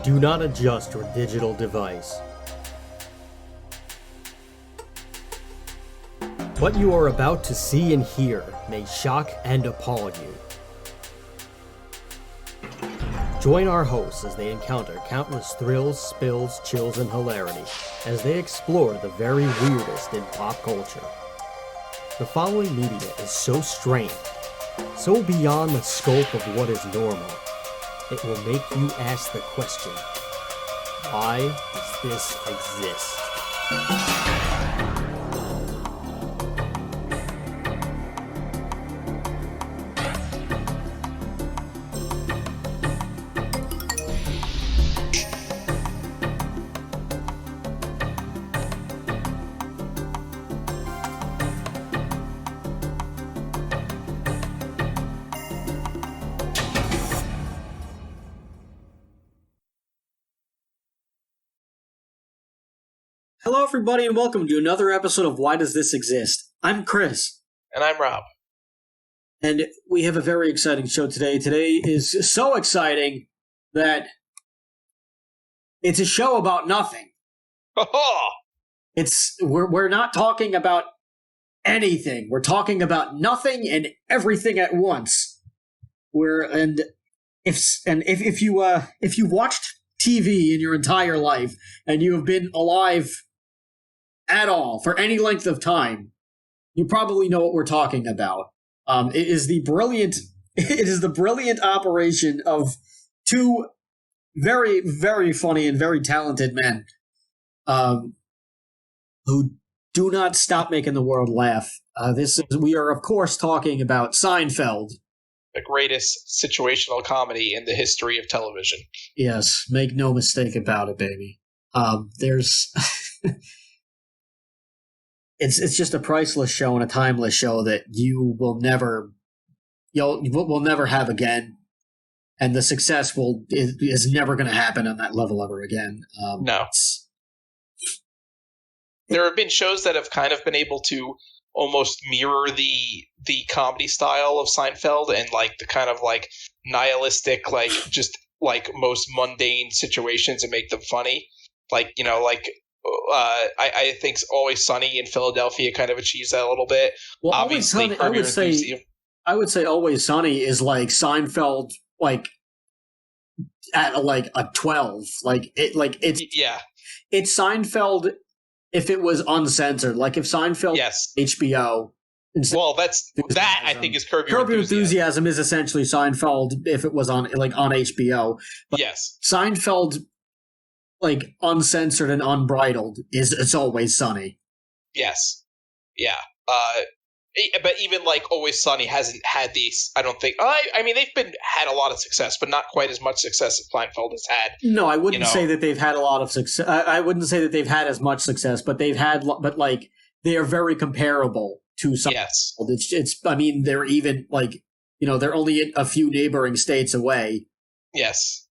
Do not adjust your digital device. What you are about to see and hear may shock and appall you. Join our hosts as they encounter countless thrills, spills, chills, and hilarity as they explore the very weirdest in pop culture. The following media is so strange, so beyond the scope of what is normal, it will make you ask the question, why does this exist? Hello, everybody, and welcome to another episode of Why Does This Exist? I'm Chris. And I'm Rob. And we have a very exciting show today. Today is so exciting that it's a show about nothing. We're not talking about anything. We're talking about nothing and everything at once. If you watched TV in your entire life and you have been alive at all for any length of time, you probably know what we're talking about. It is the brilliant operation of two very, very funny and very talented men who do not stop making the world laugh. We are, of course, talking about Seinfeld. The greatest situational comedy in the history of television. Yes, make no mistake about it, baby. It's just a priceless show and a timeless show that you will never have again, and the success is never going to happen on that level ever again. No, there have been shows that have kind of been able to almost mirror the comedy style of Seinfeld and like the kind of like nihilistic, like just like most mundane situations and make them funny. Like, you know, like I think Always Sunny in Philadelphia kind of achieves that a little bit. Well, obviously, I would say Always Sunny is like Seinfeld, like at like a 12. It's Seinfeld if it was uncensored. Like if Seinfeld HBO. Well, I think is Curb Your Enthusiasm is essentially Seinfeld if it was on HBO. But yes, Seinfeld, like uncensored and unbridled, it's Always Sunny. Yes, yeah. But even like Always Sunny hasn't had these. I don't think. I mean, they've had a lot of success, but not quite as much success as Seinfeld has had. No, I wouldn't say that they've had a lot of success. I wouldn't say that they've had as much success, but they've had. But like they are very comparable to Seinfeld. Yes, it's. I mean, they're even like they're only a few neighboring states away. Yes.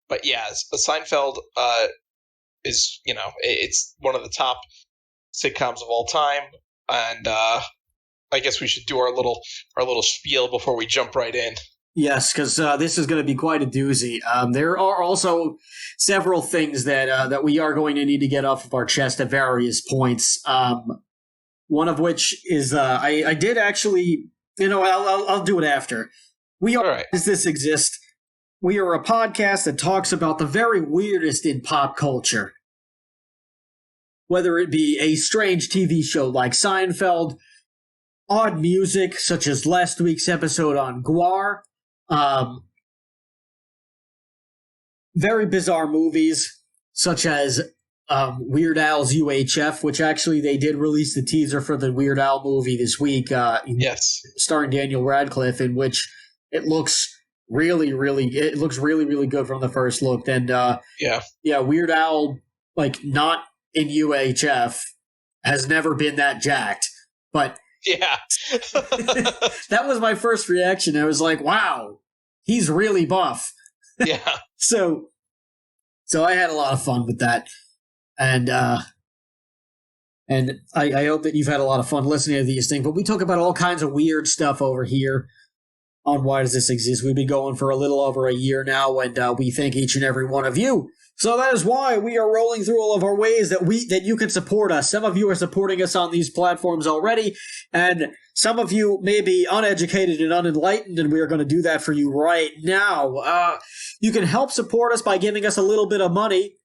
But yeah, Seinfeld is it's one of the top sitcoms of all time, and I guess we should do our little spiel before we jump right in. Yes, because this is going to be quite a doozy. There are also several things that we are going to need to get off of our chest at various points. One of which is I did actually, I'll do it after. Does this exist? We are a podcast that talks about the very weirdest in pop culture. Whether it be a strange TV show like Seinfeld, odd music such as last week's episode on Gwar, very bizarre movies such as Weird Al's UHF, which actually they did release the teaser for the Weird Al movie this week. Yes, starring Daniel Radcliffe, in which it looks really, really good from the first look. And Weird Al, like not in UHF, has never been that jacked. But yeah, that was my first reaction. I was like, wow, he's really buff. Yeah. So I had a lot of fun with that. And I hope that you've had a lot of fun listening to these things. But we talk about all kinds of weird stuff over here. on Why Does This Exist. We've been going for a little over a year now, and we thank each and every one of you. So that is why we are rolling through all of our ways that you can support us. Some of you are supporting us on these platforms already, and some of you may be uneducated and unenlightened, and we are going to do that for you right now. You can help support us by giving us a little bit of money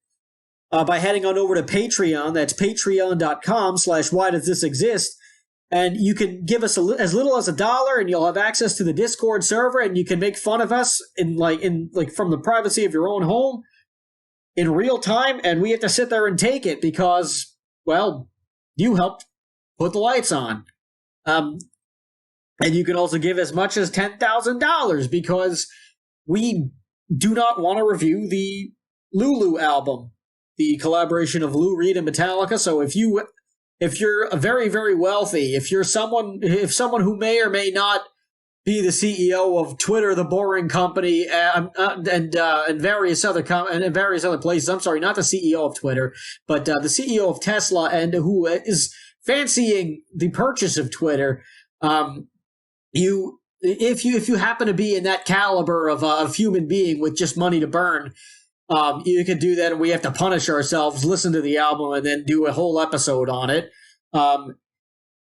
by heading on over to Patreon. That's patreon.com/whydoesthisexist. And you can give us as little as $1, and you'll have access to the Discord server, and you can make fun of us in from the privacy of your own home in real time, and we have to sit there and take it because, well, you helped put the lights on. And you can also give as much as $10,000 because we do not want to review the Lulu album, the collaboration of Lou Reed and Metallica. So if you're very, very wealthy, if someone who may or may not be the CEO of Twitter, the Boring Company, and various other places. I'm sorry, not the CEO of Twitter, but the CEO of Tesla, and who is fancying the purchase of Twitter. If you happen to be in that caliber of human being with just money to burn, you can do that, and we have to punish ourselves, listen to the album, and then do a whole episode on it.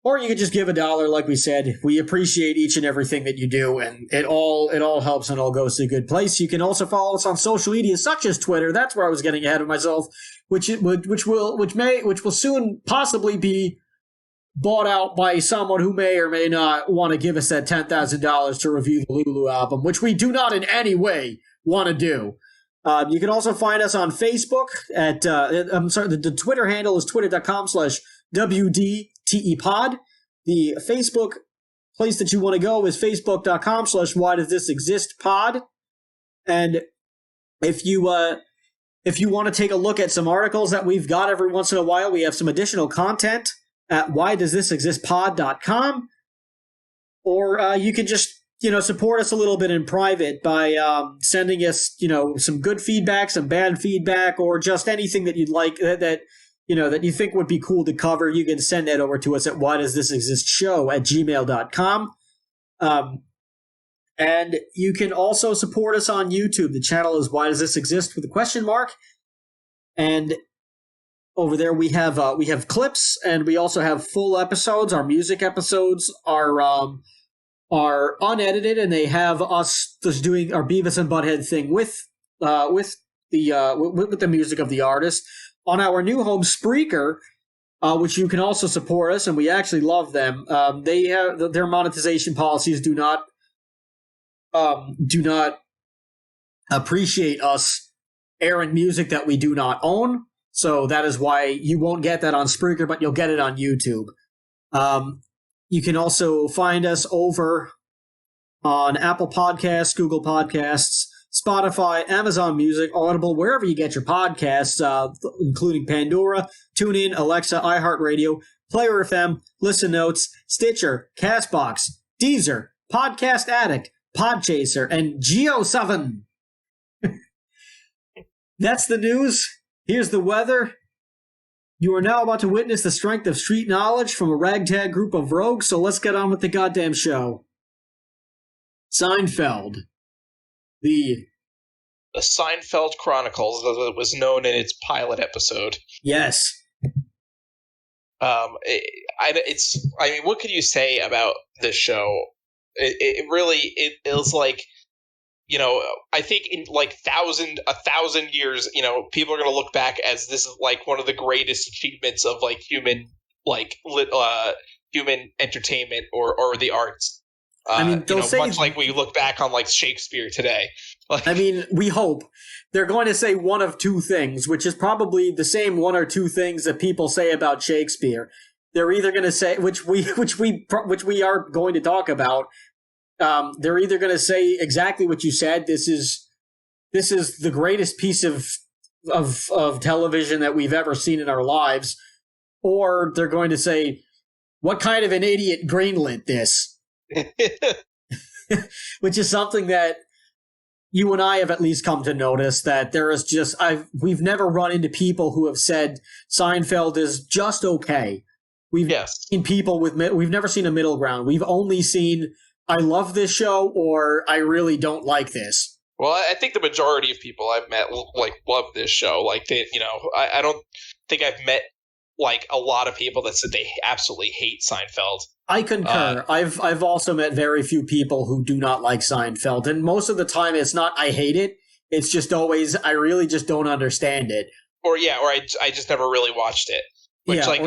Or you could just give $1, like we said. We appreciate each and everything that you do, and it all helps and all goes to a good place. You can also follow us on social media, such as Twitter. That's where I was getting ahead of myself, which will soon possibly be bought out by someone who may or may not want to give us that $10,000 to review the Lulu album, which we do not in any way want to do. You can also find us on Facebook at, the Twitter handle is twitter.com/WDTEpod. The Facebook place that you want to go is facebook.com/whydoesthisexistpod. And if you want to take a look at some articles that we've got every once in a while, we have some additional content at whydoesthisexistpod.com. Or you can just support us a little bit in private by sending us, some good feedback, some bad feedback, or just anything that you'd like that you think would be cool to cover. You can send that over to us at whydoesthisexistshow@gmail.com. And you can also support us on YouTube. The channel is Why Does This Exist with a question mark. And over there we have clips, and we also have full episodes. Our music episodes are unedited, and they have us just doing our Beavis and Butthead thing with the music of the artist on our new home Spreaker, which you can also support us, and we actually love them. They have their monetization policies do not appreciate us airing music that we do not own, so that is why you won't get that on Spreaker, but you'll get it on YouTube. You can also find us over on Apple Podcasts, Google Podcasts, Spotify, Amazon Music, Audible, wherever you get your podcasts, including Pandora, TuneIn, Alexa, iHeartRadio, Player FM, Listen Notes, Stitcher, Castbox, Deezer, Podcast Addict, Podchaser, and Geo7. That's the news. Here's the weather. You are now about to witness the strength of street knowledge from a ragtag group of rogues, so let's get on with the goddamn show. Seinfeld. The Seinfeld Chronicles, as it was known in its pilot episode. Yes. What could you say about this show? It was like, I think in like a thousand years, people are going to look back as this is like one of the greatest achievements of like human entertainment or the arts. They'll say much like we look back on like Shakespeare today. We hope they're going to say one of two things, which is probably the same one or two things that people say about Shakespeare. They're either going to say, which we are going to talk about. They're either going to say exactly what you said. This is the greatest piece of television that we've ever seen in our lives, or they're going to say, "What kind of an idiot greenlit this?" Which is something that you and I have at least come to notice, that there is just we've never run into people who have said Seinfeld is just okay. We've seen people we've never seen a middle ground. We've only seen I love this show or I really don't like this. Well, I think the majority of people I've met like love this show. Like they, I don't think I've met like a lot of people that said they absolutely hate Seinfeld. I concur. I've also met very few people who do not like Seinfeld, and most of the time it's not I hate it. It's just always I really just don't understand it. Or I just never really watched it. Which I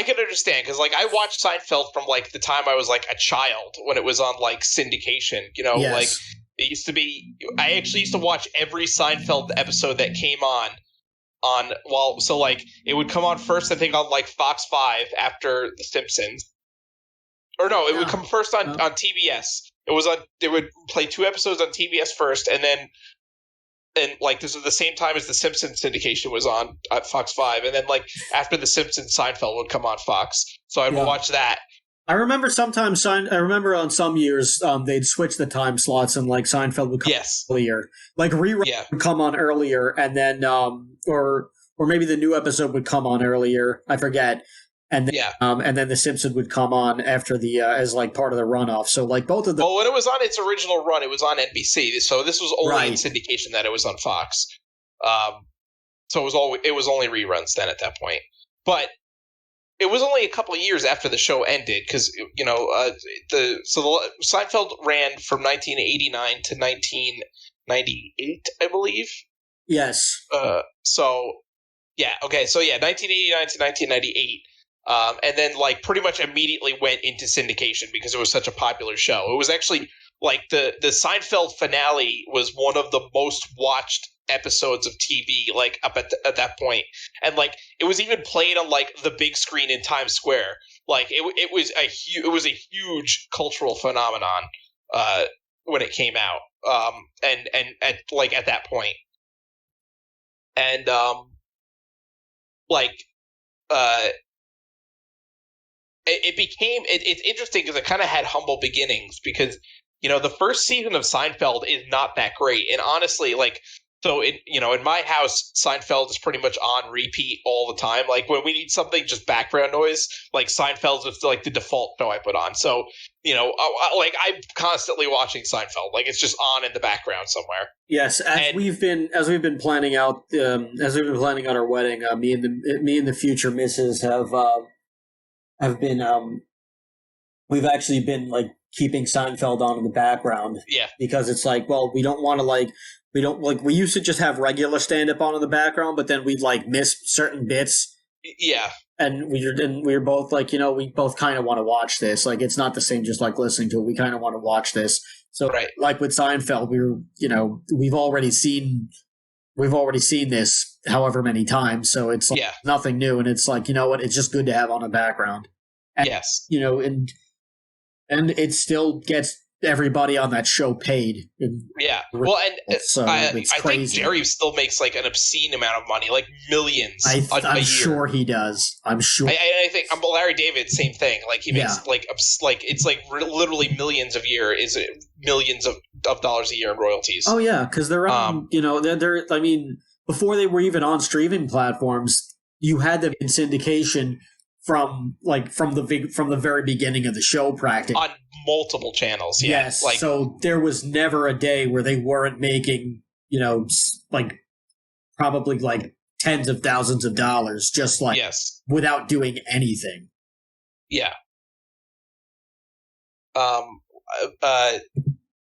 can understand because like I watched Seinfeld from like the time I was like a child when it was on like syndication. Yes. Like it used to be. I actually used to watch every Seinfeld episode that came on. So like it would come on first, I think, on like Fox 5 after The Simpsons. Or no, it would come first on TBS. It would play 2 episodes on TBS first, and like this was the same time as The Simpsons syndication was on at Fox 5, and then like after The Simpsons, Seinfeld would come on Fox. So I'd watch that. I remember on some years they'd switch the time slots and like Seinfeld would come earlier. Like rerun would come on earlier, and then or maybe the new episode would come on earlier. I forget. And then The Simpsons would come on after the as like part of the runoff. So like both of them. Well, when it was on its original run, it was on NBC. So this was only in syndication that it was on Fox. So it was only reruns then at that point. But it was only a couple of years after the show ended because Seinfeld ran from 1989 to 1998, I believe. Yes. 1989 to 1998. And then, like, pretty much immediately went into syndication because it was such a popular show. It was actually, like, the Seinfeld finale was one of the most watched episodes of TV, like, up at that point. And, like, it was even played on, like, the big screen in Times Square. Like, it was a huge cultural phenomenon when it came out. And at that point. And, it's interesting because it kind of had humble beginnings because, the first season of Seinfeld is not that great. And honestly, like, so in my house, Seinfeld is pretty much on repeat all the time. Like when we need something, just background noise, like Seinfeld is like the default show I put on. So, I'm constantly watching Seinfeld. Like it's just on in the background somewhere. Yes. As we've been planning out our wedding, me and the future missus have been we've actually been like keeping Seinfeld on in the background. Yeah. Because it's like, well, we used to just have regular stand up on in the background, but then we'd like miss certain bits. Yeah. And we were both like, we both kind of want to watch this. Like it's not the same just like listening to it. We kind of want to watch this. So like with Seinfeld, we've already seen this however many times, so it's like nothing new, and it's like, what, it's just good to have on the background. And, yes. And it still gets everybody on that show paid. Well, and I think Jerry still makes like an obscene amount of money, like millions. I'm sure he does. I'm sure. I think Larry David, same thing. Like he makes it's like literally millions of millions of dollars a year in royalties. Oh yeah, because they're they're I mean, before they were even on streaming platforms, you had them in syndication from the very beginning of the show, practically on multiple channels. Yes, so there was never a day where they weren't making probably like tens of thousands of dollars just like without doing anything. Yeah.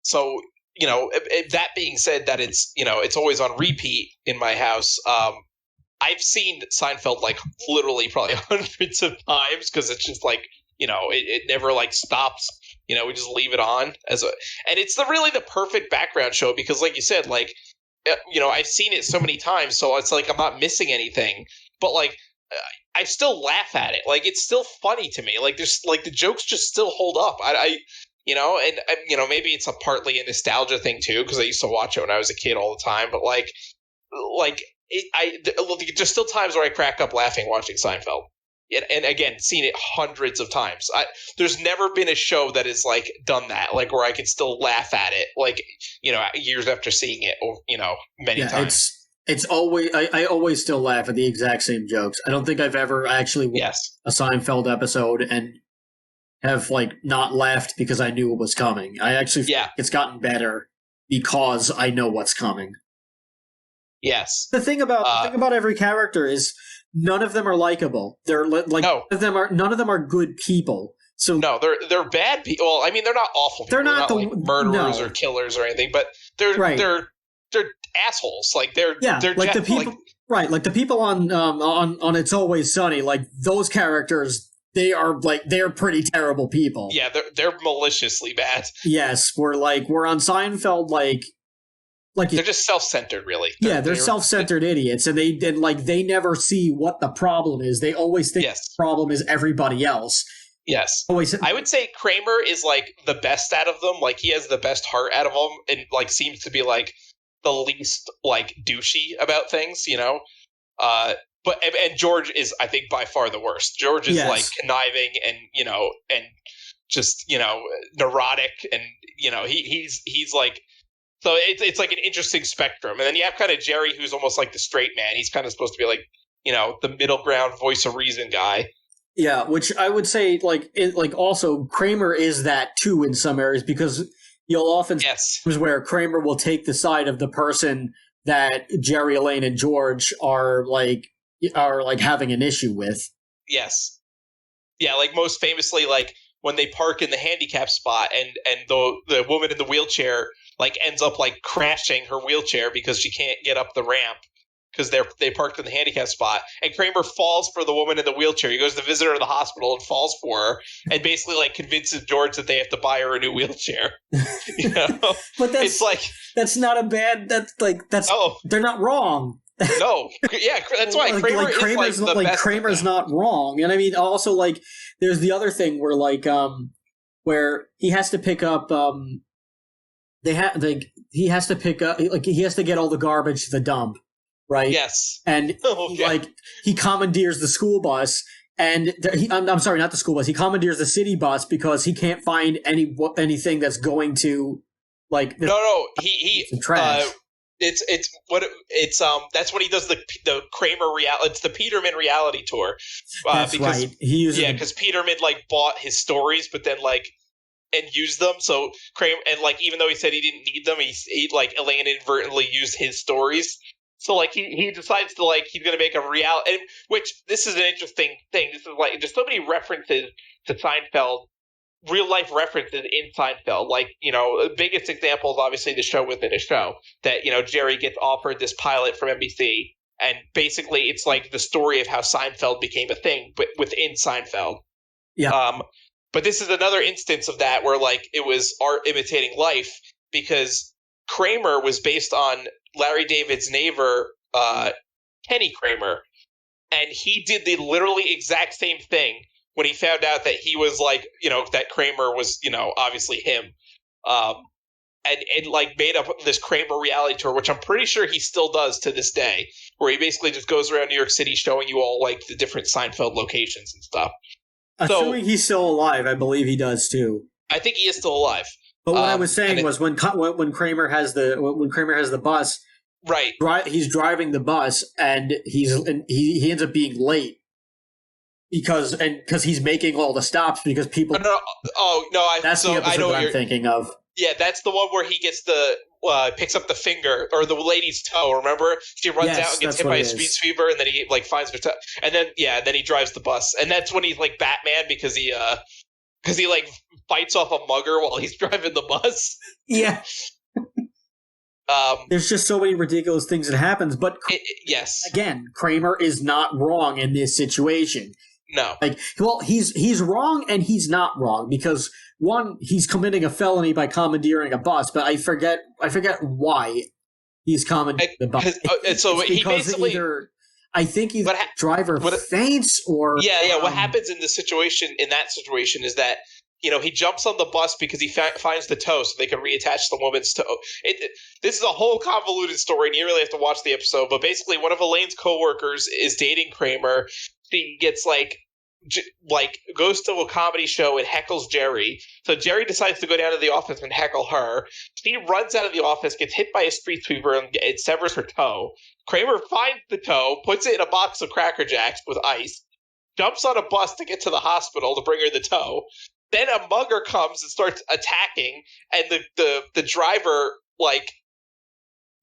So that being said, that it's always on repeat in my house. I've seen Seinfeld like literally probably hundreds of times because it's just like, it never like stops. We just leave it on and it's really the perfect background show because like you said, like, I've seen it so many times. So it's like, I'm not missing anything, but like, I still laugh at it. Like, it's still funny to me. Like there's like the jokes just still hold up. Maybe it's partly a nostalgia thing too, because I used to watch it when I was a kid all the time. But there's still times where I crack up laughing watching Seinfeld, and again, seen it hundreds of times. There's never been a show that has like done that, like where I can still laugh at it, like years after seeing it, or many times. It's always I always still laugh at the exact same jokes. I don't think I've ever actually watched a Seinfeld episode and have like not laughed because I knew it was coming. I actually feel like it's gotten better because I know what's coming. Yes. The thing about every character is none of them are likable. They're like none of them are good people. So no, they're bad people. Well, I mean, they're not awful people. They're not like murderers or killers or anything, but they're assholes. Like they're like the people like the people on It's Always Sunny. Like those characters, they're pretty terrible people. Yeah, they're maliciously bad. Yes, we're on Seinfeld. Like they're just self-centered, really. They're self-centered idiots, and they never see what the problem is. They always think the problem is everybody else. Yes. I would say Kramer is like the best out of them. Like he has the best heart out of them, and like seems to be like the least like douchey about things, you know. But George is, I think, by far the worst. George is like conniving and and just neurotic, and he's like. So it's like an interesting spectrum, and then you have kind of Jerry, who's almost like the straight man. He's kind of supposed to be like the middle ground, voice of reason guy. Yeah, which I would say also Kramer is that too in some areas, because you'll often see where Kramer will take the side of the person that Jerry, Elaine, and George are having an issue with. Yes. Yeah, like most famously, like when they park in the handicap spot and the woman in the wheelchair like ends up like crashing her wheelchair because she can't get up the ramp because they parked in the handicap spot, and Kramer falls for the woman in the wheelchair. He goes to visit her in the hospital and falls for her, and basically like convinces George that they have to buy her a new wheelchair. But that's not a bad. They're not wrong. No, yeah, that's why Kramer is like the best. Kramer's not wrong, and I mean also like there's the other thing where where he has to pick up he has to get all the garbage to the dump, right? Yes, and he commandeers the school bus, and I'm sorry, not the school bus. He commandeers the city bus because he can't find anything that's going to he trash. That's when he does the Kramer reality. It's the Peterman reality tour. That's right. Because Peterman like bought his stories, but then and used them. So Kramer, and even though he said he didn't need them, he Elaine inadvertently used his stories. So he decides to he's going to make a reality. Which this is an interesting thing. This is there's so many references to Seinfeld. Real life references in Seinfeld, the biggest example is obviously the show within a show that Jerry gets offered this pilot from NBC, and basically it's like the story of how Seinfeld became a thing, but within Seinfeld. Yeah. But this is another instance of that where it was art imitating life, because Kramer was based on Larry David's neighbor, Kenny Kramer, and he did the literally exact same thing when he found out that he was that Kramer was, obviously him, and made up this Kramer reality tour, which I'm pretty sure he still does to this day, where he basically just goes around New York City showing you all the different Seinfeld locations and stuff. Assuming he's still alive, I believe he does too. I think he is still alive. But what I was saying was when Kramer has the bus, right? He's driving the bus, and he ends up being late. Because he's making all the stops because people. That's the episode that I'm thinking of. Yeah, that's the one where he gets picks up the finger or the lady's toe. Remember, she runs out and gets hit by a speed sweeper, and then he finds her toe, and then he drives the bus, and that's when he's like Batman because he fights off a mugger while he's driving the bus. Yeah. There's just so many ridiculous things that happens, but yes, again, Kramer is not wrong in this situation. No. He's wrong and he's not wrong because one, he's committing a felony by commandeering a bus, but I forget why he's commandeering the bus. So he basically I think the driver faints or what happens in that situation is that he jumps on the bus because he finds the toe so they can reattach the woman's toe. This is a whole convoluted story, and you really have to watch the episode. But basically, one of Elaine's coworkers is dating Kramer. She gets goes to a comedy show and heckles Jerry. So Jerry decides to go down to the office and heckle her. She runs out of the office, gets hit by a street sweeper, and it severs her toe. Kramer finds the toe, puts it in a box of Cracker Jacks with ice, jumps on a bus to get to the hospital to bring her the toe. then a mugger comes and starts attacking, and the driver, like,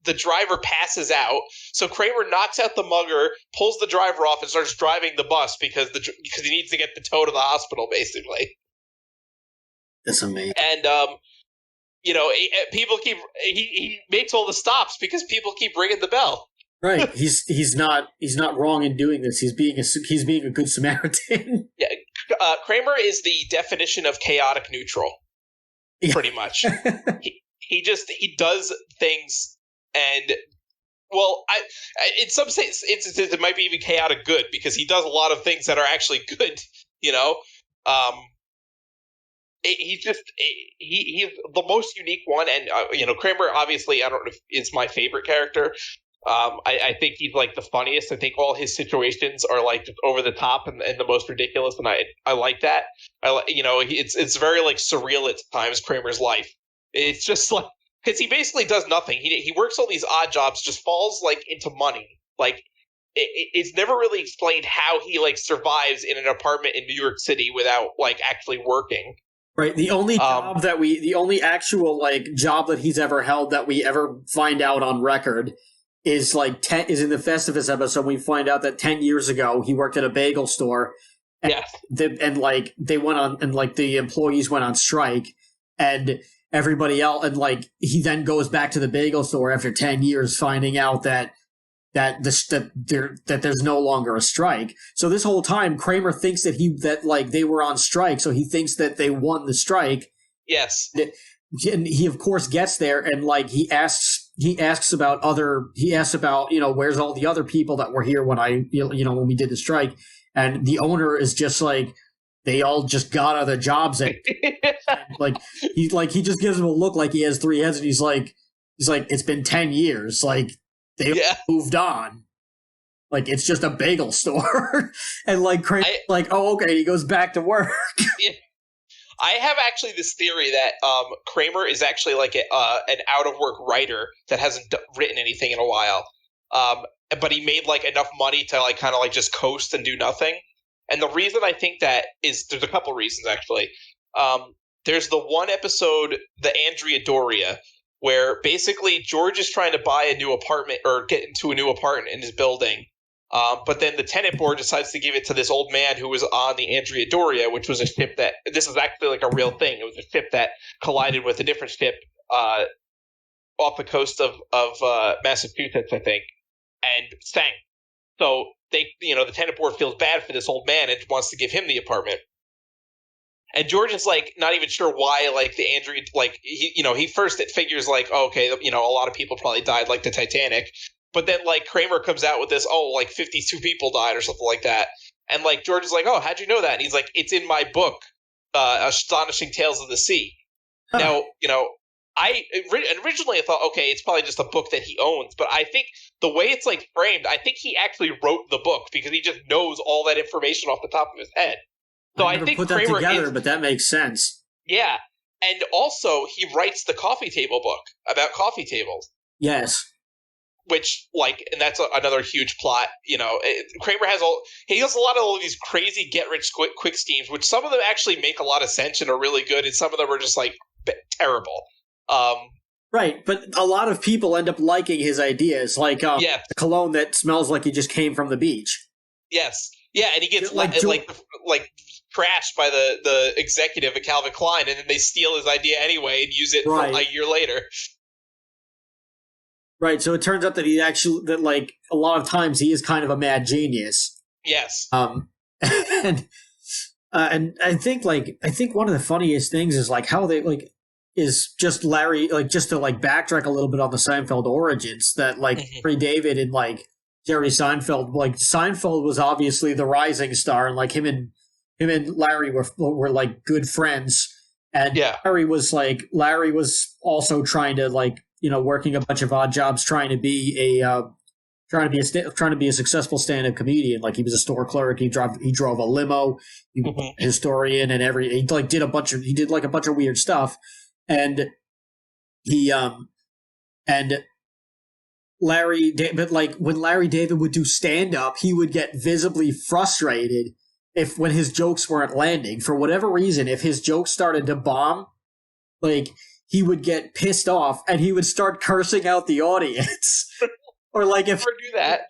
the driver passes out. So Kramer knocks out the mugger, pulls the driver off, and starts driving the bus because he needs to get the tow to the hospital, basically. That's amazing. And people keep he makes all the stops because people keep ringing the bell. Right. He's not wrong in doing this. He's being a good Samaritan. Yeah. Kramer is the definition of chaotic neutral. Pretty much. he does things, and in some instances it might be even chaotic good because he does a lot of things that are actually good. He's the most unique one, and Kramer obviously I don't know if is my favorite character. I think he's like the funniest. I think all his situations are like just over the top and the most ridiculous, and I like that. It's very like surreal at times. Kramer's life, it's just like because he basically does nothing. He works all these odd jobs, just falls like into money. Like it's never really explained how he like survives in an apartment in New York City without like actually working. Right. The only the only actual like job that he's ever held that we ever find out on record is like is in the Festivus episode. We find out that 10 years ago he worked at a bagel store. And they went on, and like the employees went on strike, and everybody else, and like he then goes back to the bagel store after 10 years, finding out that there's no longer a strike. So this whole time, Kramer thinks that they were on strike, so he thinks that they won the strike. Yes, and he of course gets there, and like he asks about where's all the other people that were here when when we did the strike, and the owner is just like they all just got other jobs, and he just gives him a look like he has three heads, and he's like it's been 10 years, like. They moved on. Like, it's just a bagel store. And, like, Kramer, oh, okay, he goes back to work. Yeah. I have actually this theory that Kramer is actually, like, an out-of-work writer that hasn't written anything in a while. But he made, like, enough money to, like, kind of, like, just coast and do nothing. And the reason I think that is – there's a couple reasons, actually. There's the one episode, the Andrea Doria – where basically George is trying to buy a new apartment or get into a new apartment in his building. But then the tenant board decides to give it to this old man who was on the Andrea Doria, which was a ship that – this is actually like a real thing. It was a ship that collided with a different ship off the coast of Massachusetts, I think, and sank. So the tenant board feels bad for this old man and wants to give him the apartment. And George is like not even sure why, like the Andrea, like he first it figures like, oh, okay, a lot of people probably died like the Titanic, but then like Kramer comes out with this, like 52 people died or something like that, and like George is like, oh, how'd you know that? And he's like, it's in my book, Astonishing Tales of the Sea. Huh. Now, I originally thought, okay, it's probably just a book that he owns, but I think the way it's like framed, I think he actually wrote the book because he just knows all that information off the top of his head. So I think put that Kramer together, but that makes sense. Yeah, and also he writes the coffee table book about coffee tables. Yes, which and that's another huge plot. Kramer has a lot of all these crazy get rich quick schemes, which some of them actually make a lot of sense and are really good, and some of them are just like terrible. Right, but a lot of people end up liking his ideas, like the cologne that smells like it just came from the beach. Yes, yeah, and he gets like trashed by the executive at Calvin Klein, and then they steal his idea anyway and use it a year later. Right, so it turns out that a lot of times he is kind of a mad genius. Yes. And I think one of the funniest things is like how they is just Larry, like just to like backtrack a little bit on the Seinfeld origins, that like Larry David and like Jerry Seinfeld, like Seinfeld was obviously the rising star, and like him and Larry were like good friends, and Larry was also trying to working a bunch of odd jobs, trying to be a successful stand-up comedian. Like he was a store clerk, he drove a limo, he was a historian, and he did a bunch of weird stuff, and Larry, but like when Larry David would do stand-up, he would get visibly frustrated. if when his jokes weren't landing, for whatever reason, if his jokes started to bomb, like he would get pissed off and he would start cursing out the audience. Or like if Never do that.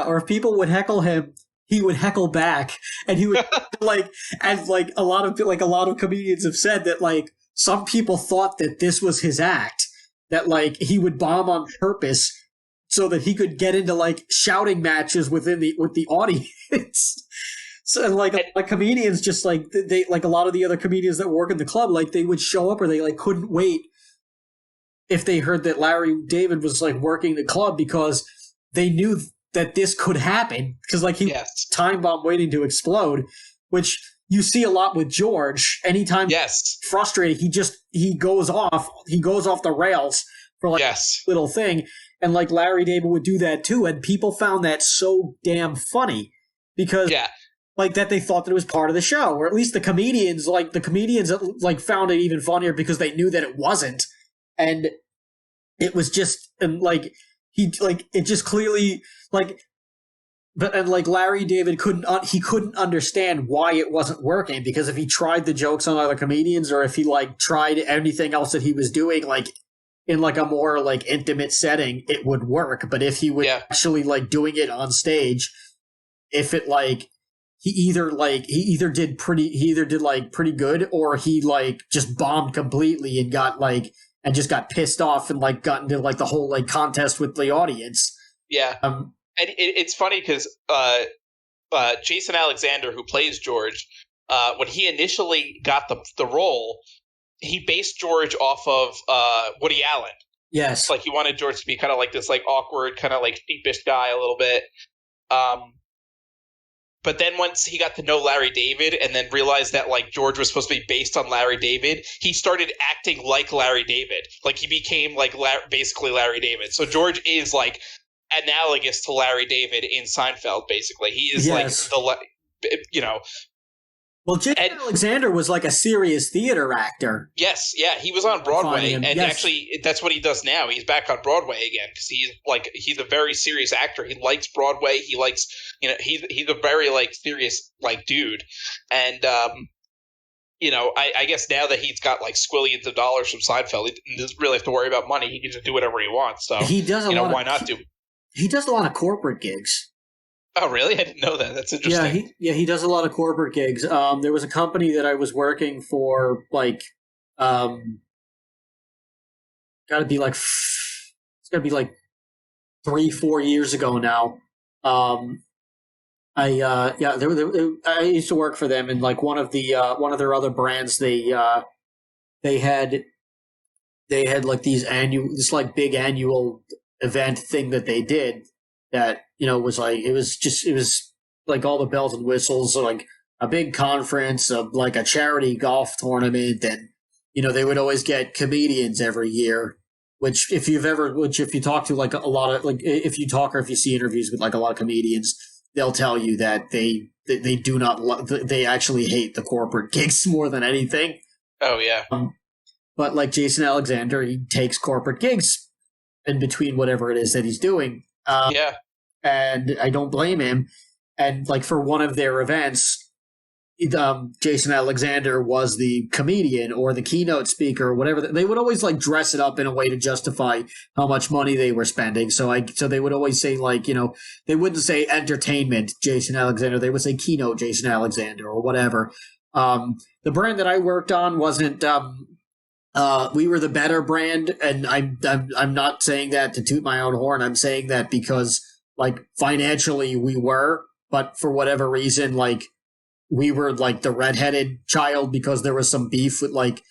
or if people would heckle him, he would heckle back, and he would like, and like a lot of comedians have said that like some people thought that this was his act, that like he would bomb on purpose so that he could get into like shouting matches with the audience. So like comedians just like they like a lot of the other comedians that work in the club, like they would show up or they like couldn't wait if they heard that Larry David was like working the club, because they knew that this could happen, because like he was time bomb waiting to explode, which you see a lot with George. Anytime he's frustrated, he goes off the rails for like a little thing, and like Larry David would do that too, and people found that so damn funny because like that they thought that it was part of the show, or at least the comedians like found it even funnier because they knew that it wasn't. And it was just, and like he like it just clearly like, but and like Larry David couldn't understand why it wasn't working, because if he tried the jokes on other comedians, or if he like tried anything else that he was doing like in like a more like intimate setting, it would work. But if he was actually like doing it on stage, if it like he either did pretty good, or he like just bombed completely and got like and just got pissed off and like got into like the whole like contest with the audience. Yeah. And it's funny because Jason Alexander, who plays George, when he initially got the role, he based George off of Woody Allen. Yes. Like he wanted George to be kind of like this like awkward, kind of like sheepish guy a little bit. But then once he got to know Larry David and then realized that like George was supposed to be based on Larry David, he started acting like Larry David. Like he became like basically Larry David. So George is like analogous to Larry David in Seinfeld. Basically, he is like Well, Jason Alexander was like a serious theater actor. Yes, yeah, he was on Broadway, and actually, that's what he does now. He's back on Broadway again because he's a very serious actor. He likes Broadway. He likes, he's a very like serious like dude, and I guess now that he's got like squillions of dollars from Seinfeld, he doesn't really have to worry about money. He can just do whatever he wants. So he does why not do? He does a lot of corporate gigs. Oh, really? I didn't know that. That's interesting. He does a lot of corporate gigs. There was a company that I was working for, like, it's got to be like 3-4 years ago now. I used to work for them, and like one of their other brands, they had like this like big annual event thing that they did. That was like it was like all the bells and whistles, like a big conference, like a charity golf tournament, and they would always get comedians every year. Which if you talk to like a lot of like if you talk or if you see interviews with like a lot of comedians, they'll tell you that they do not they actually hate the corporate gigs more than anything. Oh yeah. But like Jason Alexander, he takes corporate gigs in between whatever it is that he's doing. And I don't blame him. And like for one of their events, Jason Alexander was the comedian or the keynote speaker or whatever. They would always like dress it up in a way to justify how much money they were spending. So they would always say like, they wouldn't say entertainment Jason Alexander. They would say keynote Jason Alexander or whatever. The brand that I worked on wasn't. We were the better brand, and I'm not saying that to toot my own horn. I'm saying that because like financially we were, but for whatever reason, like we were like the redheaded child because there was some beef with like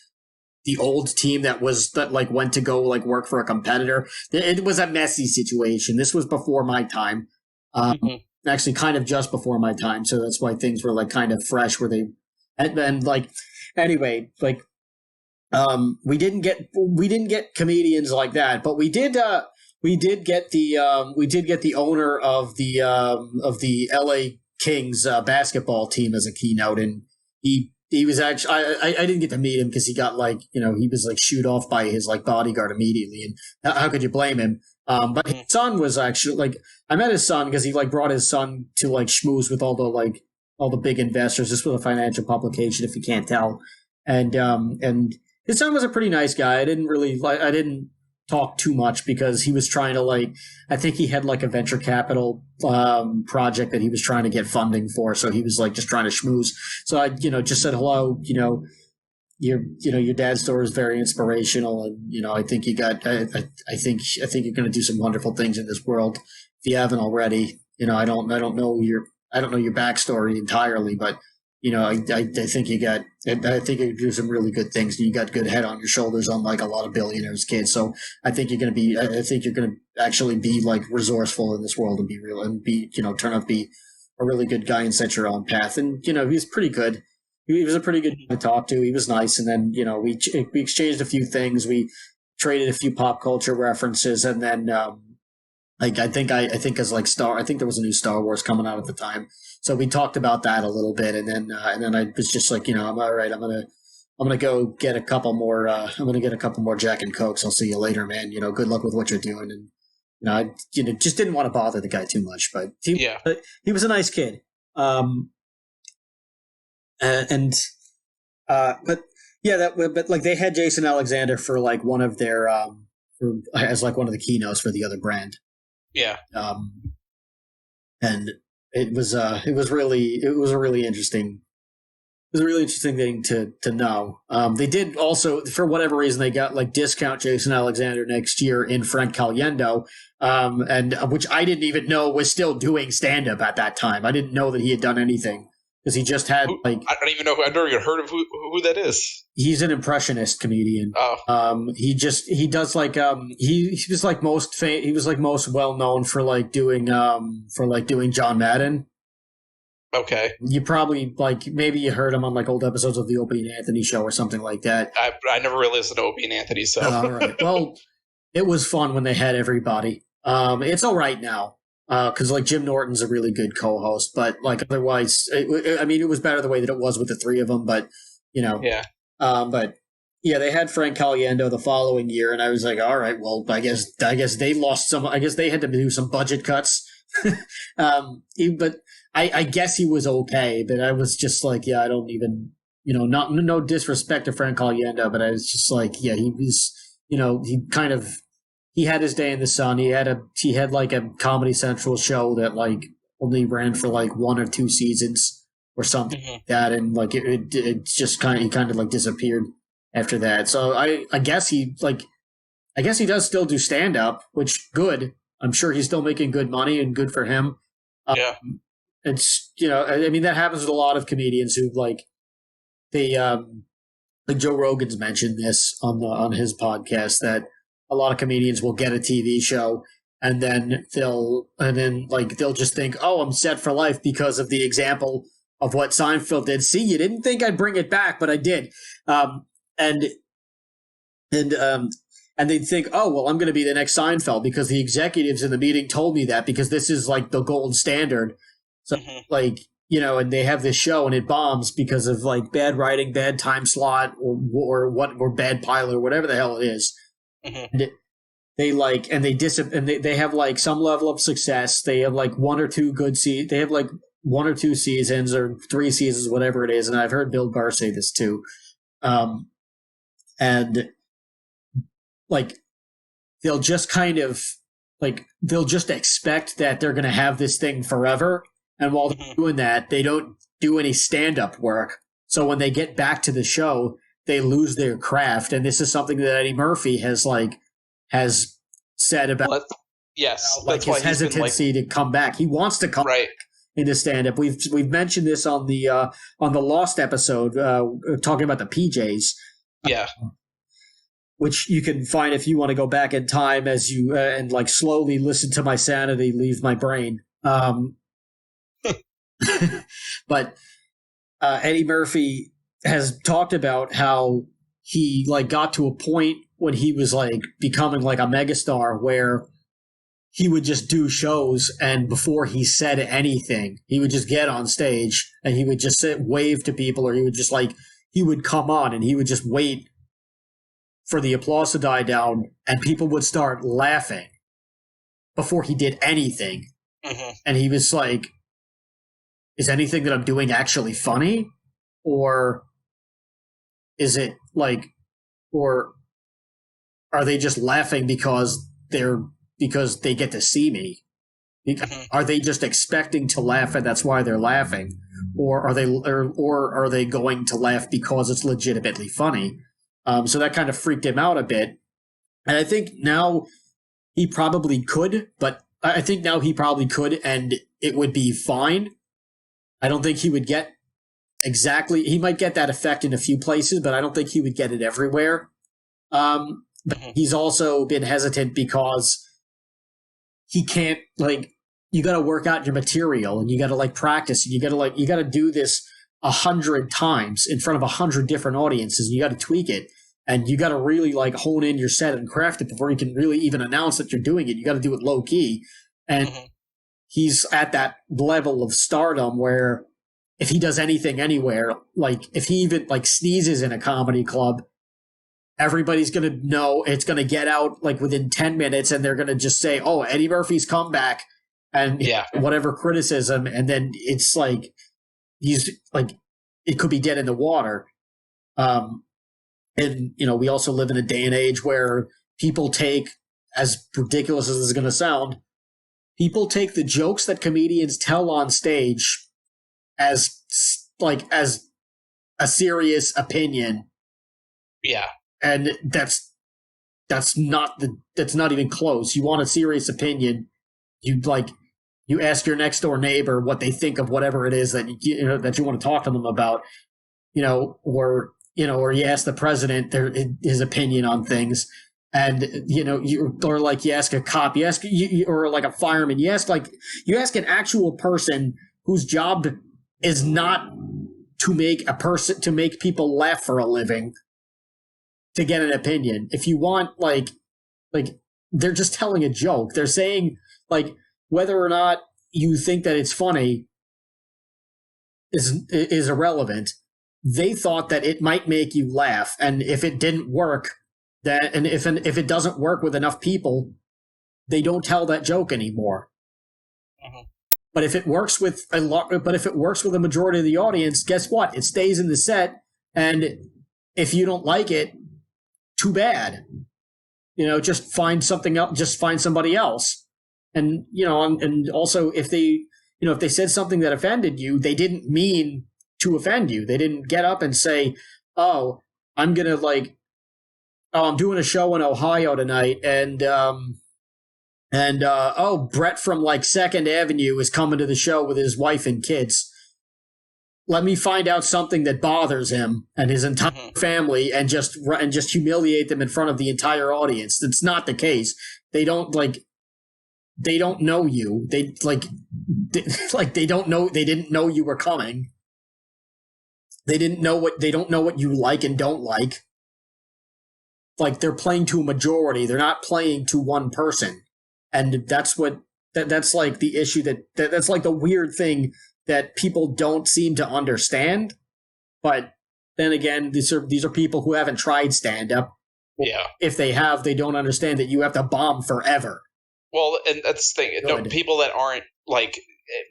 the old team that went to go like work for a competitor. It was a messy situation. This was before my time, actually kind of just before my time. So that's why things were like kind of fresh. And like anyway, like. We didn't get comedians like that, but we did get the owner of the LA Kings basketball team as a keynote, and he was actually I didn't get to meet him because he got like he was like shooed off by his like bodyguard immediately, and how could you blame him? But his son was actually like I met his son because he like brought his son to like schmooze with all the like all the big investors. This was a financial publication, if you can't tell, and his son was a pretty nice guy. I didn't talk too much because he was trying to I think he had like a venture capital project that he was trying to get funding for, so he was like just trying to schmooze. So I just said hello. Your dad's story is very inspirational, and I think you got. I think you're going to do some wonderful things in this world if you haven't already. I don't know your backstory entirely, but I think you got. I think you do some really good things. You got good head on your shoulders, unlike a lot of billionaires' kids. So I think you're going to be. I think you're going to actually be like resourceful in this world and be real and be turn out to be a really good guy and set your own path. And he's pretty good. He was a pretty good guy to talk to. He was nice, and then we exchanged a few things. We traded a few pop culture references, and then I think there was a new Star Wars coming out at the time, so we talked about that a little bit, and then I was just like, I'm all right. I'm gonna go get a couple more. I'm gonna get a couple more Jack and Cokes. I'll see you later, man. Good luck with what you're doing, and I just didn't want to bother the guy too much, but he was a nice kid. But they had Jason Alexander for like one of their as like one of the keynotes for the other brand. Yeah. And it was a really interesting thing to know. They did also, for whatever reason, they got like discount Jason Alexander next year in Frank Caliendo, and which I didn't even know was still doing stand up at that time. I didn't know that he had done anything. Because he just had I don't even know. I've never even heard of who that is. He's an impressionist comedian. Oh. He does like he was like he was like most well known for doing John Madden. Okay. You probably maybe you heard him on like old episodes of the Opie and Anthony Show or something like that. I never really listened to Opie and Anthony, so all right. Well, it was fun when they had everybody. It's all right now. Because Jim Norton's a really good co-host, but otherwise, it was better the way that it was with the three of them. But yeah. But yeah, they had Frank Caliendo the following year, and I was like, all right, well, I guess they lost some. I guess they had to do some budget cuts. But I guess he was okay. But I was just like, yeah, I don't even no disrespect to Frank Caliendo, but I was just like, yeah, he was he kind of. He had his day in the sun. He had like a Comedy Central show that only ran for like 1 or 2 seasons or something like that, and it just kind of disappeared after that. So I guess he does still do stand up, which good. I'm sure he's still making good money and good for him. Yeah, it's that happens with a lot of comedians who Joe Rogan's mentioned this on his podcast that. A lot of comedians will get a TV show and then they'll just think, oh, I'm set for life because of the example of what Seinfeld did. See, you didn't think I'd bring it back, but I did. And they'd think, oh, well, I'm going to be the next Seinfeld because the executives in the meeting told me that because this is like the gold standard. So and they have this show and it bombs because of bad writing, bad time slot or bad pilot or whatever the hell it is. And they they have some level of success. They have 1 or 2 good seasons. They have 1 or 2 seasons or 3 seasons, whatever it is. And I've heard Bill Burr say this too. And they'll just kind of they'll just expect that they're going to have this thing forever. And while they're doing that, they don't do any stand-up work. So when they get back to the show, they lose their craft, and this is something that Eddie Murphy has said about his hesitancy to come back. He wants to come back into stand-up. We've mentioned this on the Lost episode, talking about the PJs. Yeah, which you can find if you want to go back in time as you and slowly listen to my sanity leave my brain. But Eddie Murphy has talked about how he got to a point when he was becoming a megastar where he would just do shows and before he said anything, he would just get on stage and he would just wave to people, or he would just he would come on and he would just wait for the applause to die down and people would start laughing before he did anything. And he was is anything that I'm doing actually funny? Or is it like, or are they just laughing because they get to see me? Are they just expecting to laugh and that's why they're laughing? Or are they going to laugh because it's legitimately funny? So that kind of freaked him out a bit. And I think now he probably could, and it would be fine. I don't think he would get he might get that effect in a few places, but I don't think he would get it everywhere. But he's also been hesitant because he can't, like, you got to work out your material and you got to, like, practice. And you got to do this 100 times in front of 100 different audiences. And you got to tweak it. And you got to really, like, hone in your set and craft it before you can really even announce that you're doing it. You got to do it low key. And he's at that level of stardom where if he does anything anywhere, like if he even, like, sneezes in a comedy club, everybody's going to know, it's going to get out, like, within 10 minutes, and they're going to just say, oh, Eddie Murphy's comeback, and whatever criticism, and then it's like, he's, like, it could be dead in the water. And, you know, we also live in a day and age where people take, as ridiculous as this is going to sound, people take the jokes that comedians tell on stage as a serious opinion. Yeah. And that's not even close. You want a serious opinion, you ask your next door neighbor what they think of whatever it is that that you want to talk to them about, or you ask the president his opinion on things, and you ask a cop, or like a fireman, you ask an actual person whose job is not to make people laugh for a living, to get an opinion. If you want, like they're just telling a joke. They're saying, like, whether or not you think that it's funny is irrelevant. They thought that it might make you laugh, and if it didn't work, if it doesn't work with enough people, they don't tell that joke anymore. But if it works with a majority of the audience, guess what? It stays in the set, and if you don't like it, too bad. Just find something else. Just find somebody else. And and also if they said something that offended you, they didn't mean to offend you. They didn't get up and say, "Oh, I'm doing a show in Ohio tonight, and Brett from, like, Second Avenue is coming to the show with his wife and kids. Let me find out something that bothers him and his entire family, and just humiliate them in front of the entire audience." That's not the case. They don't know you. They don't know. They didn't know you were coming. They don't know what you like and don't like. Like, they're playing to a majority. They're not playing to one person. And that's like the issue that's like the weird thing that people don't seem to understand. But then again, these are people who haven't tried stand-up. Yeah. If they have, they don't understand that you have to bomb forever. Well, and that's the thing. People that aren't, like,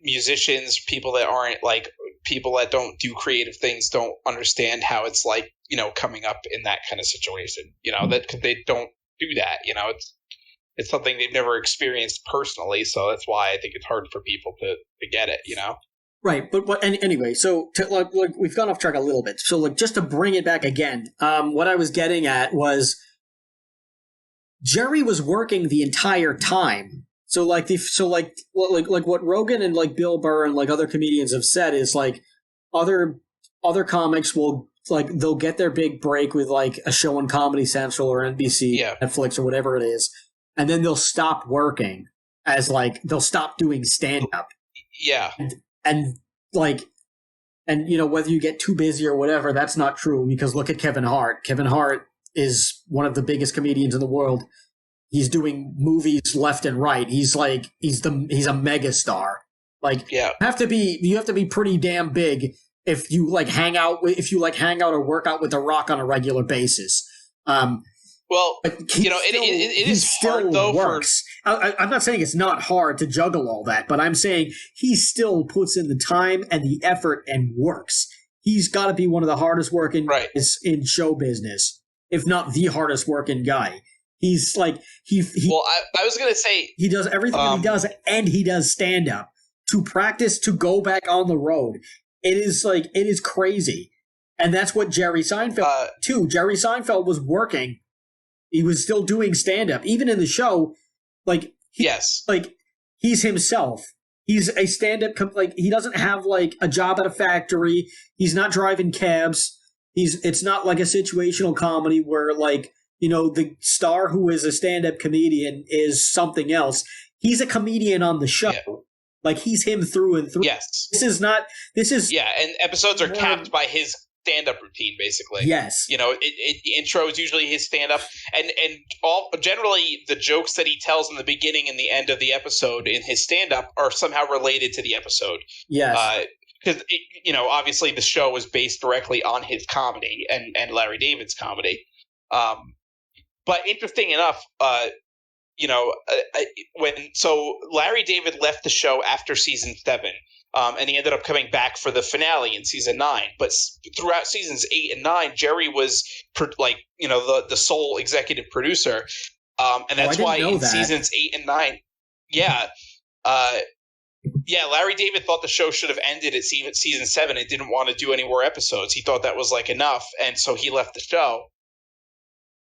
musicians, people that aren't, like, people that don't do creative things don't understand how it's like, coming up in that kind of situation. That they don't do that. It's something they've never experienced personally, so that's why I think it's hard for people to get it, Right, but anyway, so we've gone off track a little bit. So, like, just to bring it back again, what I was getting at was Jerry was working the entire time. So, like, what Rogan and, like, Bill Burr and, like, other comedians have said is, like, other comics will, like, they'll get their big break with, like, a show on Comedy Central or NBC, Netflix, or whatever it is. And then they'll stop working, as, like, they'll stop doing stand-up. Yeah. And whether you get too busy or whatever, that's not true, because look at Kevin Hart. Kevin Hart is one of the biggest comedians in the world. He's doing movies left and right. He's a megastar. Like, you have to be pretty damn big if you hang out or work out with The Rock on a regular basis. Well, it is hard, though, works. I'm not saying it's not hard to juggle all that, but I'm saying he still puts in the time and the effort and works. He's got to be one of the hardest working guys in show business, if not the hardest working guy. He's like Well, I was gonna say he does everything he does, and he does stand up to practice to go back on the road. It is crazy, and that's what Jerry Seinfeld too. Jerry Seinfeld was working. He was still doing stand up, even in the show. Like he's himself. He's a stand up. Like he doesn't have like a job at a factory. He's not driving cabs. It's not like a situational comedy where like. The star who is a stand-up comedian is something else. He's a comedian on the show. Yeah. Like, he's him through and through. Yes. Yeah, and episodes are capped by his stand-up routine, basically. Yes. The intro is usually his stand-up. And generally, the jokes that he tells in the beginning and the end of the episode in his stand-up are somehow related to the episode. Yes. Because, obviously the show is based directly on his comedy and Larry David's comedy. But interesting enough, so Larry David left the show after season 7, and he ended up coming back for the finale in season 9. But throughout seasons 8 and 9, Jerry was the sole executive producer, and that's why in seasons 8 and 9, Larry David thought the show should have ended at season 7 and didn't want to do any more episodes. He thought that was like enough, and so he left the show.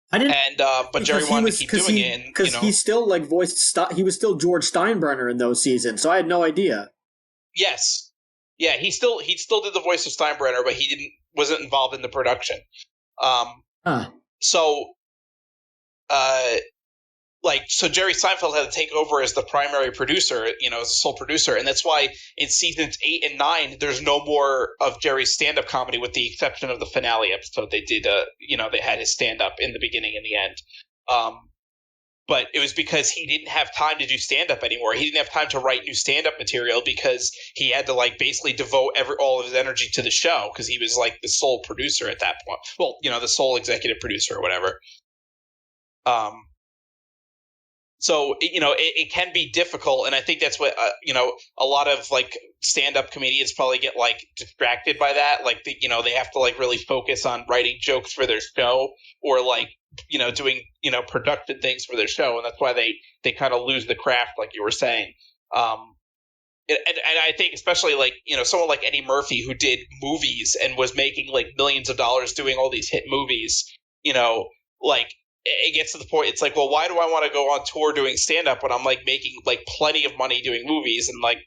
But Jerry wanted to keep doing it because he still like voiced. He was still George Steinbrenner in those seasons, so I had no idea. Yes, yeah, he still did the voice of Steinbrenner, but he wasn't involved in the production. So Jerry Seinfeld had to take over as the primary producer, as the sole producer, and that's why in seasons 8 and 9 there's no more of Jerry's stand-up comedy, with the exception of the finale episode. They did, they had his stand-up in the beginning and the end, but it was because he didn't have time to do stand-up anymore. He didn't have time to write new stand-up material because he had to like basically devote all of his energy to the show because he was like the sole producer at that point. Well, the sole executive producer or whatever. So, it can be difficult, and I think that's what, a lot of, like, stand-up comedians probably get, like, distracted by that. Like, they have to, like, really focus on writing jokes for their show or, like, doing, productive things for their show, and that's why they kind of lose the craft, like you were saying. And I think especially, like, someone like Eddie Murphy who did movies and was making, like, millions of dollars doing all these hit movies, like, it gets to the point, it's like, well, why do I want to go on tour doing stand-up when I'm, like, making, like, plenty of money doing movies and, like,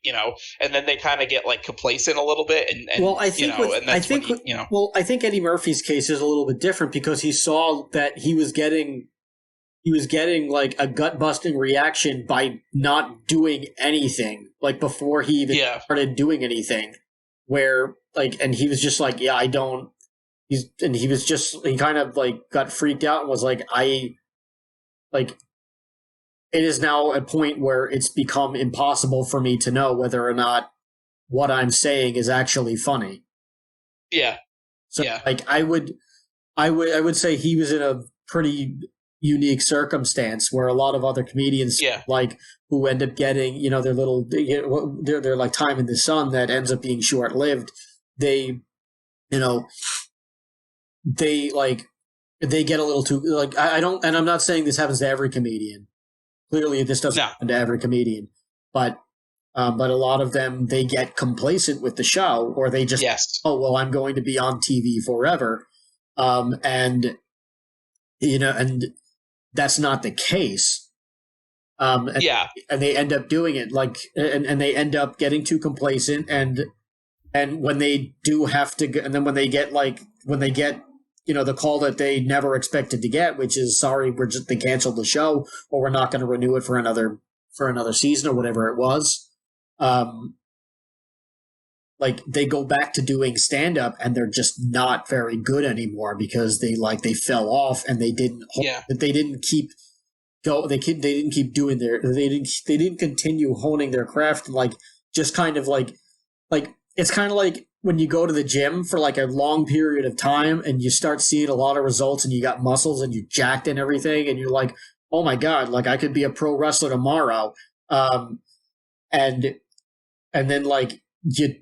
and then they kind of get, like, complacent a, little bit. I think Eddie Murphy's case is a little bit different because he saw that he was getting, like, a gut-busting reaction by not doing anything, like, before he even started doing anything, where, like, and he was just like, yeah, I don't, he kind of like got freaked out and was like, it is now a point where it's become impossible for me to know whether or not what I'm saying is actually funny. Yeah. So like I would say he was in a pretty unique circumstance where a lot of other comedians like who end up getting, their little, their like time in the sun that ends up being short-lived. They get a little too, like, I don't, and I'm not saying this happens to every comedian. Clearly this doesn't happen to every comedian, but a lot of them, they get complacent with the show, or they just, oh, well, I'm going to be on TV forever. And that's not the case. And they end up doing it like, and they end up getting too complacent. And when they do have to, and then when they get the call that they never expected to get, which is, sorry, they canceled the show, or we're not going to renew it for another season or whatever it was. Like they go back to doing stand up and they're just not very good anymore because they fell off and they didn't continue honing their craft, and like just kind of like it's kind of like when you go to the gym for like a long period of time and you start seeing a lot of results and you got muscles and you're jacked and everything and you're like, oh my God, like I could be a pro wrestler tomorrow. And then like you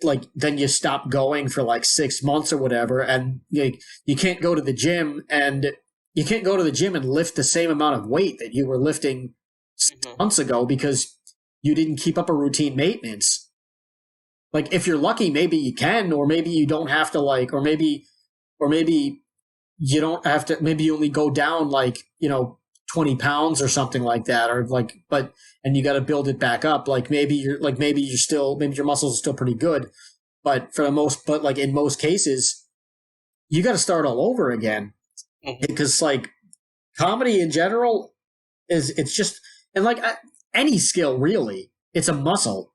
like then you stop going for like 6 months or whatever, and you can't go to the gym and lift the same amount of weight that you were lifting 6 months ago because you didn't keep up a routine maintenance. Like if you're lucky, maybe you can, or maybe you don't have to like, or maybe you don't have to, maybe you only go down like, 20 pounds or something like that, or like, and you got to build it back up. Maybe your muscles are still pretty good, but like in most cases, you got to start all over again, because like comedy in general it's just, and like any skill really, it's a muscle.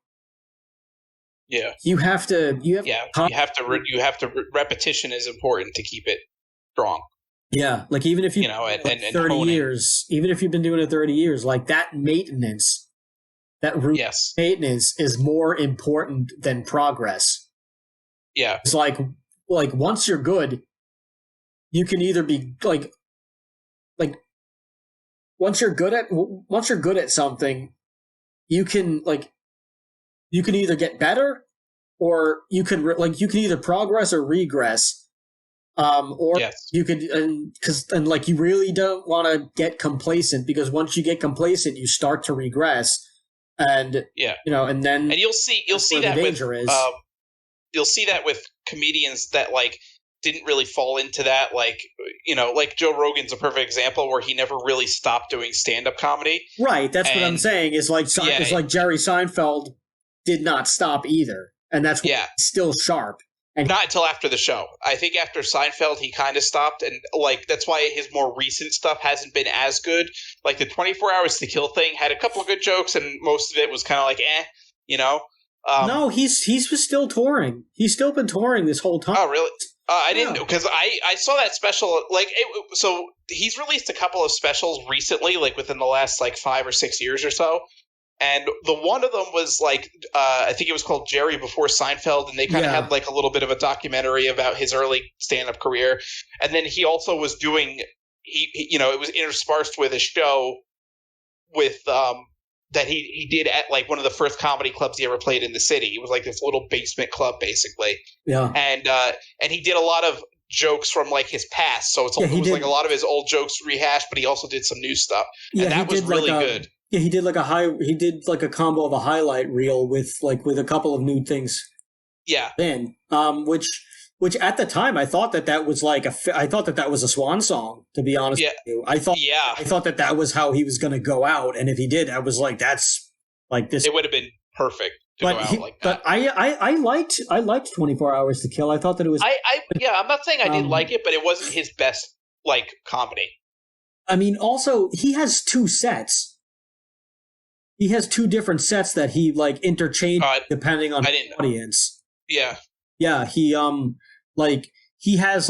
Yeah. Repetition is important to keep it strong. Yeah, like even if you and 30 honing. years, even if you've been doing it 30 years, like that maintenance, that routine maintenance is more important than progress. Yeah. It's like once you're good, you can either be like once you're good at something, you can either get better, or you can either progress or regress. Or you could, and like you really don't want to get complacent, because once you get complacent, you start to regress, and and you'll see that you'll see that with comedians that like didn't really fall into that, like Joe Rogan's a perfect example where he never really stopped doing stand-up comedy. Right, that's what I'm saying. Is like Jerry Seinfeld did not stop either, and that's why he's still sharp. And not until after the show. I think after Seinfeld, he kind of stopped, and like that's why his more recent stuff hasn't been as good. Like the 24 Hours to Kill thing had a couple of good jokes, and most of it was kind of like, no, he's still touring. He's still been touring this whole time. Oh, really? I didn't know, because I saw that special. Like, so he's released a couple of specials recently, like within the last like 5 or 6 years or so. And the one of them was like, I think it was called Jerry Before Seinfeld, and they kind of had like a little bit of a documentary about his early stand-up career. And then he also was doing, it was interspersed with a show with that he did at like one of the first comedy clubs he ever played in the city. It was like this little basement club, basically. Yeah. And he did a lot of jokes from like his past, so it was like a lot of his old jokes rehashed, but he also did some new stuff, and that was really good. Yeah, he did like a combo of a highlight reel with a couple of new things. Yeah. Then, which at the time I thought that was a swan song, to be honest with you. I thought that was how he was going to go out, and if he did, I was like, that's like this. It would have been perfect to go out like that. But I liked 24 Hours to Kill. I thought that it was. I'm not saying I didn't like it, but it wasn't his best like comedy. I mean, also he has 2 sets. He has 2 different sets that he like interchange depending on the audience. Yeah. Yeah, he has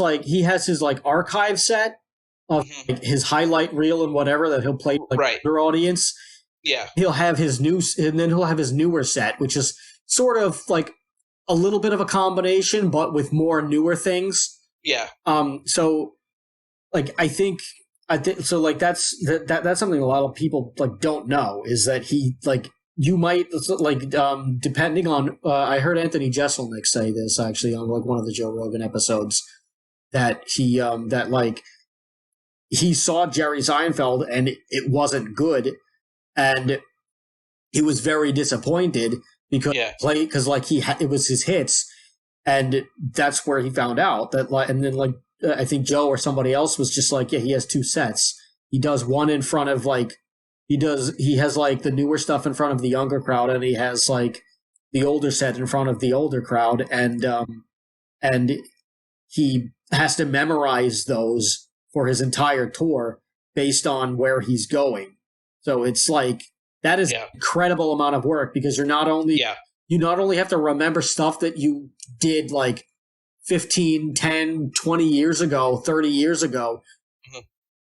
his like archive set of like, his highlight reel and whatever that he'll play like your audience. Yeah. He'll have his newer set, which is sort of like a little bit of a combination, but with more newer things. Yeah. So like I think so. Like that's something a lot of people like don't know, is that he like you might like depending on. I heard Anthony Jeselnik say this actually on like one of the Joe Rogan episodes, that he he saw Jerry Seinfeld and it wasn't good, and he was very disappointed because it was his hits, and that's where he found out that and then I think Joe or somebody else was just like, yeah, he has 2 sets. He does one in front of he has like the newer stuff in front of the younger crowd, and he has like the older set in front of the older crowd, and he has to memorize those for his entire tour based on where he's going. So it's like that is an incredible amount of work, because you not only have to remember stuff that you did like 15, 10, 20 years ago, 30 years ago. Mm-hmm.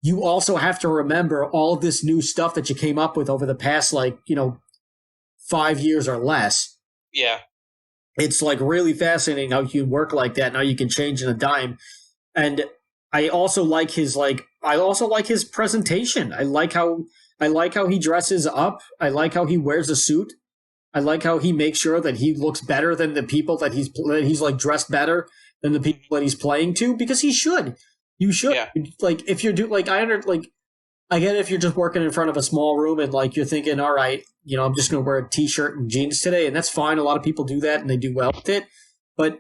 You also have to remember all of this new stuff that you came up with over the past 5 years or less. Yeah. It's like really fascinating how you can work like that. Now you can change in a dime. And I also like his like I also like his presentation. I like how he dresses up. I like how he wears a suit. I like how he makes sure that he looks better than the people that he's like dressed better than the people that he's playing to, because he should. You should. Yeah. Like, if you're I get it if you're just working in front of a small room and like you're thinking, all right, I'm just going to wear a t-shirt and jeans today, and that's fine. A lot of people do that and they do well with it. But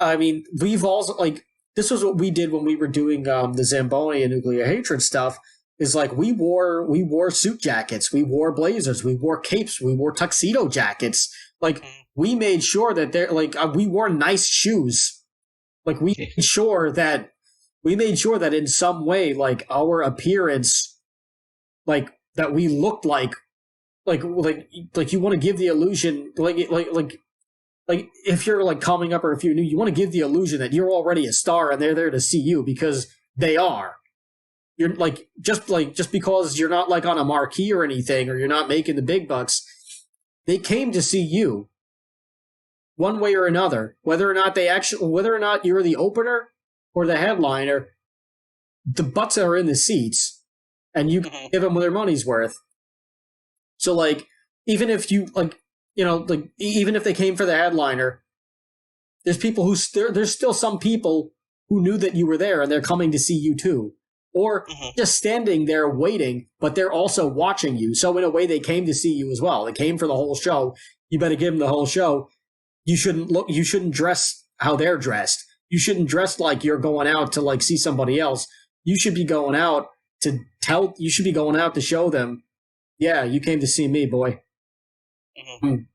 I mean, we've also like, this was what we did when we were doing the Zamboni and nuclear hatred stuff. Is like we wore suit jackets, we wore blazers, we wore capes, we wore tuxedo jackets. Like, we made sure that we wore nice shoes. Like, we made sure that in some way, like, our appearance, like, that we looked like you want to give the illusion, like if you're like coming up or if you're new, you want to give the illusion that you're already a star and they're there to see you, because they are. You're like just because you're not like on a marquee or anything, or you're not making the big bucks, they came to see you one way or another, whether or not you're the opener or the headliner. The butts are in the seats, and you can give them their money's worth. So like, even if you even if they came for the headliner, there's still some people who knew that you were there and they're coming to see you too. Or just standing there waiting, but they're also watching you. So in a way, they came to see you as well. They came for the whole show. You better give them the whole show. You shouldn't dress how they're dressed. You shouldn't dress like you're going out to like see somebody else. You should be going out to show them, yeah, you came to see me, boy. And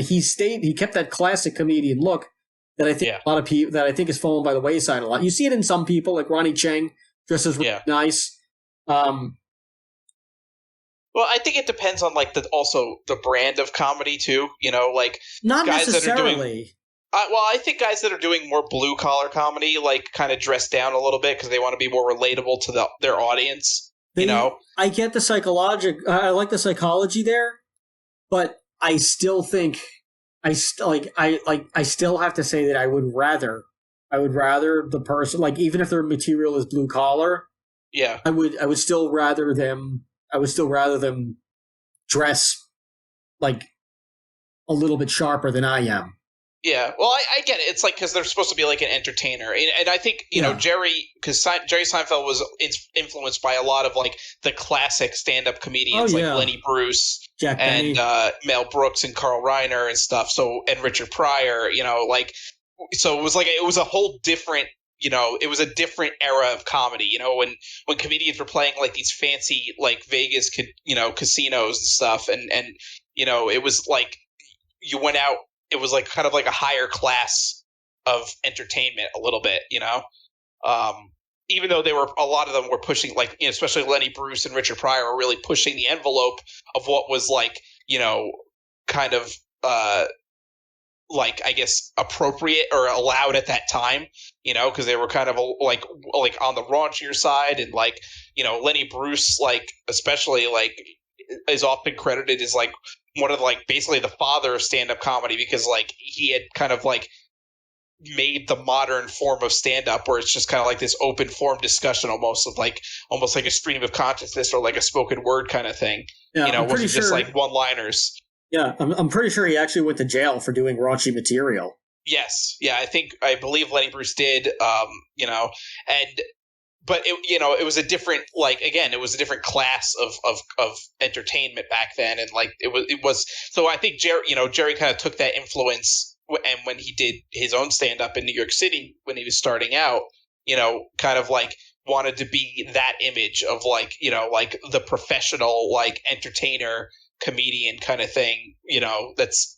he kept that classic comedian look that I think a lot of people, that I think is fallen by the wayside a lot. You see it in some people, like Ronnie Chang dresses really nice. Well, I think it depends on like the brand of comedy too. Like, not guys necessarily. I think guys that are doing more blue collar comedy like kind of dress down a little bit because they want to be more relatable to their audience. I get the I like the psychology there, but I still think. I still have to say that I would rather the person, like, even if their material is blue collar, I would still rather them dress like a little bit sharper than I am. Yeah, well, I get it. It's like because they're supposed to be like an entertainer, and I think Jerry, because Jerry Seinfeld was influenced by a lot of like the classic stand-up comedians like Lenny Bruce, Jack and Mel Brooks and Carl Reiner and stuff. So, and Richard Pryor, so it was a whole different, it was a different era of comedy. When comedians were playing like these fancy like Vegas, casinos and stuff, and it was like you went out. It was like kind of like a higher class of entertainment a little bit, even though a lot of them were pushing, like, especially Lenny Bruce and Richard Pryor were really pushing the envelope of what was like, kind of like, I guess, appropriate or allowed at that time, because they were kind of like on the raunchier side. And like, Lenny Bruce, like, especially like is often credited as like one of like basically the father of stand-up comedy, because like he had kind of like made the modern form of stand-up where it's just kind of like this open form discussion almost like a stream of consciousness or like a spoken word kind of thing. Wasn't just like one-liners. Yeah, I'm pretty sure he actually went to jail for doing raunchy material. Yes. Yeah, I believe Lenny Bruce did, but it was a different, like, again, it was a different class of entertainment back then. And like, it was, so I think Jerry kind of took that influence, and when he did his own stand up in New York City, when he was starting out, kind of like wanted to be that image of like, like the professional, like entertainer, comedian kind of thing, that's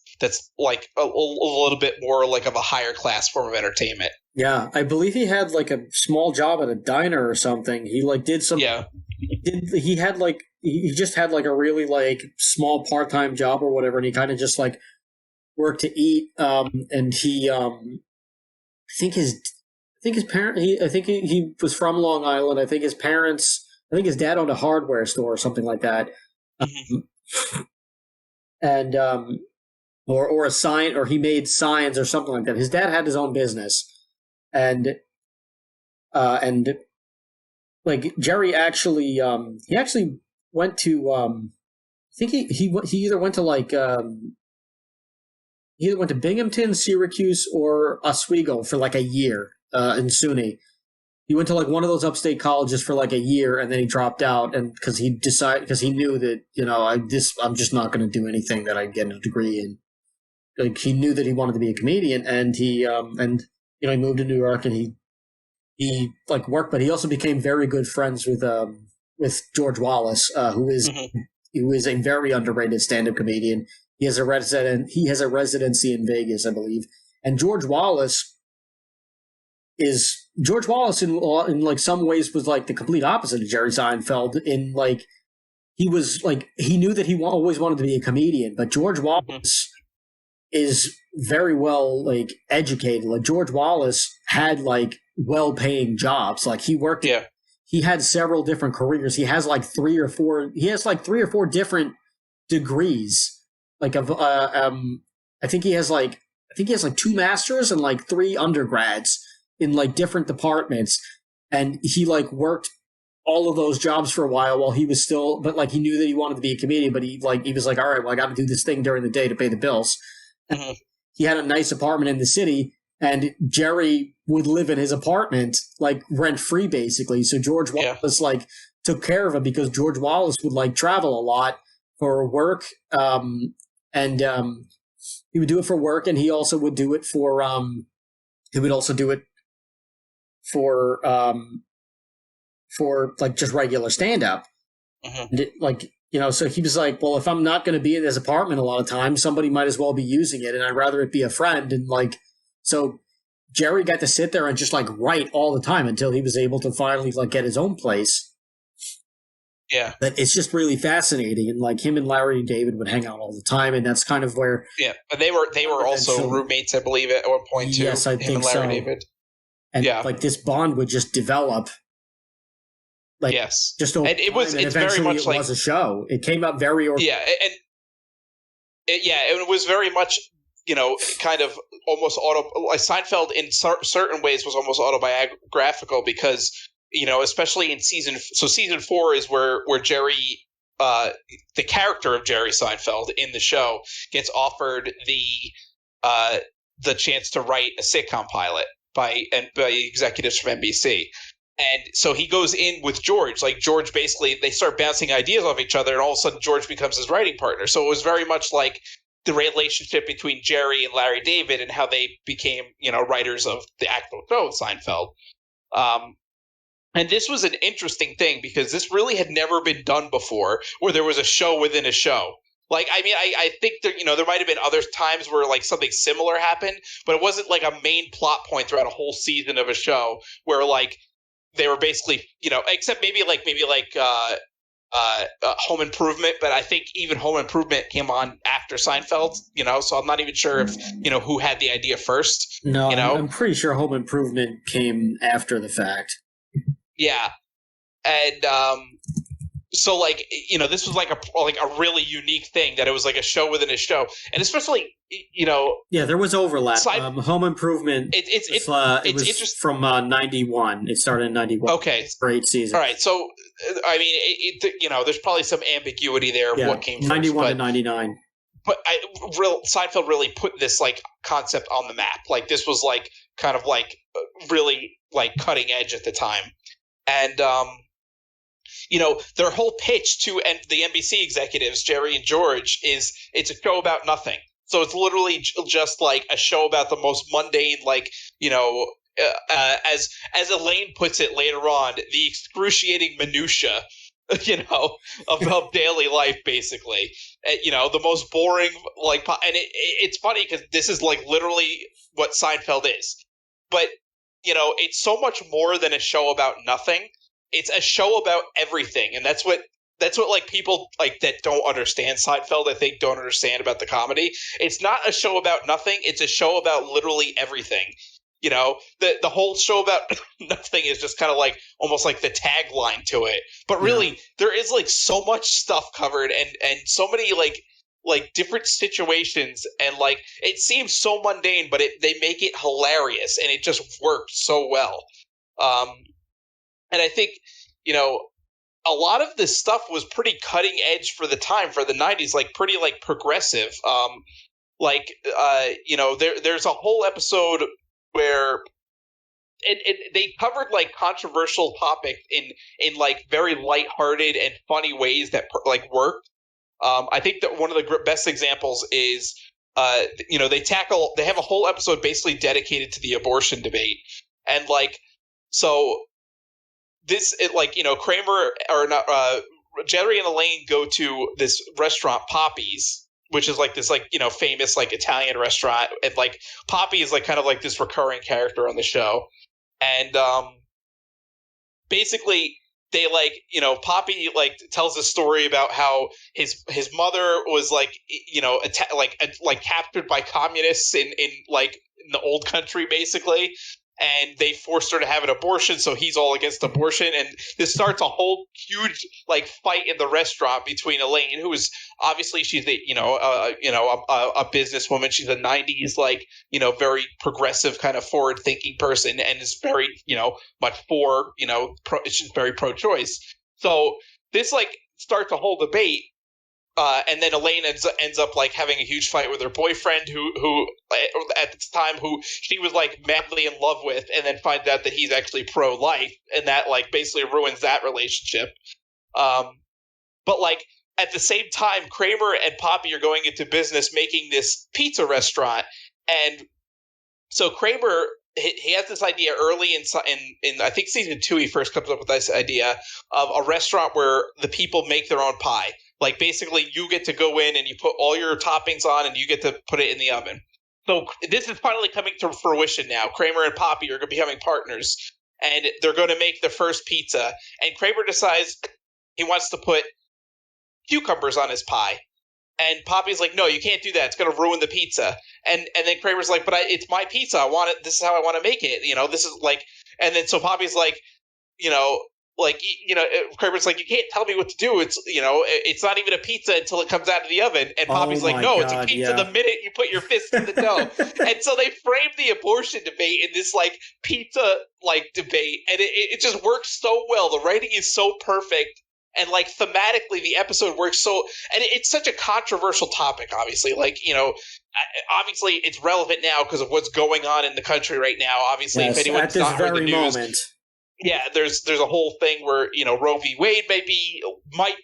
like a little bit more like of a higher class form of entertainment. Yeah, I believe he had like a small job at a diner or something. He like did some. Yeah. He just had like a really like small part-time job or whatever, and he kind of just like worked to eat. And he I think his parent. I think he was from Long Island. I think his dad owned a hardware store or something like that. And or a sign, or he made signs or something like that. His dad had his own business. And and like Jerry actually he actually went to I think he either went to like he either went to Binghamton, Syracuse, or Oswego for like a year in SUNY. He went to like one of those upstate colleges for like a year, and then he dropped out, and because he knew that I'm just not going to do anything that I get a degree in. Like he knew that he wanted to be a comedian, and he moved to New York, and he like worked, but he also became very good friends with George Wallace, who is a very underrated stand-up comedian. He has a residency in Vegas, I believe. And George Wallace in like some ways was like the complete opposite of Jerry Seinfeld. In like he knew that he always wanted to be a comedian, but George Wallace is very well like educated. Like George Wallace had like well-paying jobs. Like he worked. Yeah. He had several different careers. He has like three or four different degrees. Like I think he has like 2 masters and like 3 undergrads in like different departments, and he like worked all of those jobs for a while he was still, but like he knew that he wanted to be a comedian, but he was like, all right, well, I got to do this thing during the day to pay the bills. He had a nice apartment in the city, and Jerry would live in his apartment like rent free basically. So George Wallace like took care of him, because George Wallace would like travel a lot for work. And he would do it for work, and he also would do it for like just regular stand up. So he was like, well, if I'm not going to be in this apartment a lot of times, somebody might as well be using it, and I'd rather it be a friend. And like, so Jerry got to sit there and just like write all the time until he was able to finally like get his own place. Yeah. But it's just really fascinating, and like him and Larry David would hang out all the time, and that's kind of where. Yeah, and they were also roommates, I believe, at one point too. Yes, I think Larry so. David. And like this bond would just develop. Like, yes, just over and it was. time, and it's very much it like was a show. It came out very. It was very much kind of almost like Seinfeld in certain ways was almost autobiographical, because especially in season 4 is where Jerry, the character of Jerry Seinfeld in the show, gets offered the chance to write a sitcom pilot by executives from NBC. And so he goes in with George. Like George, basically, they start bouncing ideas off each other, and all of a sudden George becomes his writing partner. So it was very much like the relationship between Jerry and Larry David, and how they became, writers of the actual show Seinfeld. And this was an interesting thing, because this really had never been done before, where there was a show within a show. Like, I mean, I think there might have been other times where like something similar happened, but it wasn't like a main plot point throughout a whole season of a show where like they were basically, except maybe like Home Improvement, but I think even Home Improvement came on after Seinfeld, so I'm not even sure if, who had the idea first. No, I'm pretty sure Home Improvement came after the fact. Yeah. And so like, this was like a really unique thing, that it was like a show within a show. And especially, yeah, there was overlap. Home Improvement, it was interesting. From 91. It started in 91. Okay. For 8 seasons. All right. So, I mean, there's probably some ambiguity there of what came first. 91 to 99. But Seinfeld really put this like concept on the map. Like this was like kind of like really like cutting edge at the time. And, their whole pitch to the NBC executives, Jerry and George, is it's a show about nothing. So it's literally just like a show about the most mundane, like, as Elaine puts it later on, the excruciating minutia, of daily life, basically. The most boring, like, and it's funny because this is like literally what Seinfeld is. But, it's so much more than a show about nothing. It's a show about everything, and that's what like people like that don't understand Seinfeld, I think, don't understand about the comedy. It's not a show about nothing. It's a show about literally everything. The whole show about nothing is just kind of like almost like the tagline to it. But really, there is like so much stuff covered, and so many like different situations, and like it seems so mundane, but they make it hilarious, and it just works so well. And I think, a lot of this stuff was pretty cutting edge for the time, for the 90s, like pretty like progressive. There's a whole episode where they covered like controversial topics in like very lighthearted and funny ways that like worked. I think that one of the best examples is, they have a whole episode basically dedicated to the abortion debate. And like, so Kramer or not, Jerry and Elaine go to this restaurant, Poppy's, which is like this, like, famous like Italian restaurant. And like Poppy is like kind of like this recurring character on the show. And basically they like, Poppy like tells a story about how his mother was like, captured by communists in the old country, basically. And they forced her to have an abortion, so he's all against abortion. And this starts a whole huge like fight in the restaurant between Elaine, who is obviously she's a businesswoman. She's a 90s like very progressive kind of forward thinking person, and is very much for she's very pro-choice. So this like starts a whole debate. And then Elaine ends up like having a huge fight with her boyfriend, who at the time who she was like madly in love with, and then finds out that he's actually pro-life, and that like basically ruins that relationship. But like at the same time, Kramer and Poppy are going into business making this pizza restaurant, and so Kramer he has this idea early in I think season 2. He first comes up with this idea of a restaurant where the people make their own pie. Like basically you get to go in and you put all your toppings on and you get to put it in the oven. So this is finally coming to fruition now. Kramer and Poppy are becoming partners, and they're going to make the first pizza. And Kramer decides he wants to put cucumbers on his pie. And Poppy's like, no, you can't do that. It's going to ruin the pizza. And then Kramer's like, but it's my pizza. I want it. This is how I want to make it. This is like, and then so Poppy's like, Kramer's like, you can't tell me what to do. It's, it's not even a pizza until it comes out of the oven. And Poppy's like, no, it's a pizza the minute you put your fist in the dough. And so they frame the abortion debate in this like pizza like debate. And it just works so well. The writing is so perfect. And like thematically, the episode works so, and it's such a controversial topic, obviously. Like, obviously it's relevant now because of what's going on in the country right now. Obviously, yes, if anyone's not heard the news, moment. Yeah, there's a whole thing where Roe v. Wade might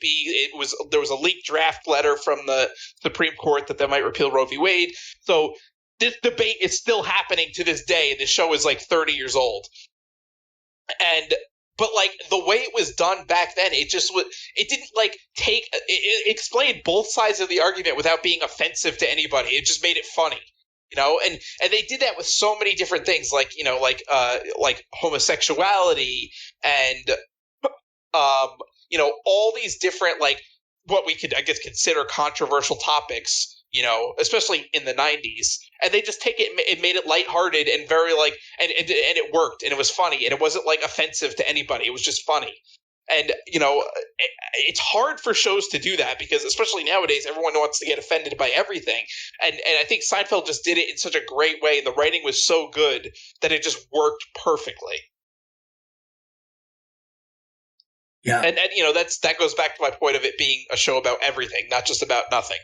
be. There was a leaked draft letter from the Supreme Court that might repeal Roe v. Wade. So this debate is still happening to this day. The show is like 30 years old, but like the way it was done back then, it didn't like it explained both sides of the argument without being offensive to anybody. It just made it funny. And they did that with so many different things, like homosexuality and all these different like what we could, I guess, consider controversial topics, especially in the 90s. And they just take it and made it lighthearted and very like and it worked, and it was funny, and it wasn't like offensive to anybody. It was just funny. And, it's hard for shows to do that because especially nowadays, everyone wants to get offended by everything. And I think Seinfeld just did it in such a great way. And the writing was so good that it just worked perfectly. Yeah. And that goes back to my point of it being a show about everything, not just about nothing.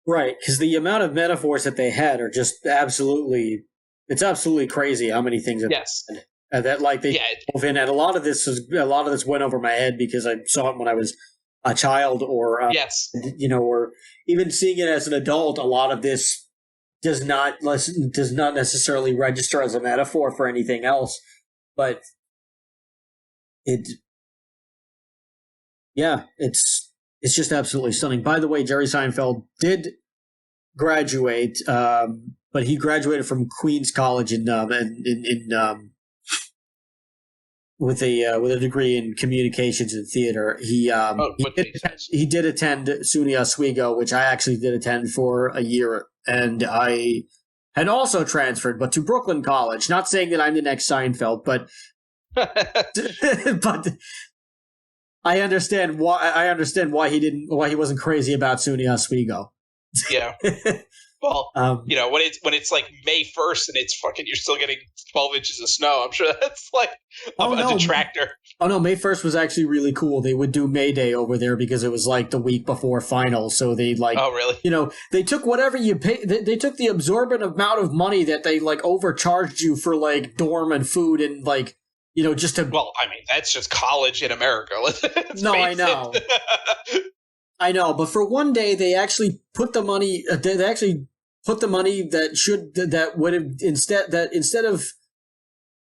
Right. Because the amount of metaphors that they had are just it's absolutely crazy how many things. Yes. That like they dove in, and a lot of this went over my head because I saw it when I was a child, or or even seeing it as an adult. A lot of this does not necessarily register as a metaphor for anything else, but it's just absolutely stunning. By the way, Jerry Seinfeld did graduate, but he graduated from Queens College with a degree in communications and theater. He did attend SUNY Oswego, which I actually did attend for a year, and I had also transferred, but to Brooklyn College. Not saying that I'm the next Seinfeld, but but I understand why he wasn't crazy about SUNY Oswego. Yeah. Well, when it's like May 1st and it's fucking, you're still getting 12 inches of snow. I'm sure that's like a detractor. Oh no, May 1st was actually really cool. They would do May Day over there because it was like the week before finals. So they oh really? They took whatever you pay. They took the absorbent amount of money that they like overcharged you for like dorm and food and like just to. Well, I mean that's just college in America. No, I know. I know, but for one day they actually put the money. They actually put the money that would have instead of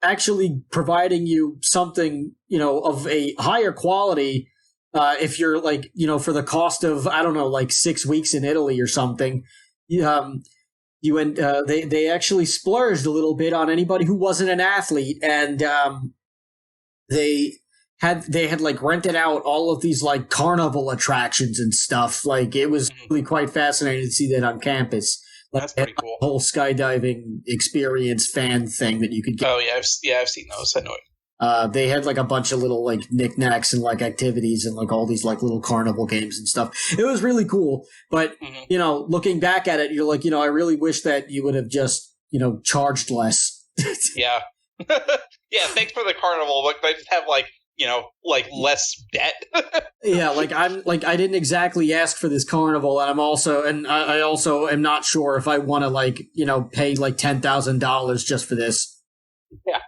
actually providing you something of a higher quality, if you're like for the cost of I don't know like 6 weeks in Italy or something, they actually splurged a little bit on anybody who wasn't an athlete, and they had like rented out all of these like carnival attractions and stuff. Like it was really quite fascinating to see that on campus. Like, that's pretty cool. Whole skydiving experience fan thing that you could get. Oh yeah, I've seen those. I know it. They had like a bunch of little like knickknacks and like activities and like all these like little carnival games and stuff. It was really cool. But looking back at it, you're like, I really wish that you would have just charged less. Yeah. Yeah. Thanks for the carnival, but I just have like less debt. Yeah, I didn't exactly ask for this carnival, and I also am not sure if I want to pay like $10,000 just for this. Yeah.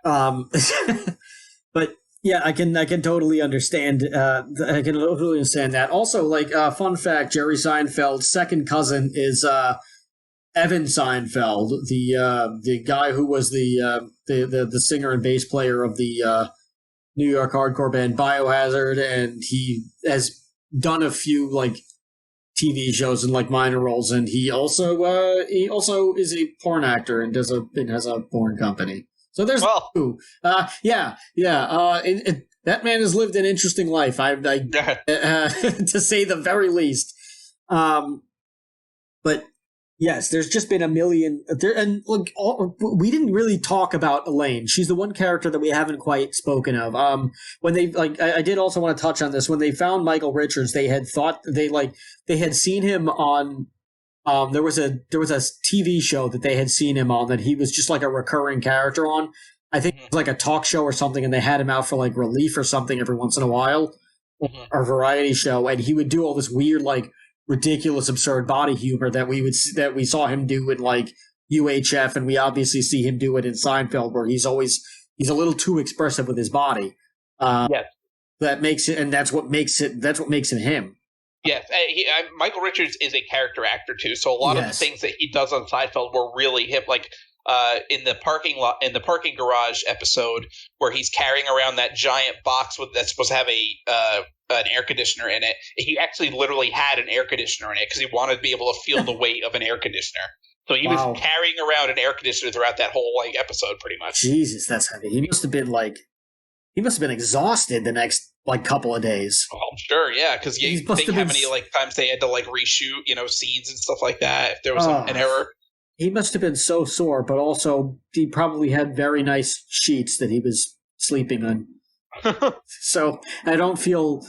But yeah, I can totally understand. I can totally understand that. Also, fun fact: Jerry Seinfeld's second cousin is Evan Seinfeld, the guy who was the singer and bass player of the New York hardcore band Biohazard, and he has done a few like TV shows and like minor roles, and he also is a porn actor and has a porn company. So there's two. That man has lived an interesting life. To say the very least. But yes, there's just been a million there, and look, we didn't really talk about Elaine. She's the one character that we haven't quite spoken of. When they I did also want to touch on this. When they found Michael Richards, they had thought they had seen him on. There was a TV show that they had seen him on that he was just like a recurring character on. I think it was like a talk show or something, and they had him out for like relief or something every once in a while, or variety show, and he would do all this weird like ridiculous, absurd body humor that we saw him do in like UHF, and we obviously see him do it in Seinfeld, where he's a little too expressive with his body. Yes, that makes it, and that's what makes it him. Yes, Michael Richards is a character actor too, so a lot of the things that he does on Seinfeld were really him. Like in the parking garage episode, where he's carrying around that giant box that's supposed to have an air conditioner in it. He actually literally had an air conditioner in it because he wanted to be able to feel the weight of an air conditioner. So he was carrying around an air conditioner throughout that whole episode, pretty much. Jesus, that's heavy. He must have been exhausted the next couple of days. Oh, I'm sure, yeah, because you think how many times they had to reshoot scenes and stuff like that if there was an error. He must have been so sore, but also he probably had very nice sheets that he was sleeping on. So I don't feel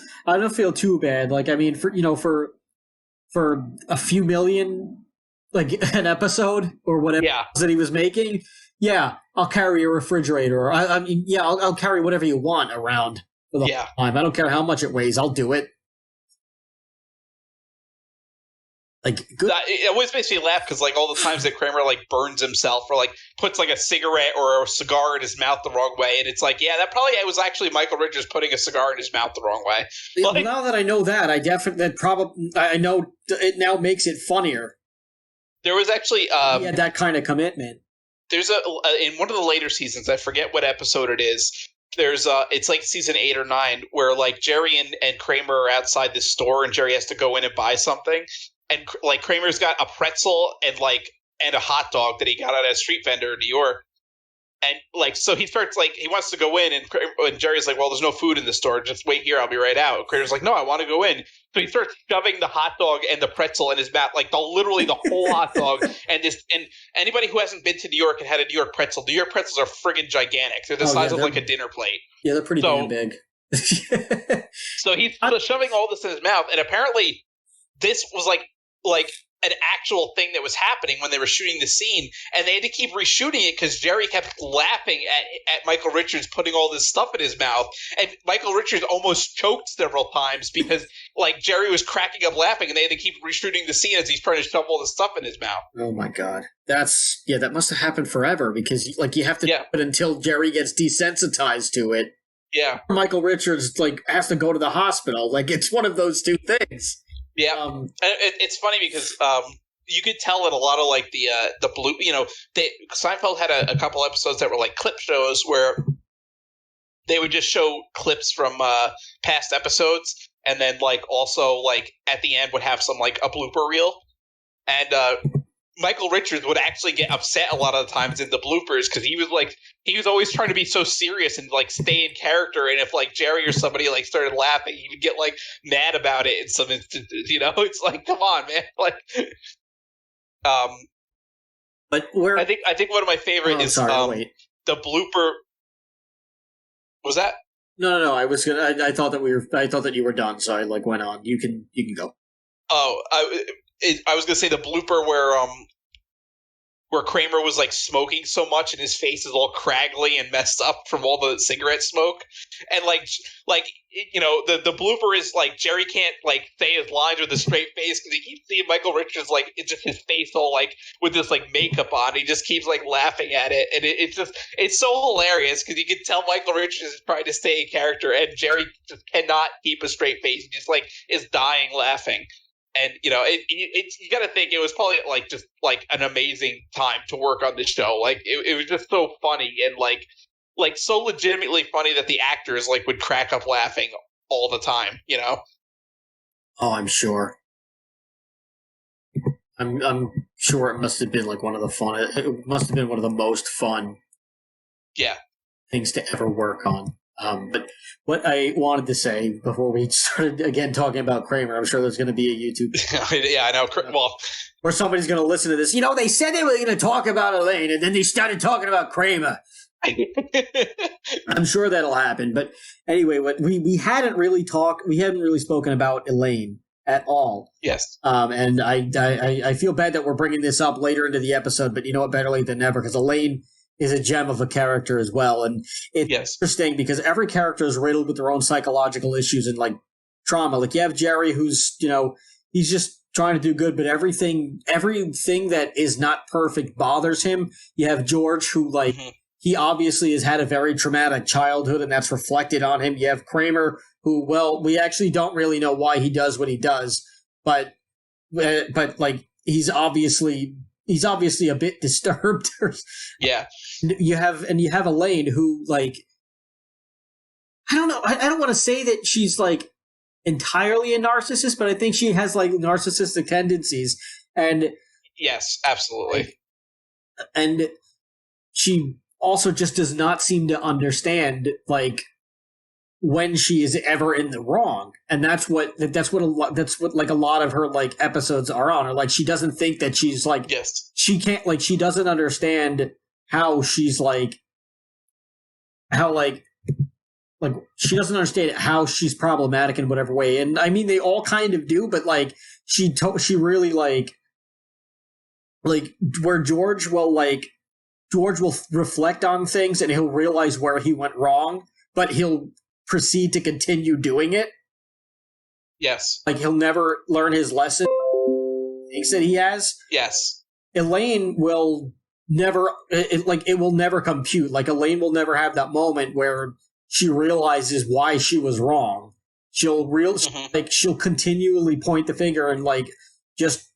too bad. Like, I mean, for a few million, an episode or whatever that he was making, I'll carry a refrigerator. I'll carry whatever you want around for the whole time. I don't care how much it weighs. I'll do it. Good. It always makes me laugh because all the times that Kramer burns himself or puts a cigarette or a cigar in his mouth the wrong way, and it's that probably it was actually Michael Richards putting a cigar in his mouth the wrong way. Now that I know that, I know it now makes it funnier. There was actually he had that kind of commitment. There's in one of the later seasons, I forget what episode it is. There's it's season 8 or 9 where Jerry and Kramer are outside this store and Jerry has to go in and buy something. And Kramer's got a pretzel and a hot dog that he got at a street vendor in New York, and so he starts he wants to go in, and Jerry's well, there's no food in the store, just wait here, I'll be right out. And Kramer's no, I want to go in, so he starts shoving the hot dog and the pretzel in his mouth, literally the whole hot dog. And anybody who hasn't been to New York and had a New York pretzel, New York pretzels are friggin' gigantic. They're the size of a dinner plate. Yeah, they're pretty damn big. So he's shoving all this in his mouth, and apparently this was an actual thing that was happening when they were shooting the scene, and they had to keep reshooting it because Jerry kept laughing at Michael Richards putting all this stuff in his mouth, and Michael Richards almost choked several times because like Jerry was cracking up laughing, and they had to keep reshooting the scene as he's trying to shove all this stuff in his mouth. Oh my god, that must have happened forever because like you have to do it until Jerry gets desensitized to it. Yeah, Michael Richards like has to go to the hospital. Like it's one of those two things. Yeah, it's funny because you could tell in a lot of like the blue, Seinfeld had a couple episodes that were like clip shows where they would just show clips from past episodes, and then like also like at the end would have some like a blooper reel, and Michael Richards would actually get upset a lot of the times in the bloopers because he was always trying to be so serious and like stay in character, and if like Jerry or somebody like started laughing, he would get like mad about it in some instances. It's like, come on, man. Like, but where I think one of my favorite is the blooper. Was that? No. I was gonna. I thought that you were done, so I like went on. You can go. Oh, I was gonna say the blooper where Kramer was like smoking so much and his face is all craggly and messed up from all the cigarette smoke, and the blooper is like Jerry can't like say his lines with a straight face because he keeps seeing Michael Richards like it's just his face all like with this like makeup on. He just keeps like laughing at it, and it's so hilarious because you can tell Michael Richards is trying to stay in character, and Jerry just cannot keep a straight face. He just like is dying laughing. And you got to think it was probably like just like an amazing time to work on this show. Like it was just so funny and like so legitimately funny that the actors like would crack up laughing all the time. Oh, I'm sure. I'm sure it must have been like one of the fun. It must have been one of the most fun. Yeah. Things to ever work on. But what I wanted to say before we started again talking about Kramer, I'm sure there's going to be a YouTube. Yeah, I know. Well, or somebody's going to listen to this. They said they were going to talk about Elaine, and then they started talking about Kramer. I'm sure that'll happen. But anyway, what we hadn't really spoken about Elaine at all. Yes. And I feel bad that we're bringing this up later into the episode, but you know what? Better late than never, because Elaine is a gem of a character as well. And it's interesting because every character is riddled with their own psychological issues and like trauma. Like you have Jerry who's, he's just trying to do good, but everything that is not perfect bothers him. You have George who like, he obviously has had a very traumatic childhood and that's reflected on him. You have Kramer who, well, we actually don't really know why he does what he does, but like he's obviously a bit disturbed. Yeah. You have Elaine who like, I don't know. I don't want to say that she's like entirely a narcissist, but I think she has like narcissistic tendencies. And yes, absolutely. And she also just does not seem to understand like when she is ever in the wrong. And that's what like a lot of her like episodes are on. Or like she doesn't think that she's like, she can't like, she doesn't understand how she's like, how like she doesn't understand how she's problematic in whatever way. And I mean, they all kind of do, but like she really like where George will reflect on things and he'll realize where he went wrong, but he'll proceed to continue doing it. Yes. Like he'll never learn his lesson. He thinks that he has. Yes. Elaine will never, it will never compute. Like Elaine will never have that moment where she realizes why she was wrong. She'll continually point the finger and like just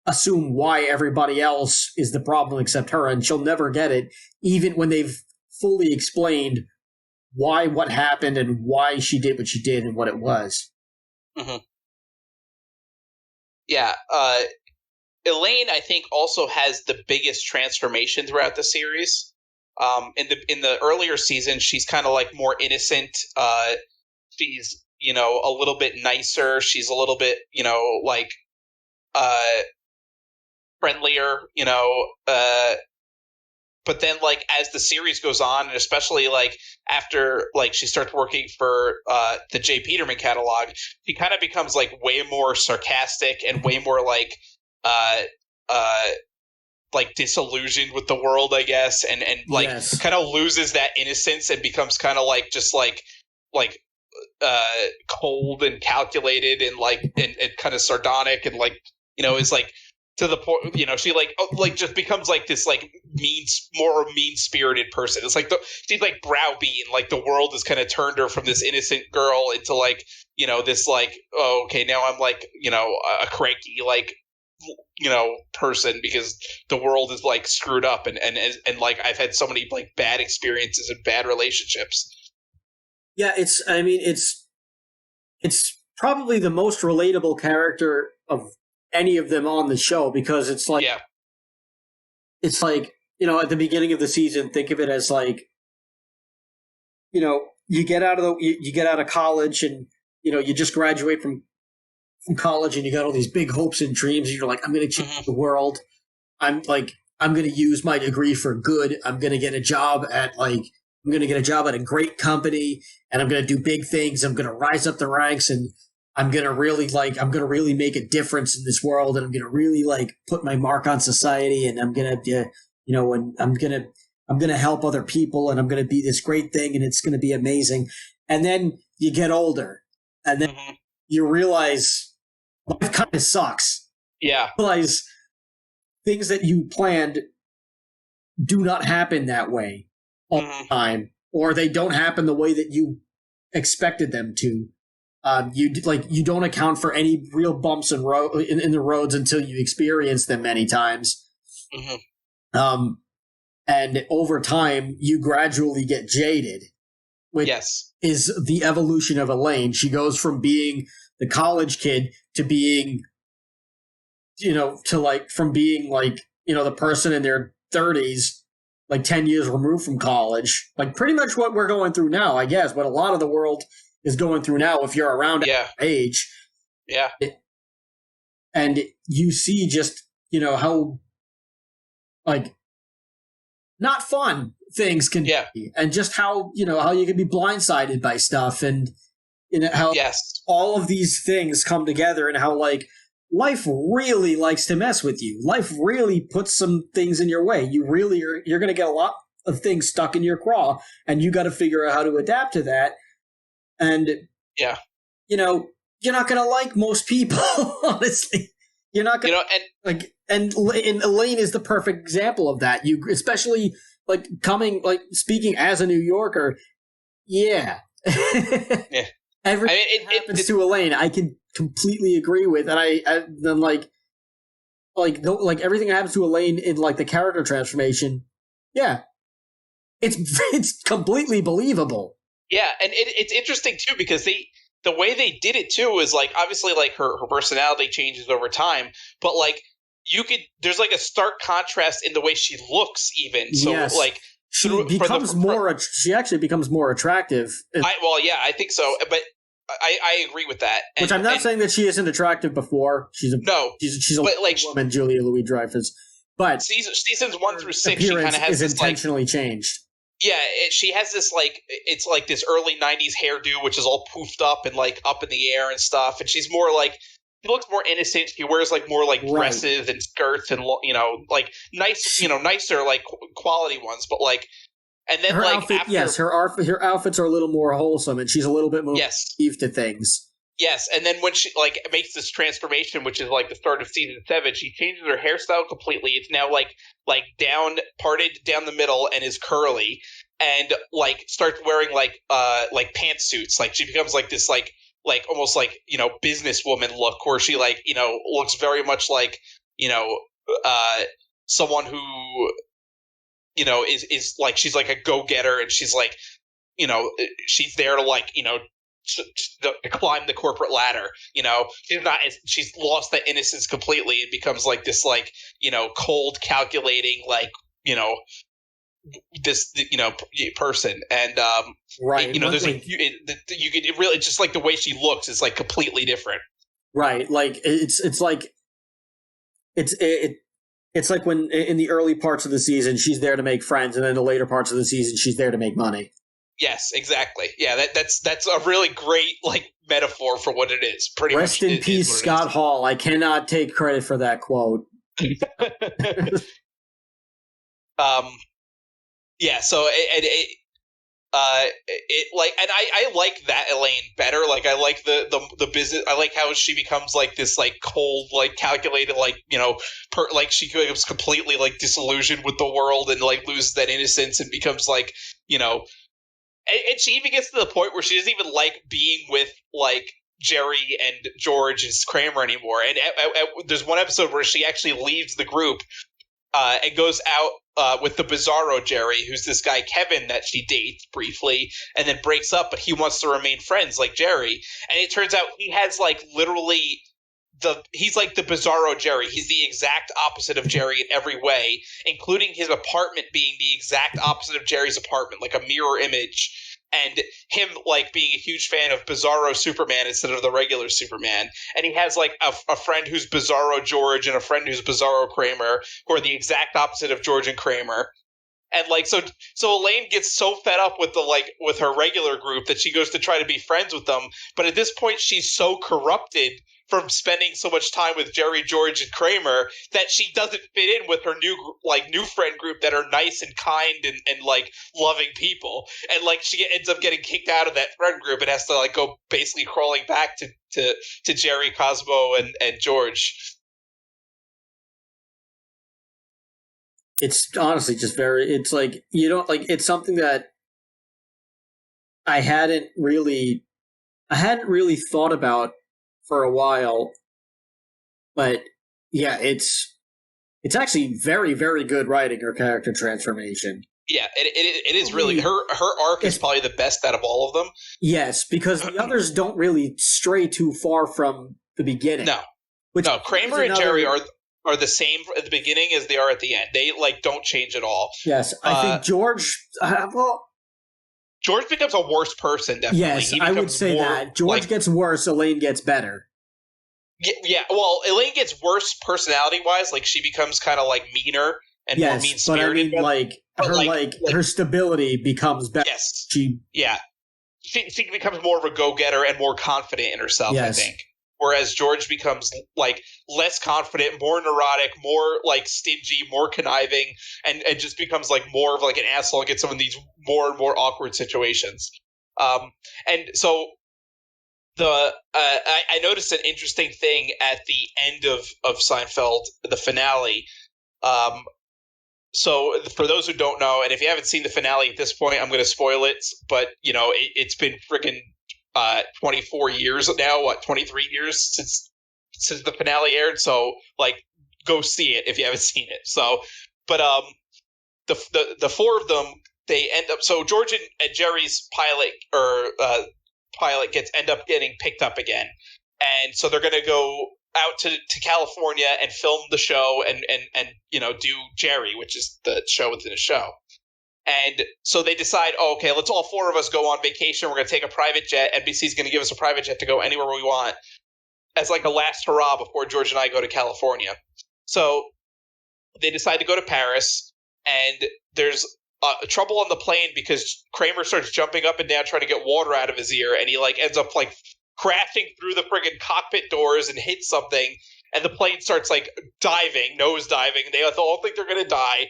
assume why everybody else is the problem except her, and she'll never get it, even when they've fully explained what happened and why she did what she did and what it was. Mm-hmm. Yeah. Elaine, I think, also has the biggest transformation throughout the series. In the earlier seasons, she's kind of like more innocent. She's, a little bit nicer. She's a little bit, friendlier, but then like as the series goes on, and especially like after like she starts working for the J. Peterman catalog, she kind of becomes like way more sarcastic and way more like uh, uh, like disillusioned with the world, I guess, and like Yes. kind of loses that innocence and becomes kind of like just like cold and calculated and like and kind of sardonic and like is like to the point she like just becomes like this like more mean spirited person. It's like she's like browbeaten, like the world has kind of turned her from this innocent girl into like this like, oh, okay, now I'm like a cranky like person because the world is like screwed up and like I've had so many like bad experiences and bad relationships. Yeah, it's probably the most relatable character of any of them on the show, because it's like at the beginning of the season, think of it as like you get out of college and you just graduate from college and you got all these big hopes and dreams and you're like, I'm going to change the world. I'm going to use my degree for good. I'm going to get a job at a great company and I'm going to do big things. I'm going to rise up the ranks and I'm going to really make a difference in this world. And I'm going to really like put my mark on society. And I'm going to, and I'm going to help other people and I'm going to be this great thing and it's going to be amazing. And then you get older and then you realize life kind of sucks. Yeah. You realize things that you planned do not happen that way all the time, or they don't happen the way that you expected them to. You don't account for any real bumps in the roads until you experience them many times. And over time, you gradually get jaded, which is the evolution of Elaine. She goes from being the college kid to being, the person in their 30s, like 10 years removed from college, like pretty much what we're going through now, I guess, but a lot of the world is going through now if you're around that age. Yeah. And you see just, how, like, not fun things can be, and just how, how you can be blindsided by stuff, and how all of these things come together, and how, like, life really likes to mess with you. Life really puts some things in your way. You're going to get a lot of things stuck in your craw, and you got to figure out how to adapt to that. And, you're not going to like most people, honestly. You're not going to, and Elaine is the perfect example of that. You, especially, like, speaking as a New Yorker, everything happens to Elaine, I can completely agree with, and everything that happens to Elaine in like the character transformation, it's completely believable. Yeah, and it's interesting too because the way they did it too is like obviously like her personality changes over time, but like there's like a stark contrast in the way she looks even. So like she actually becomes more attractive. I think so, but I agree with that. Which I'm not saying that she isn't attractive before. She's a woman, Julia Louis-Dreyfus. But seasons 1 through 6, she kind of has this intentionally changed. Yeah, she has this like it's like this early '90s hairdo, which is all poofed up and like up in the air and stuff. And she's more like she looks more innocent. She wears like more like dresses and skirts and like nice, nicer like quality ones. But like, and then her like outfit, after, her outfits are a little more wholesome, and she's a little bit more naive to things. Yes, and then when she like makes this transformation, which is like the start of season 7, she changes her hairstyle completely. It's now like parted down the middle and is curly, and like starts wearing like pantsuits. Like she becomes like this like almost like businesswoman look, where she like looks very much like someone who is like she's like a go-getter, and she's like she's there to like to climb the corporate ladder. She's lost that innocence completely and becomes like this like cold calculating like this person. And there's you could really just like the way she looks is like completely different. Right, like it's like it's like when in the early parts of the season she's there to make friends, and then the later parts of the season she's there to make money. Yes, exactly. Yeah, that's a really great like metaphor for what it is. Pretty Rest much, in it is peace, what Scott Hall. I cannot take credit for that quote. it is. Yeah. So it like, and I like that Elaine better. Like, I like the business. I like how she becomes like this like cold, like calculated, like like she becomes completely like disillusioned with the world and like loses that innocence and becomes like and she even gets to the point where she doesn't even like being with like Jerry and George and Kramer anymore. And there's one episode where she actually leaves the group and goes out with the Bizarro Jerry, who's this guy Kevin that she dates briefly, and then breaks up, but he wants to remain friends like Jerry. And it turns out he has like literally he's like the Bizarro Jerry. He's the exact opposite of Jerry in every way, including his apartment being the exact opposite of Jerry's apartment, like a mirror image. And him like being a huge fan of Bizarro Superman instead of the regular Superman. And he has like a friend who's Bizarro George and a friend who's Bizarro Kramer, who are the exact opposite of George and Kramer. And like so Elaine gets so fed up with with her regular group that she goes to try to be friends with them. But at this point, she's so corrupted from spending so much time with Jerry, George, and Kramer that she doesn't fit in with her new friend group that are nice and kind and like loving people. And like she ends up getting kicked out of that friend group and has to like go basically crawling back to Jerry, Cosmo, and George. It's honestly just it's like, it's something that I hadn't really thought about for a while, but yeah, it's actually very, very good writing, her character transformation. Yeah, it is really, her arc is probably the best out of all of them. Yes, because the others don't really stray too far from the beginning. No, Kramer and Jerry are the same at the beginning as they are at the end. They like don't change at all. Yes, I think George. George becomes a worse person. Definitely, yes, I would say that George gets worse. Elaine gets better. Yeah. Well, Elaine gets worse personality-wise. Like she becomes kind of like meaner and more mean-spirited. But I mean, her stability becomes better. Yes. She becomes more of a go-getter and more confident in herself. Yes. I think. Whereas George becomes like less confident, more neurotic, more like stingy, more conniving, and just becomes like more of like an asshole and gets some of these more and more awkward situations. And so I noticed an interesting thing at the end of Seinfeld, the finale. So for those who don't know, and if you haven't seen the finale at this point, I'm going to spoil it. But it's been freaking 24 years now, 23 years since the finale aired, so like go see it if you haven't seen it. So but the four of them, they end up, so George and Jerry's pilot end up getting picked up again, and so they're gonna go out to California and film the show and do Jerry, which is the show within a show. And so they decide, okay, let's all four of us go on vacation. We're going to take a private jet. NBC's going to give us a private jet to go anywhere we want as like a last hurrah before George and I go to California. So they decide to go to Paris, and there's trouble on the plane because Kramer starts jumping up and down trying to get water out of his ear, and he like ends up like crashing through the friggin' cockpit doors and hits something, and the plane starts like nose diving. They all think they're going to die.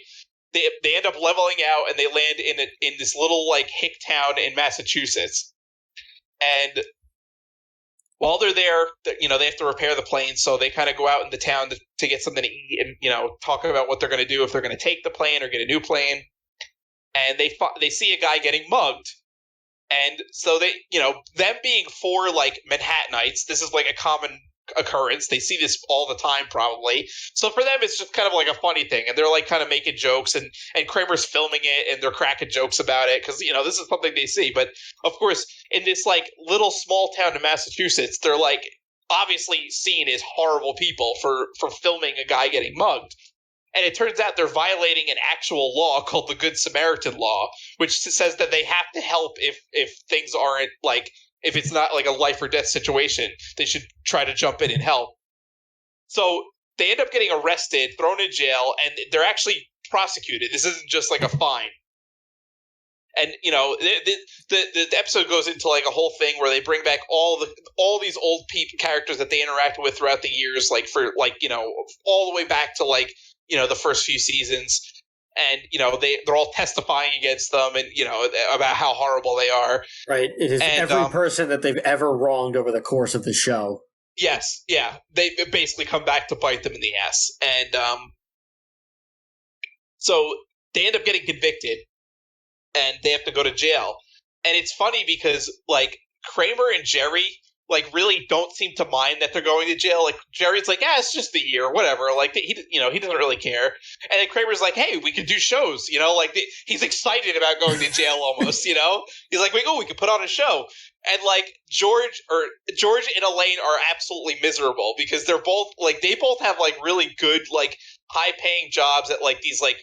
They end up leveling out, and they land in this little like hick town in Massachusetts. And while they're there, they have to repair the plane, so they kind of go out in the town to get something to eat and talk about what they're going to do, if they're going to take the plane or get a new plane. And they see a guy getting mugged, and so they them being four like Manhattanites, this is like a common occurrence. They see this all the time probably, so for them it's just kind of like a funny thing, and they're like kind of making jokes, and Kramer's filming it and they're cracking jokes about it because this is something they see. But of course in this like little small town in Massachusetts, they're like obviously seen as horrible people for filming a guy getting mugged. And it turns out they're violating an actual law called the Good Samaritan Law, which says that they have to help if things aren't like, if it's not like a life or death situation, they should try to jump in and help. So they end up getting arrested, thrown in jail, and they're actually prosecuted. This isn't just like a fine. And the episode goes into like a whole thing where they bring back all these old characters that they interacted with throughout the years, like for like all the way back to like the first few seasons, and they're all testifying against them, and about how horrible they are. Right. It is every person that they've ever wronged over the course of the show. Yes. Yeah. They basically come back to bite them in the ass, and so they end up getting convicted. And they have to go to jail. And it's funny because, like, Kramer and Jerry, like, really don't seem to mind that they're going to jail. Like, Jerry's like, it's just a year, whatever. Like, he doesn't really care. And then Kramer's like, hey, we can do shows, like, he's excited about going to jail almost, He's like, we could put on a show. And, like, George and Elaine are absolutely miserable because they're both, like, they both have, like, really good, like, high-paying jobs at, like, these, like,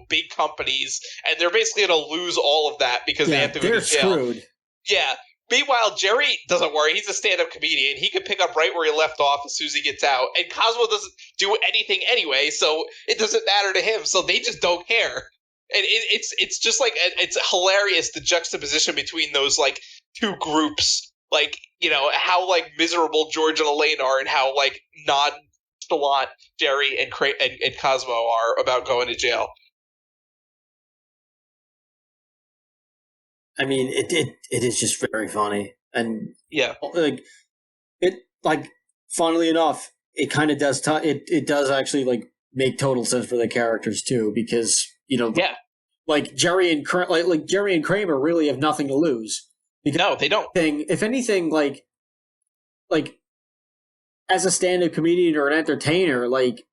big companies, and they're basically going to lose all of that because they have to go to jail. They're screwed. Yeah. Meanwhile, Jerry doesn't worry. He's a stand-up comedian. He can pick up right where he left off as soon as he gets out. And Cosmo doesn't do anything anyway, so it doesn't matter to him. So they just don't care. And it's just, like, it's hilarious, the juxtaposition between those, like, two groups. Like, how, like, miserable George and Elaine are and how, like, nonchalant Jerry and Cosmo are about going to jail. I mean, it is just very funny, and yeah, like funnily enough, it kind of does. It does actually like make total sense for the characters too, because like Jerry and Kramer really have nothing to lose. Because no, they don't. If anything, like as a stand-up comedian or an entertainer, like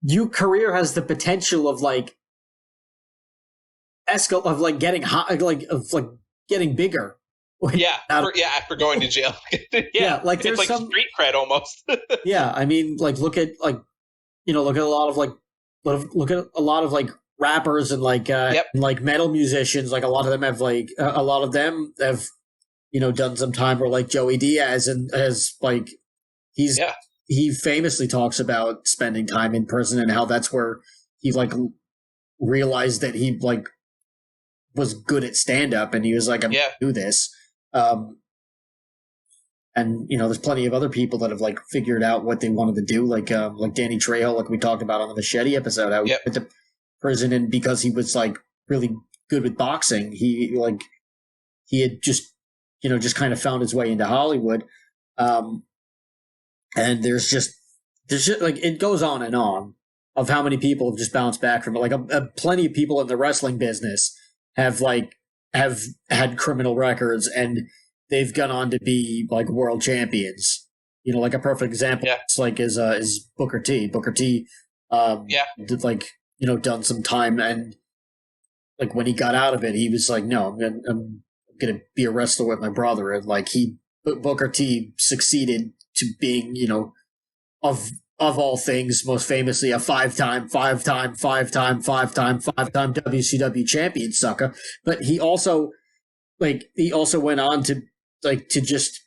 your career has the potential of like getting hot, getting bigger. Yeah, after going to jail. Like there's it's like some street cred almost. Yeah, I mean, like look at a lot of like rappers and like and like metal musicians. Like a lot of them have done some time where like Joey Diaz and has like he famously talks about spending time in prison and how that's where he like realized that he like was good at stand-up, and he was like, I'm gonna do this. And there's plenty of other people that have like figured out what they wanted to do, like Danny Trejo, like we talked about on the Machete episode. How he went to prison, and because he was like really good with boxing, he had just kind of found his way into Hollywood. And there's just like it goes on and on of how many people have just bounced back from it. Like plenty of people in the wrestling business have had criminal records, and they've gone on to be like world champions. Like a perfect example is Booker T. Booker T did done some time, and like when he got out of it, he was like, no, I'm gonna be a wrestler with my brother. And like Booker T succeeded to being, of all things, most famously a five-time WCW champion, sucker. But he also went on to just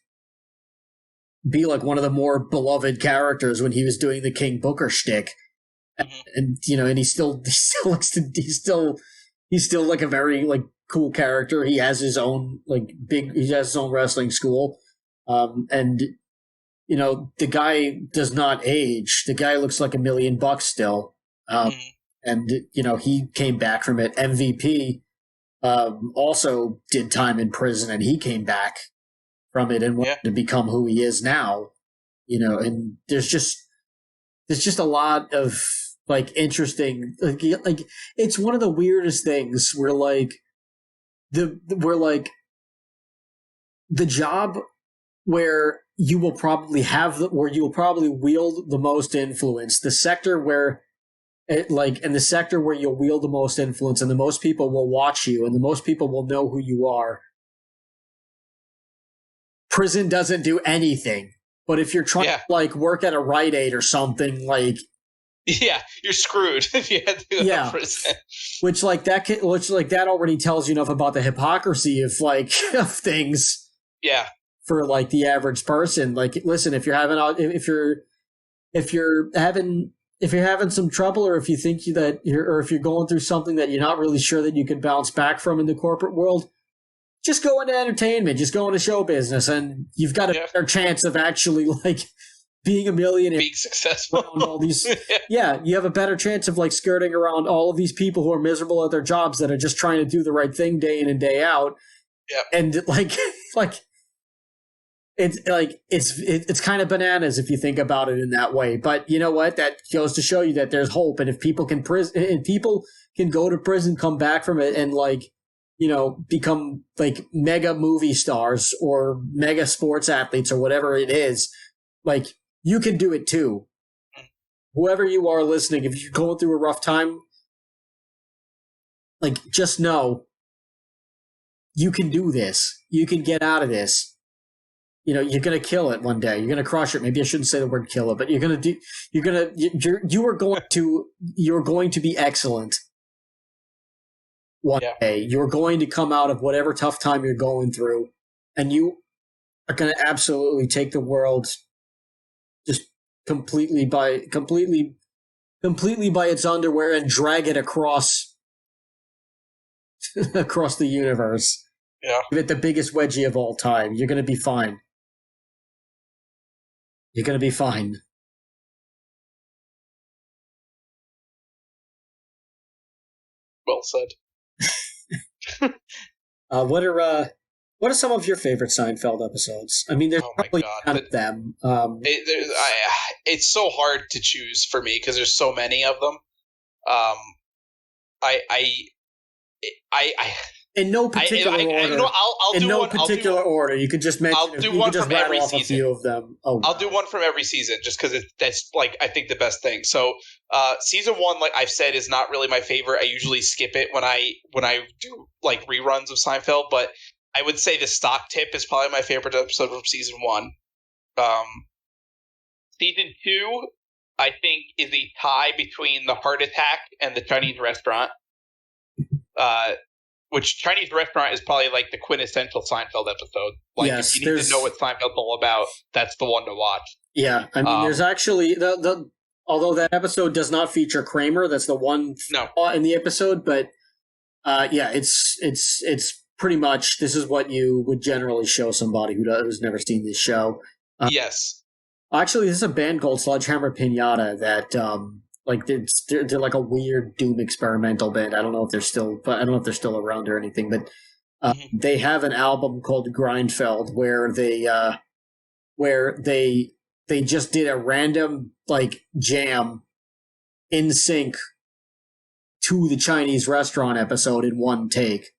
be like one of the more beloved characters when he was doing the King Booker shtick. And he's still like a very like cool character. He has his own wrestling school. And the guy does not age. The guy looks like $1 million still. And, he came back from it. MVP also did time in prison, and he came back from it and wanted to become who he is now. And there's just a lot of like interesting, like it's one of the weirdest things where like the job where you will probably wield the most influence, the sector where the sector where you'll wield the most influence and the most people will watch you and the most people will know who you are. Prison doesn't do anything. But if you're trying to like work at a Rite Aid or something, like you're screwed if you have to go to prison. Which that already tells you enough about the hypocrisy of like of things. Yeah. For like the average person, like listen, if you're having if you're having some trouble, or if you think or if you're going through something that you're not really sure that you can bounce back from in the corporate world, just go into entertainment, just go into show business, and you've got a better chance of actually like being a millionaire, being successful. All these, you have a better chance of like skirting around all of these people who are miserable at their jobs that are just trying to do the right thing day in and day out. Yeah, and it's kind of bananas if you think about it in that way. But you know what? That goes to show you that there's hope, and if people can go to prison, come back from it, and like, you know, become like mega movie stars or mega sports athletes or whatever it is, like, you can do it too. Whoever you are listening, if you're going through a rough time, like, just know you can do this. You can get out of this. You know, you're going to kill it one day. You're going to crush it. Maybe I shouldn't say the word kill it, but you're going to be excellent one day. You're going to come out of whatever tough time you're going through, and you are going to absolutely take the world just completely by its underwear and drag it across the universe. Yeah. Give it the biggest wedgie of all time. You're going to be fine. You're going to be fine. Well said. What are some of your favorite Seinfeld episodes? I mean, there's probably none of them. It's so hard to choose for me because there's so many of them. In no particular order. I'll do one. Order. You could just mention. I'll do one from every season. A few of them. I'll do one from every season just because that's like, I think, the best thing. So season 1, like I've said, is not really my favorite. I usually skip it when I do like reruns of Seinfeld. But I would say the stock tip is probably my favorite episode from season 1. Season 2, I think, is a tie between the heart attack and the Chinese restaurant. Which Chinese restaurant is probably like the quintessential Seinfeld episode. Like, yes, if you need to know what Seinfeld's all about, that's the one to watch. Yeah, I mean, there's actually although that episode does not feature Kramer, that's the one flaw in the episode. But it's pretty much, this is what you would generally show somebody who's never seen this show. Yes, actually, this is a band called Sledgehammer Pinata that. Like they're like a weird doom experimental band. I don't know if they're still around or anything, but they have an album called Grindfeld where they just did a random like jam in sync to the Chinese restaurant episode in one take.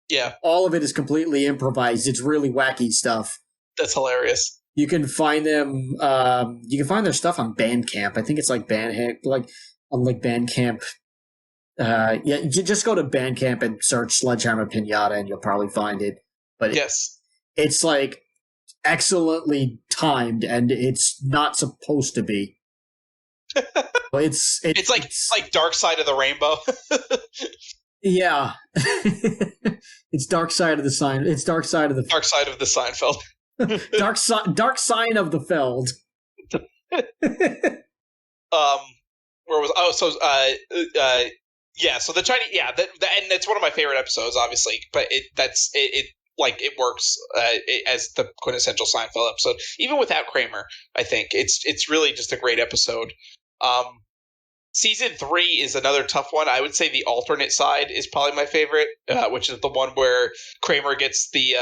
Yeah, all of it is completely improvised. It's really wacky stuff. That's hilarious. You can find them. You can find their stuff on Bandcamp. I think it's like Bandcamp. You just go to Bandcamp and search Sledgehammer Pinata, and you'll probably find it. But it's like excellently timed, and it's not supposed to be. It's like Dark Side of the Rainbow. Yeah, it's Dark Side of the Sign. It's Dark Side of the Seinfeld. Dark sign of the Feld. Where was so the Chinese and it's one of my favorite episodes, obviously, but it works as the quintessential Seinfeld episode, even without Kramer. I think it's really just a great episode. Season 3 is another tough one. I would say the alternate side is probably my favorite, which is the one where Kramer gets the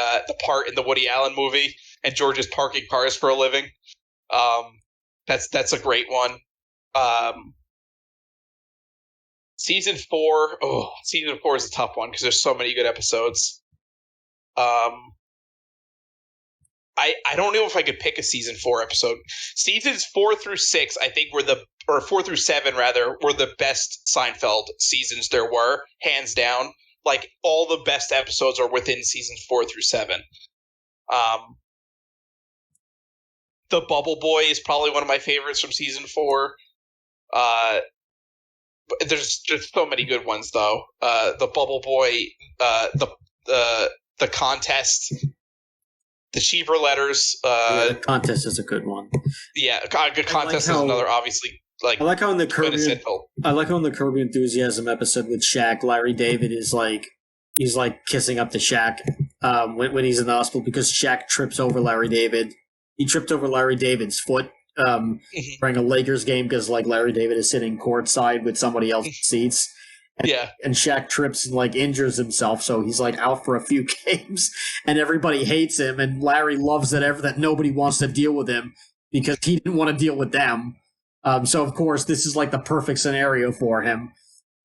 part in the Woody Allen movie, and George is parking cars for a living. That's a great one. Season 4 is a tough one because there's so many good episodes. I don't know if I could pick a season 4 episode. Seasons 4 through 6, I think, or 4 through 7 rather, were the best Seinfeld seasons there were, hands down. Like, all the best episodes are within seasons 4 through 7. The Bubble Boy is probably one of my favorites from season 4. There's so many good ones though. The Bubble Boy, the contest, the Cheever letters. The contest is a good one. Yeah, good contest is another obviously like I like how in the Curb quintessential. I like how in the Curb Your Enthusiasm episode with Shaq, Larry David is like he's like kissing up to Shaq when he's in the hospital because Shaq trips over Larry David. He tripped over Larry David's foot during a Lakers game because like Larry David is sitting courtside with somebody else's seats. And Shaq trips and like injures himself, so he's like out for a few games, and everybody hates him. And Larry loves that nobody wants to deal with him because he didn't want to deal with them. So of course this is like the perfect scenario for him.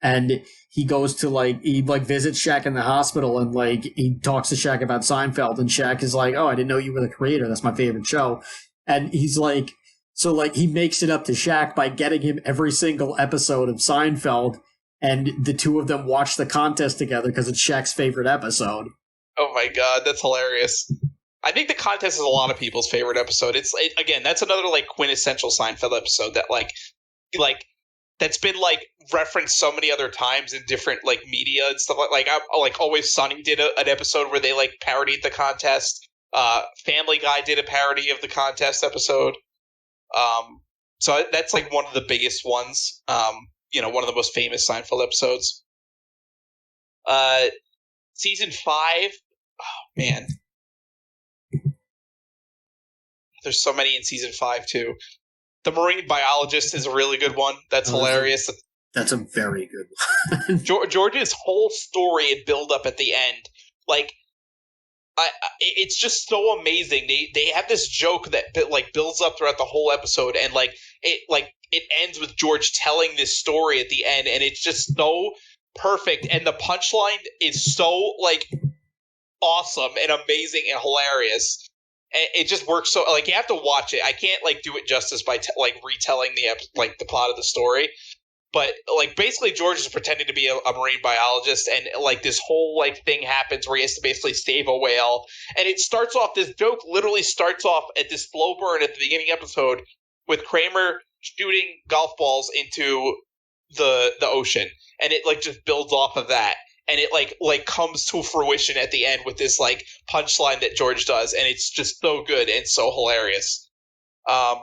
And he goes to he visits Shaq in the hospital, and like he talks to Shaq about Seinfeld, and Shaq is like, "Oh, I didn't know you were the creator. That's my favorite show." And he's like, so like he makes it up to Shaq by getting him every single episode of Seinfeld. And the two of them watch the contest together because it's Shaq's favorite episode. Oh my god, that's hilarious! I think the contest is a lot of people's favorite episode. Again, that's another like quintessential Seinfeld episode that like that's been like referenced so many other times in different like media and stuff like Always Sunny did an episode where they like parodied the contest. Family Guy did a parody of the contest episode. So that's like one of the biggest ones. One of the most famous Seinfeld episodes. Season 5. Oh, man. There's so many in season 5, too. The Marine Biologist is a really good one. That's hilarious. That's a very good one. George's whole story and build up at the end. Like, it's just so amazing. They have this joke that like builds up throughout the whole episode, and it ends with George telling this story at the end, and it's just so perfect. And the punchline is so like awesome and amazing and hilarious. And it just works so like you have to watch it. I can't like do it justice by retelling the plot of the story. But like basically George is pretending to be a marine biologist, and like this whole like thing happens where he has to basically save a whale. And it starts off, this joke literally starts off at this slow burn at the beginning episode with Kramer shooting golf balls into the ocean, and it like just builds off of that, and it like comes to fruition at the end with this like punchline that George does, and it's just so good and so hilarious. And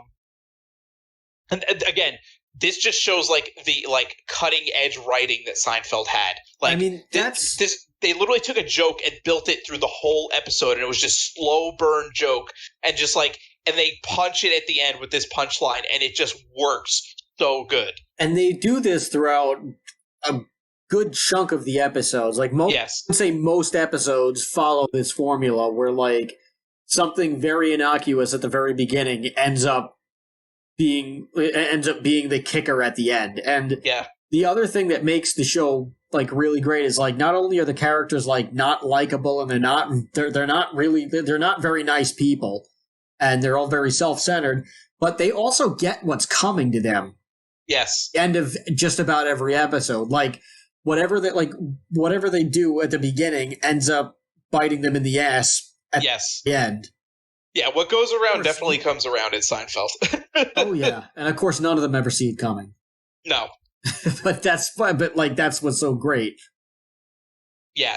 again, this just shows like the like cutting edge writing that Seinfeld had. Like, I mean, this they literally took a joke and built it through the whole episode, and it was just slow burn joke, and just like, and they punch it at the end with this punchline, and it just works so good. And they do this throughout a good chunk of the episodes. Like I would say most episodes follow this formula where like something very innocuous at the very beginning ends up being the kicker at the end. And the other thing that makes the show like really great is like not only are the characters like not likable, and they're not very nice people, and they're all very self-centered, but they also get what's coming to them. Yes. End of just about every episode. Like whatever they do at the beginning ends up biting them in the ass at the end. Yeah, what goes around definitely comes around in Seinfeld. Oh yeah, and of course none of them ever see it coming. No, but that's fun. But like that's what's so great. Yeah,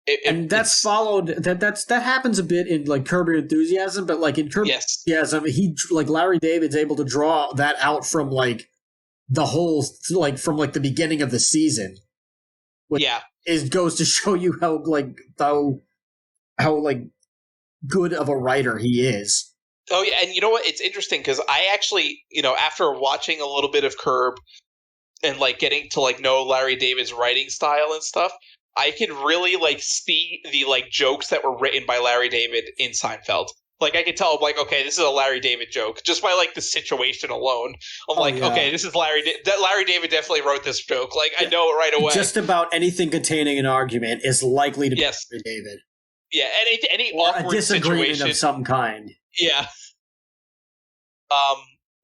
that happens a bit in like Curb Your Enthusiasm, but like in Curb Your Enthusiasm, he like Larry David's able to draw that out from like the whole like from like the beginning of the season. It goes to show you how good of a writer he is. Oh yeah, and you know what? It's interesting because I actually, after watching a little bit of Curb and like getting to like know Larry David's writing style and stuff, I can really like see the like jokes that were written by Larry David in Seinfeld. Like I could tell, like, okay, this is a Larry David joke just by like the situation alone. I'm okay, this is Larry. Larry David definitely wrote this joke. Like I know it right away. Just about anything containing an argument is likely to be Larry David. Yeah, any or awkward a disagreement situation of some kind. Yeah.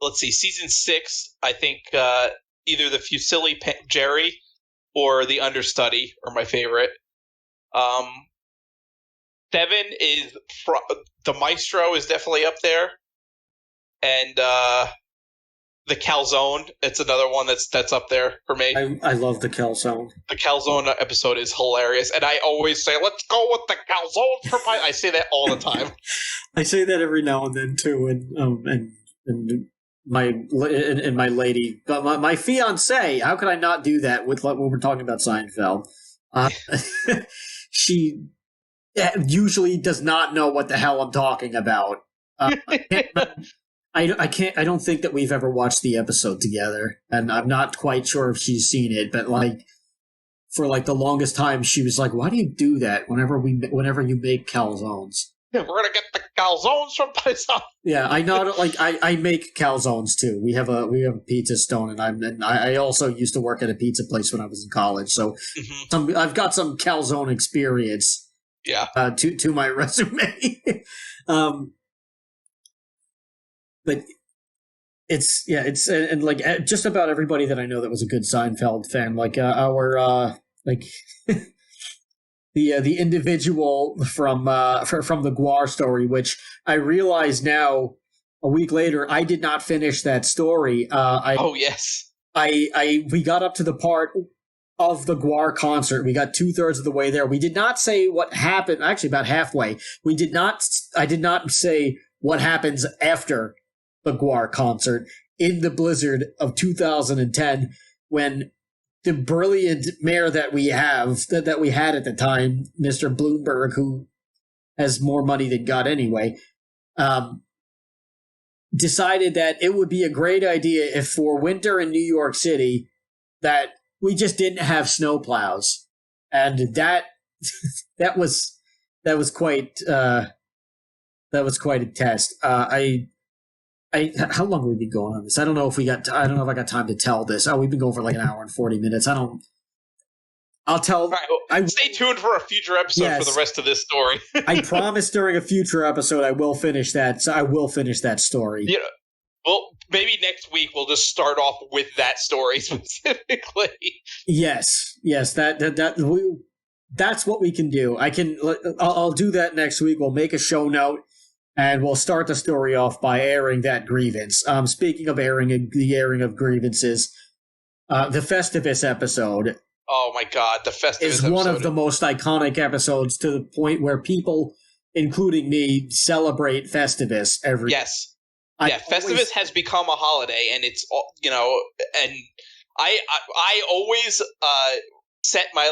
Let's see. Season 6, I think either the Fusilli Jerry or the Understudy are my favorite. 7 is the Maestro is definitely up there, and the Calzone. It's another one that's up there for me. I love the Calzone. The Calzone episode is hilarious, and I always say, "Let's go with the Calzone for pie." I say that all the time. I say that every now and then too, and my lady, but my fiance. How could I not do that with when we're talking about Seinfeld? She usually does not know what the hell I'm talking about. I can't. I don't think that we've ever watched the episode together, and I'm not quite sure if she's seen it. But like, for like the longest time, she was like, "Why do you do that whenever you make calzones?" We're gonna get the calzones from Paisan. Yeah, I make calzones too. We have a pizza stone, and I also used to work at a pizza place when I was in college. So I've got some calzone experience. Yeah. To my resume. But it's and like just about everybody that I know that was a good Seinfeld fan, like our the individual from the Guar story, which I realize now a week later I did not finish that story. Yes. We got up to the part of the Guar concert. We got 2/3 of the way there. We did not say what happened. Actually, about halfway. I did not say what happens after the Guar concert in the blizzard of 2010, when the brilliant mayor that we had at the time, Mr. Bloomberg, who has more money than God anyway, decided that it would be a great idea if for winter in New York City that we just didn't have snowplows, and that was quite a test. How long have we been going on this? I don't know if I got time to tell this. Oh, we've been going for like an hour and 40 minutes. I'll tell. All right, well, stay tuned for a future episode for the rest of this story. I promise during a future episode I will finish that. So I will finish that story. Yeah. Well, maybe next week we'll just start off with that story specifically. Yes, that's what we can do. I'll do that next week. We'll make a show note. And we'll start the story off by airing that grievance. Speaking of the airing of grievances, the Festivus episode. Oh my God, the Festivus is episode. One of the most iconic episodes, to the point where people, including me, celebrate Festivus every. Yes, Festivus has become a holiday, and it's and I always set my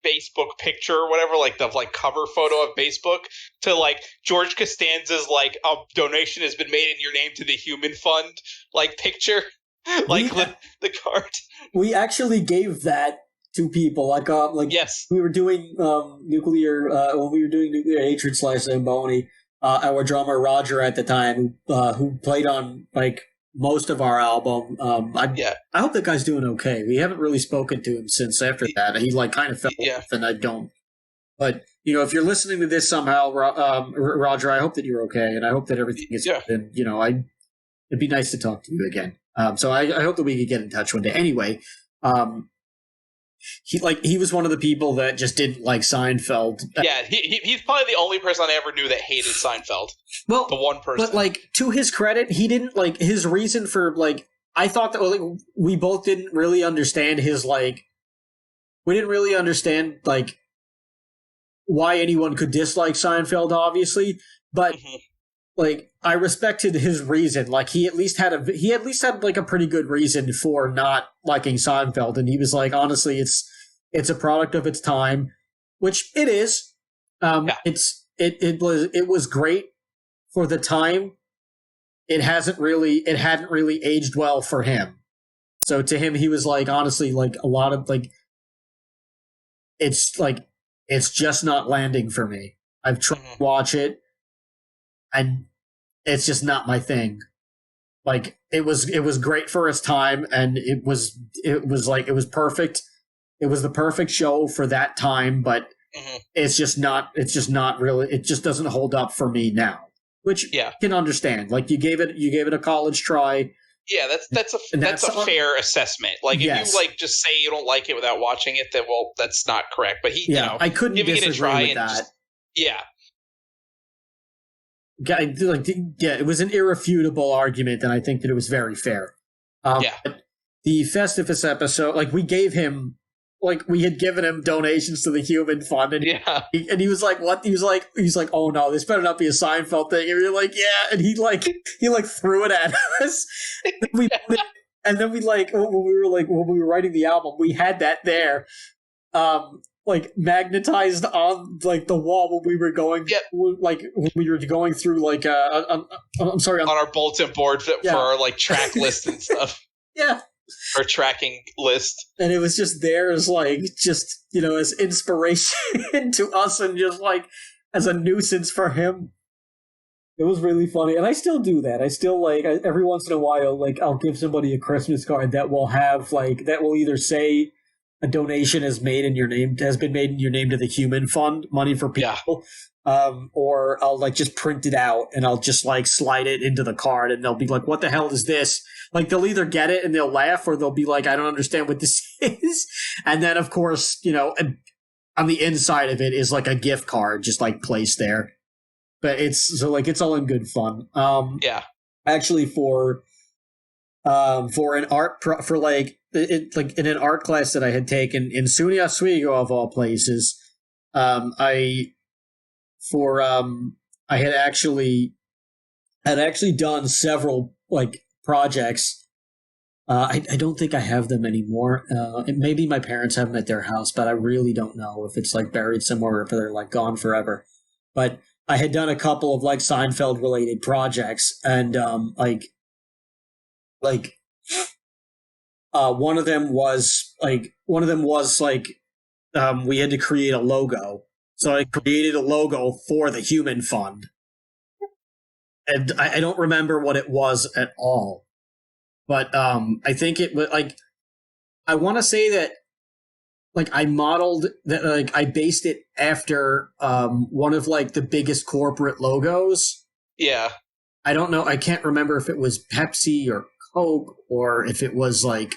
Facebook picture or whatever, like the cover photo of Facebook, to like George Costanza's like a donation has been made in your name to the Human Fund picture, the card. We actually gave that to people, yes, we were doing nuclear hatred /Zamboni. Our drummer Roger at the time, who played on most of our album. I hope that guy's doing okay. We haven't really spoken to him since after that. He kind of fell off, and I don't. But if you're listening to this somehow, Roger, I hope that you're okay, and I hope that everything is good. And it'd be nice to talk to you again. So I hope that we could get in touch one day. Anyway, he was one of the people that just didn't like Seinfeld. Yeah, he's probably the only person I ever knew that hated Seinfeld. Well, the one person. But to his credit, he didn't his reason for I thought that we both didn't really understand his we didn't really understand why anyone could dislike Seinfeld, obviously, but I respected his reason. He at least had a pretty good reason for not liking Seinfeld, and he was honestly, it's a product of its time, which it is. It was great for the time. It hadn't really aged well for him. So to him, he was honestly, a lot of it's just not landing for me. I've tried to watch it, and it's just not my thing. It was great for its time, and it was perfect. It was the perfect show for that time, but it's just not really, it just doesn't hold up for me now, which I can understand. You gave it a college try. Yeah, that's a fair assessment. If you just say you don't like it without watching it, then that's not correct. But I couldn't giving disagree it a try with that. It was an irrefutable argument, and I think that it was very fair. The Festivus episode, we gave him like we had given him donations to the Human Fund, and Yeah. he was like, "What?" He was like, "Oh no, this better not be a Seinfeld thing." And we were like, "Yeah," and he threw it at us. And then we when we were writing the album, we had that there, like magnetized on like the wall when we were going, like when we were going through like I'm sorry, on our bulletin board for our like track list and stuff. Yeah. Our tracking list. And it was just there as like, just, as inspiration to us and just like as a nuisance for him. It was really funny. And I still do that. I still every once in a while, like I'll give somebody a Christmas card that will have that will either say a donation has been made in your name to the Human Fund, money for people. Yeah. Or I'll like just print it out and I'll just like slide it into the card and they'll be like, what the hell is this? Like they'll either get it and they'll laugh or they'll be like, I don't understand what this is. And then of course, on the inside of it is like a gift card just like placed there. But it's all in good fun. Yeah. Actually for an art in an art class that I had taken in SUNY Oswego of all places, I had actually done several like projects. I don't think I have them anymore. Maybe my parents have them at their house, but I really don't know if it's like buried somewhere or if they're like gone forever. But I had done a couple of like Seinfeld related projects, and one of them was we had to create a logo. So I created a logo for the Human Fund. And I don't remember what it was at all. But I think it was like, I want to say that like I modeled that, like I based it after one of like the biggest corporate logos. Yeah. I don't know. I can't remember if it was Pepsi or Coke or if it was like,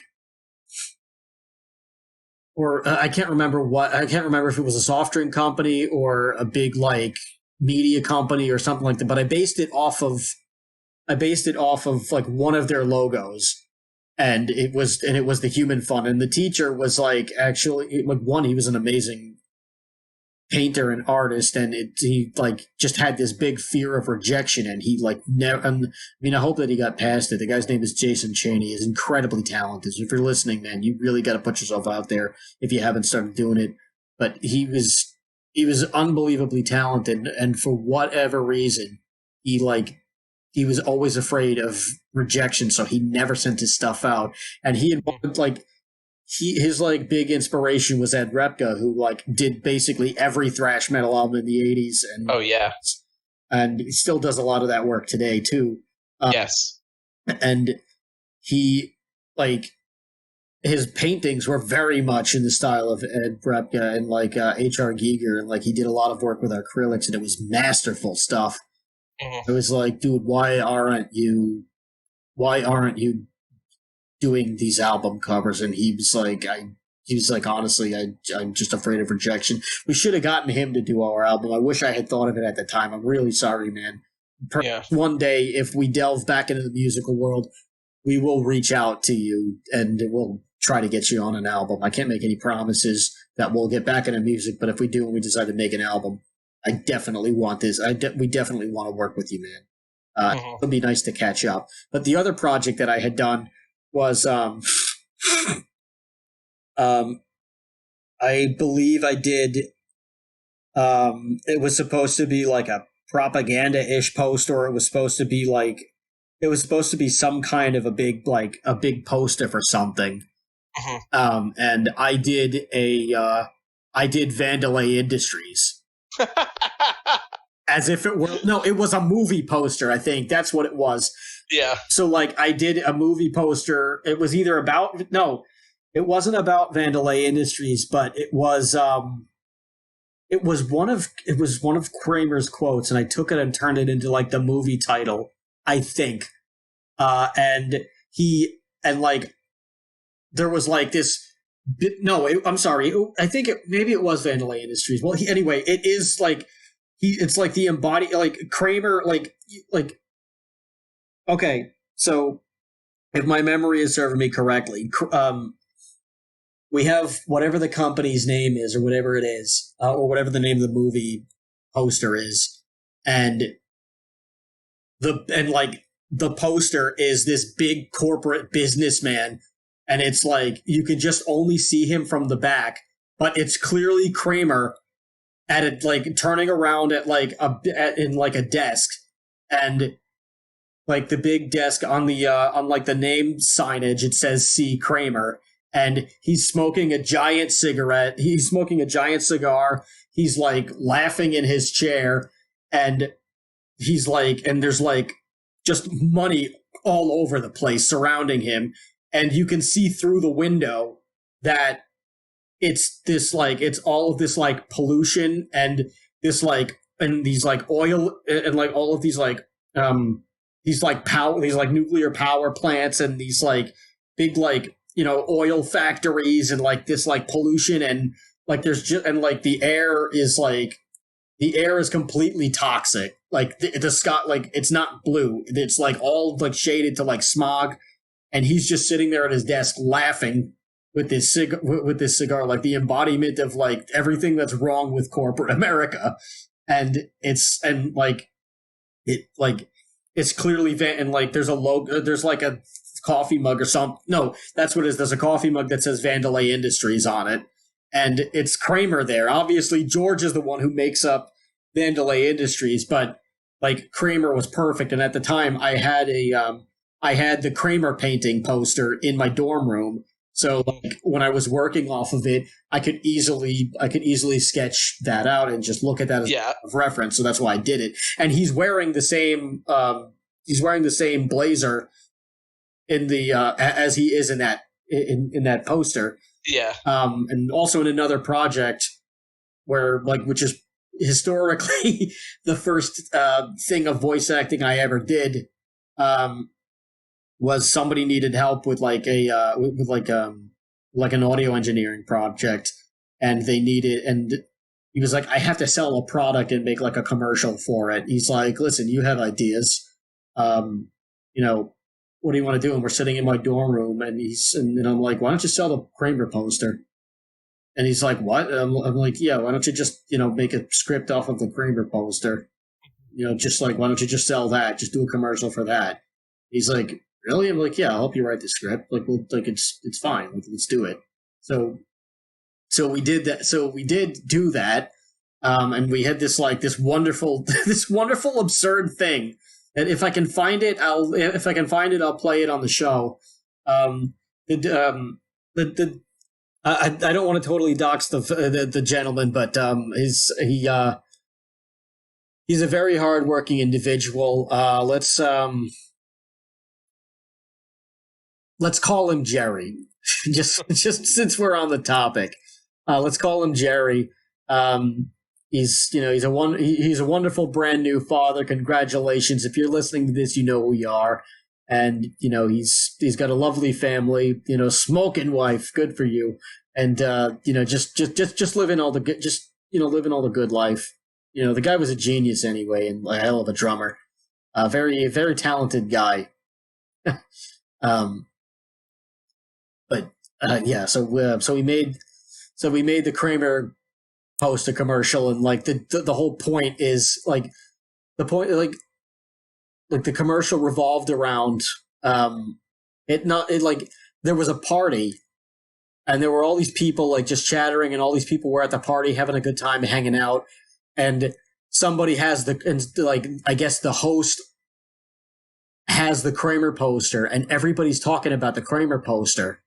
or I can't remember if it was a soft drink company or a big like media company or something like that. But I based it off of like one of their logos, and it was the Human Fund. And the teacher was like, actually, like one, he was an amazing painter and artist, and he like just had this big fear of rejection, and he like never. I hope that he got past it. The guy's name is Jason Chaney. He's incredibly talented. So if you're listening, man, you really got to put yourself out there if you haven't started doing it. But he was unbelievably talented, and for whatever reason, he was always afraid of rejection, so he never sent his stuff out. And he had his like big inspiration was Ed Repka, who like did basically every thrash metal album in the 80s. And oh yeah, and he still does a lot of that work today too. Yes, and he like his paintings were very much in the style of Ed Repka and like H.R. Giger, and like he did a lot of work with acrylics, and it was masterful stuff. Mm-hmm. It was like, dude, why aren't you doing these album covers? And he was like, honestly, I'm just afraid of rejection. We should have gotten him to do our album. I wish I had thought of it at the time. I'm really sorry, man. One day, if we delve back into the musical world, we will reach out to you and we'll try to get you on an album. I can't make any promises that we'll get back into music, but if we do and we decide to make an album, I definitely want this. We definitely want to work with you, man. It would be nice to catch up. But the other project that I had done was I believe I did it was supposed to be like a propaganda-ish poster, or it was supposed to be some kind of a big poster for something. And I did Vandalay Industries. As if it were, no, it was a movie poster, I think. That's what it was. Yeah. So, like, I did a movie poster. It was either about, no, it wasn't about Vandalay Industries, but it was one of Kramer's quotes, and I took it and turned it into, like, the movie title, I think. And there was, like, this, I'm sorry. I think maybe it was Vandalay Industries. Well, anyway, it is, like, it's like the embodied, like Kramer, like, okay. So if my memory is serving me correctly, we have whatever the company's name is, or whatever it is, or whatever the name of the movie poster is, and the poster is this big corporate businessman, and it's like you can just only see him from the back, but it's clearly Kramer at it, like turning around at like in like a desk, and like the big desk on the on like the name signage, it says C. Kramer, and he's smoking a giant cigarette. He's smoking a giant cigar. He's like laughing in his chair, and he's like, and there's like just money all over the place surrounding him, and you can see through the window that it's this like it's all of this like pollution and this like and these like oil and like all of these like power, these like nuclear power plants and these like big like, you know, oil factories and like this like pollution, and like there's just, and like the air is completely toxic. Like the sky, like it's not blue. It's like all like shaded to like smog, and he's just sitting there at his desk laughing with this cigar, like the embodiment of like everything that's wrong with corporate America. And it's clearly and like there's a logo, there's like a coffee mug or something. No, that's what it is. There's a coffee mug that says Vandalay Industries on it, and it's Kramer there. Obviously, George is the one who makes up Vandalay Industries, but like Kramer was perfect. And at the time, I had the Kramer painting poster in my dorm room. So like when I was working off of it, I could easily sketch that out and just look at that as a reference. So that's why I did it. And he's wearing the same blazer in the as he is in that poster. Yeah. And also in another project where like, which is historically the first thing of voice acting I ever did, was somebody needed help with like like an audio engineering project, and they needed, and he was like, I have to sell a product and make like a commercial for it. He's like, listen, you have ideas, you know, what do you want to do? And we're sitting in my dorm room, and and I'm like, why don't you sell the Kramer poster? And he's like, what? I'm like, yeah, why don't you just, you know, make a script off of the Kramer poster? You know, just like, why don't you just sell that? Just do a commercial for that. He's like, really? I'm like, yeah, I'll help you write the script. Like, well, like it's fine. Like, let's do it. So we did that. So we did do that. And we had this wonderful, absurd thing that if I can find it, I'll play it on the show. I don't want to totally dox the gentleman, but he's a very hardworking individual. Let's call him Jerry. just since we're on the topic, let's call him Jerry. He's a wonderful brand new father. Congratulations! If you're listening to this, you know who you are, and you know he's got a lovely family. You know, smoking wife. Good for you. And you know, just living all the good, living all the good life. You know, the guy was a genius anyway, and a hell of a drummer. Very very talented guy. But yeah, so we made the Kramer poster commercial, and like the whole point is like the commercial revolved around there was a party, and there were all these people like just chattering, and all these people were at the party having a good time hanging out, and somebody has I guess the host has the Kramer poster, and everybody's talking about the Kramer poster.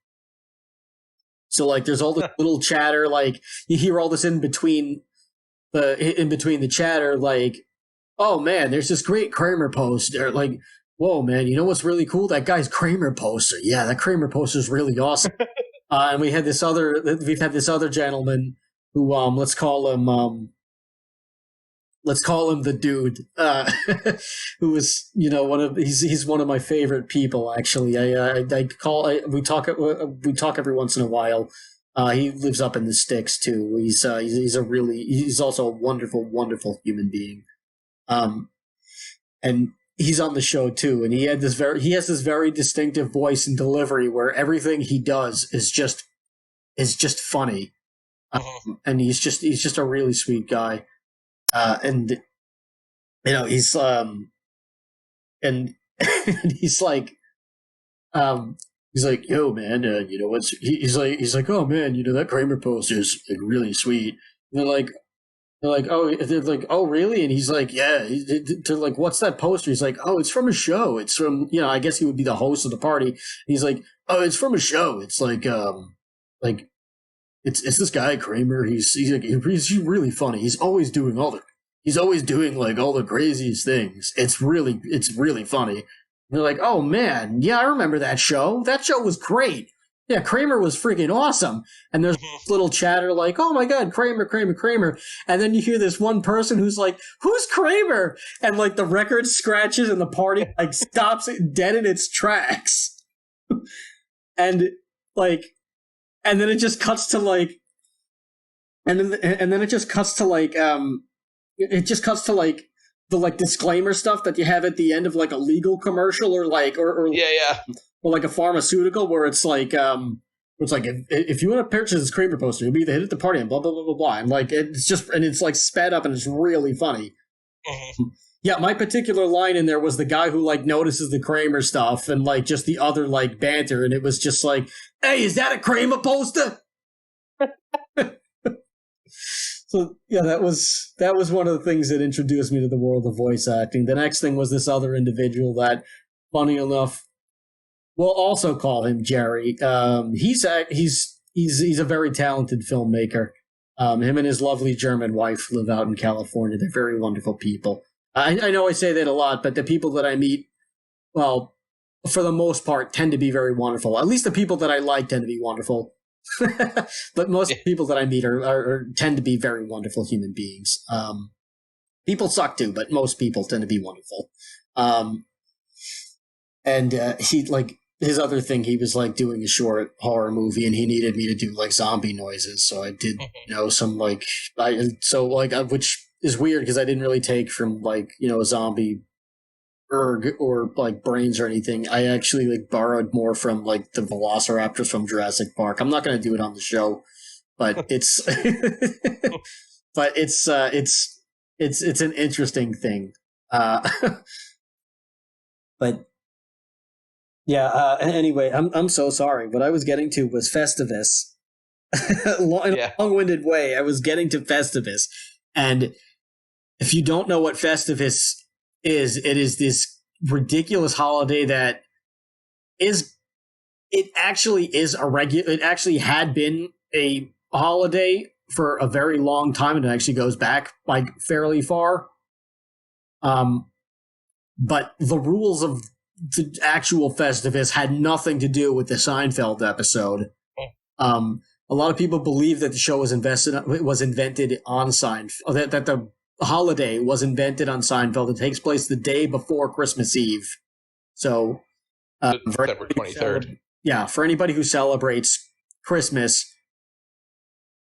So like there's all this little chatter, like you hear all this in between the chatter, like, oh man, there's this great Kramer poster. Like, whoa man, you know what's really cool? That guy's Kramer poster. Yeah, that Kramer poster is really awesome. And we've had this other gentleman who let's call him the dude, who is, you know, he's one of my favorite people, actually. We talk every once in a while. He lives up in the sticks too. He's also a wonderful, wonderful human being. And he's on the show too. And he has this very distinctive voice and delivery where everything he does is just is just funny. And he's just a really sweet guy. And you know, he's and he's like, yo, man, you know what's? He's like, oh man, you know that Kramer poster is like really sweet. And they're like, oh really? And he's like, yeah. They're like, what's that poster? He's like, oh, it's from a show. It's from, you know, I guess he would be the host of the party. And he's like, oh, it's from a show. It's like it's this guy Kramer. He's really funny. He's always doing like all the craziest things. It's really funny. And they're like, oh man, yeah, I remember that show. That show was great. Yeah, Kramer was freaking awesome. And there's little chatter like, oh my god, Kramer. And then you hear this one person who's like, who's Kramer? And like the record scratches and the party like stops it dead in its tracks. And like, and then it just cuts to like, and then it just cuts to like, it just cuts to like the like disclaimer stuff that you have at the end of like a legal commercial or like, or or like a pharmaceutical where it's like, if you want to purchase this Kramer poster, you'll be the hit at the party and blah, blah, blah, blah, blah. And like, it's just, and it's like sped up and it's really funny. Yeah, my particular line in there was the guy who like notices the Kramer stuff and like just the other like banter. And it was just like, hey, is that a Kramer poster? So yeah, that was one of the things that introduced me to the world of voice acting. The next thing was this other individual that, funny enough, we'll also call him Jerry. He's a very talented filmmaker. Him and his lovely German wife live out in California. They're very wonderful people. I know I say that a lot, but the people that I meet, well, for the most part, tend to be very wonderful. At least the people that I like tend to be wonderful. But most people that I meet are tend to be very wonderful human beings. People suck too, but most people tend to be wonderful. And he like his other thing, he was like doing a short horror movie, and he needed me to do like zombie noises. So I did, you know, some like which is weird because I didn't really take from like, you know, a zombie erg or like brains or anything. I actually like borrowed more from like the velociraptors from Jurassic Park. I'm not going to do it on the show, but it's but it's an interesting thing. But yeah. Anyway, I'm so sorry. What I was getting to was Festivus. In a long-winded way, I was getting to Festivus, and if you don't know what Festivus is, it is this ridiculous holiday that it actually had been a holiday for a very long time, and it actually goes back like fairly far. But the rules of the actual Festivus had nothing to do with the Seinfeld episode. A lot of people believe that the show was invented on Seinfeld, that the holiday was invented on Seinfeld. It takes place the day before Christmas Eve. So, December 23rd. Yeah, for anybody who celebrates Christmas,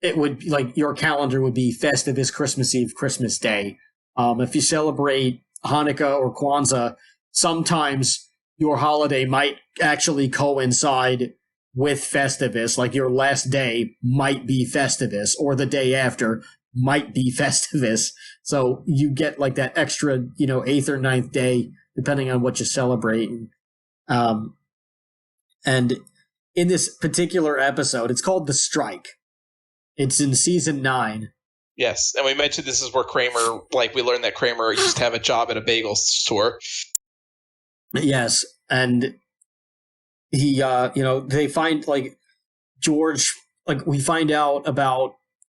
it would like your calendar would be Festivus, Christmas Eve, Christmas Day. If you celebrate Hanukkah or Kwanzaa, sometimes your holiday might actually coincide with Festivus. Like your last day might be Festivus, or the day after might be Festivus. So you get like that extra, you know, 8th or 9th day, depending on what you're celebrating. And in this particular episode, it's called The Strike. It's in season 9. Yes, and we mentioned this is where Kramer, like we learned that Kramer used to have a job at a bagel store. Yes, and he, you know, they find like George, like we find out about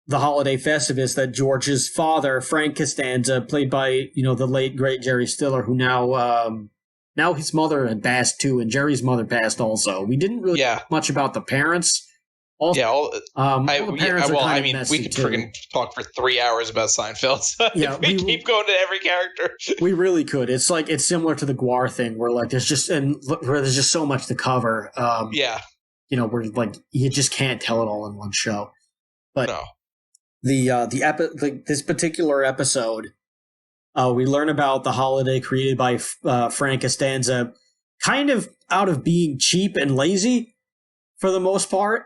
the holiday Festivus that George's father, Frank Costanza, played by, you know, the late great Jerry Stiller, who now his mother had passed too, and Jerry's mother passed also. We didn't really talk much about the parents. Also, we could friggin' talk for 3 hours about Seinfeld. So yeah, we keep going to every character. We really could. It's like it's similar to the Guar thing, where like there's just so much to cover. You know, where like you just can't tell it all in one show. But no. This particular episode, we learn about the holiday created by Frank Costanza, kind of out of being cheap and lazy for the most part.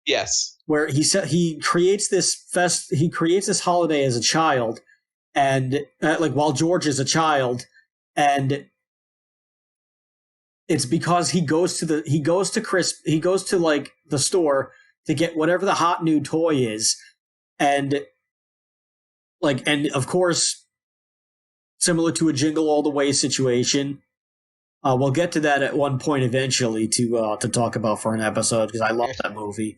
Yes. Where he said he creates this holiday as a child, and like while George is a child, and it's because he goes to like the store to get whatever the hot new toy is, and of course, similar to a Jingle All the Way situation. We'll get to that at one point eventually to talk about for an episode, because I love that movie.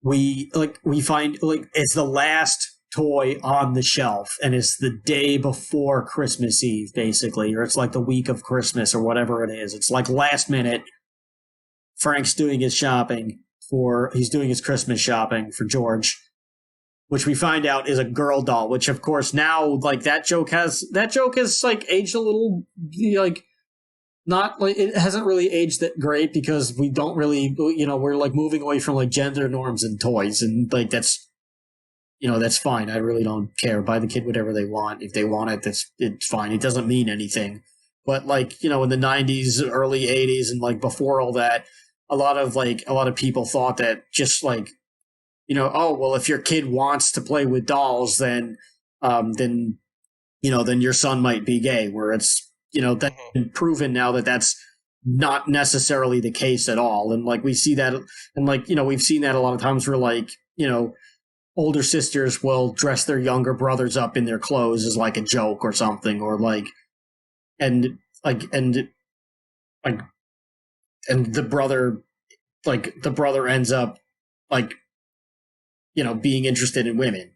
We find it's the last toy on the shelf, and it's the day before Christmas Eve, basically, or it's like the week of Christmas or whatever it is. It's like last minute. Frank's doing his Christmas shopping for George, which we find out is a girl doll, which of course now, like, that joke has like aged a little, like, not like, it hasn't really aged that great, because we don't really, we're like moving away from like gender norms and toys, and like that's fine. I really don't care. Buy the kid whatever they want. If they want it, it's fine. It doesn't mean anything. But like, in the 90s, early 80s, and like before all that, a lot of people thought that just like, oh, well, if your kid wants to play with dolls, then your son might be gay, where it's, that's been proven now that that's not necessarily the case at all. And like, we see that, and like, we've seen that a lot of times where like, older sisters will dress their younger brothers up in their clothes as like a joke or something, or like, and the brother ends up like, being interested in women.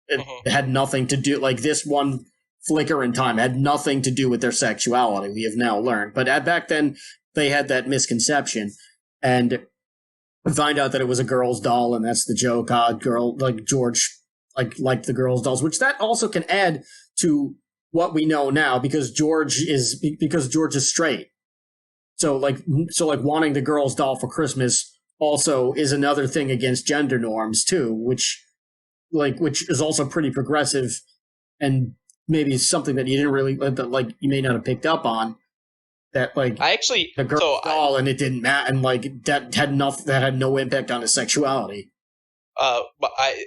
It had nothing to do, like, this one flicker in time had nothing to do with their sexuality, we have now learned. But back then, they had that misconception, and we find out that it was a girl's doll, and that's the joke. Girl, like, George liked the girl's dolls, which that also can add to what we know now, because George is straight. So wanting the girl's doll for Christmas also is another thing against gender norms too, which is also pretty progressive, and maybe something that you didn't really, like, you may not have picked up on. That, like, the girl's doll, and it didn't matter, and like that had no impact on his sexuality. But I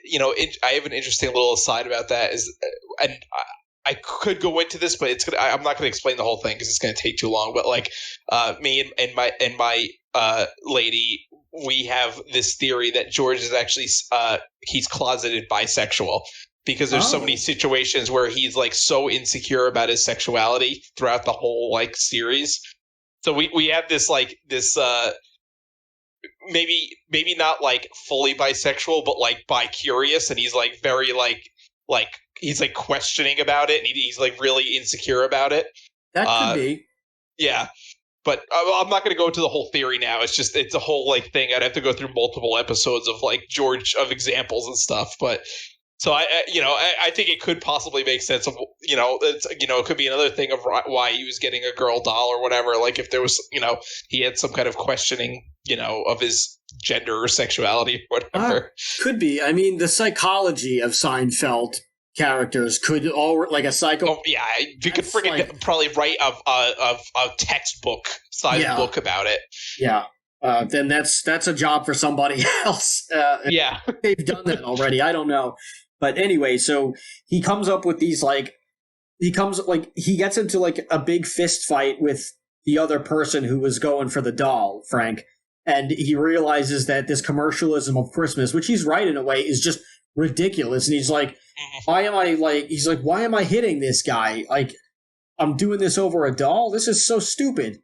have an interesting little aside about that, and I could go into this, but I'm not going to explain the whole thing because it's going to take too long. But like, me and my lady, we have this theory that George is actually he's closeted bisexual, because there's so many situations where he's like so insecure about his sexuality throughout the whole like series. So we have this maybe not like fully bisexual, but like bi-curious, and he's like very like he's like questioning about it, and he's like really insecure about it. That could be. Yeah. But I'm not going to go into the whole theory now. It's a whole like thing. I'd have to go through multiple episodes of like George, of examples and stuff. But so I think it could possibly make sense of, it could be another thing of why he was getting a girl doll or whatever. Like if there was, he had some kind of questioning, of his gender or sexuality or whatever. Could be. I mean, the psychology of Seinfeld characters could all, like, a psycho. Oh yeah, you could freaking probably write a textbook size book about it. Yeah. Then that's a job for somebody else. Yeah, they've done that already. I don't know, but anyway, so he comes up with these he gets into like a big fist fight with the other person who was going for the doll, Frank, and he realizes that this commercialism of Christmas, which he's right in a way, is just ridiculous, and he's like, why am I hitting this guy? Like, I'm doing this over a doll? This is so stupid.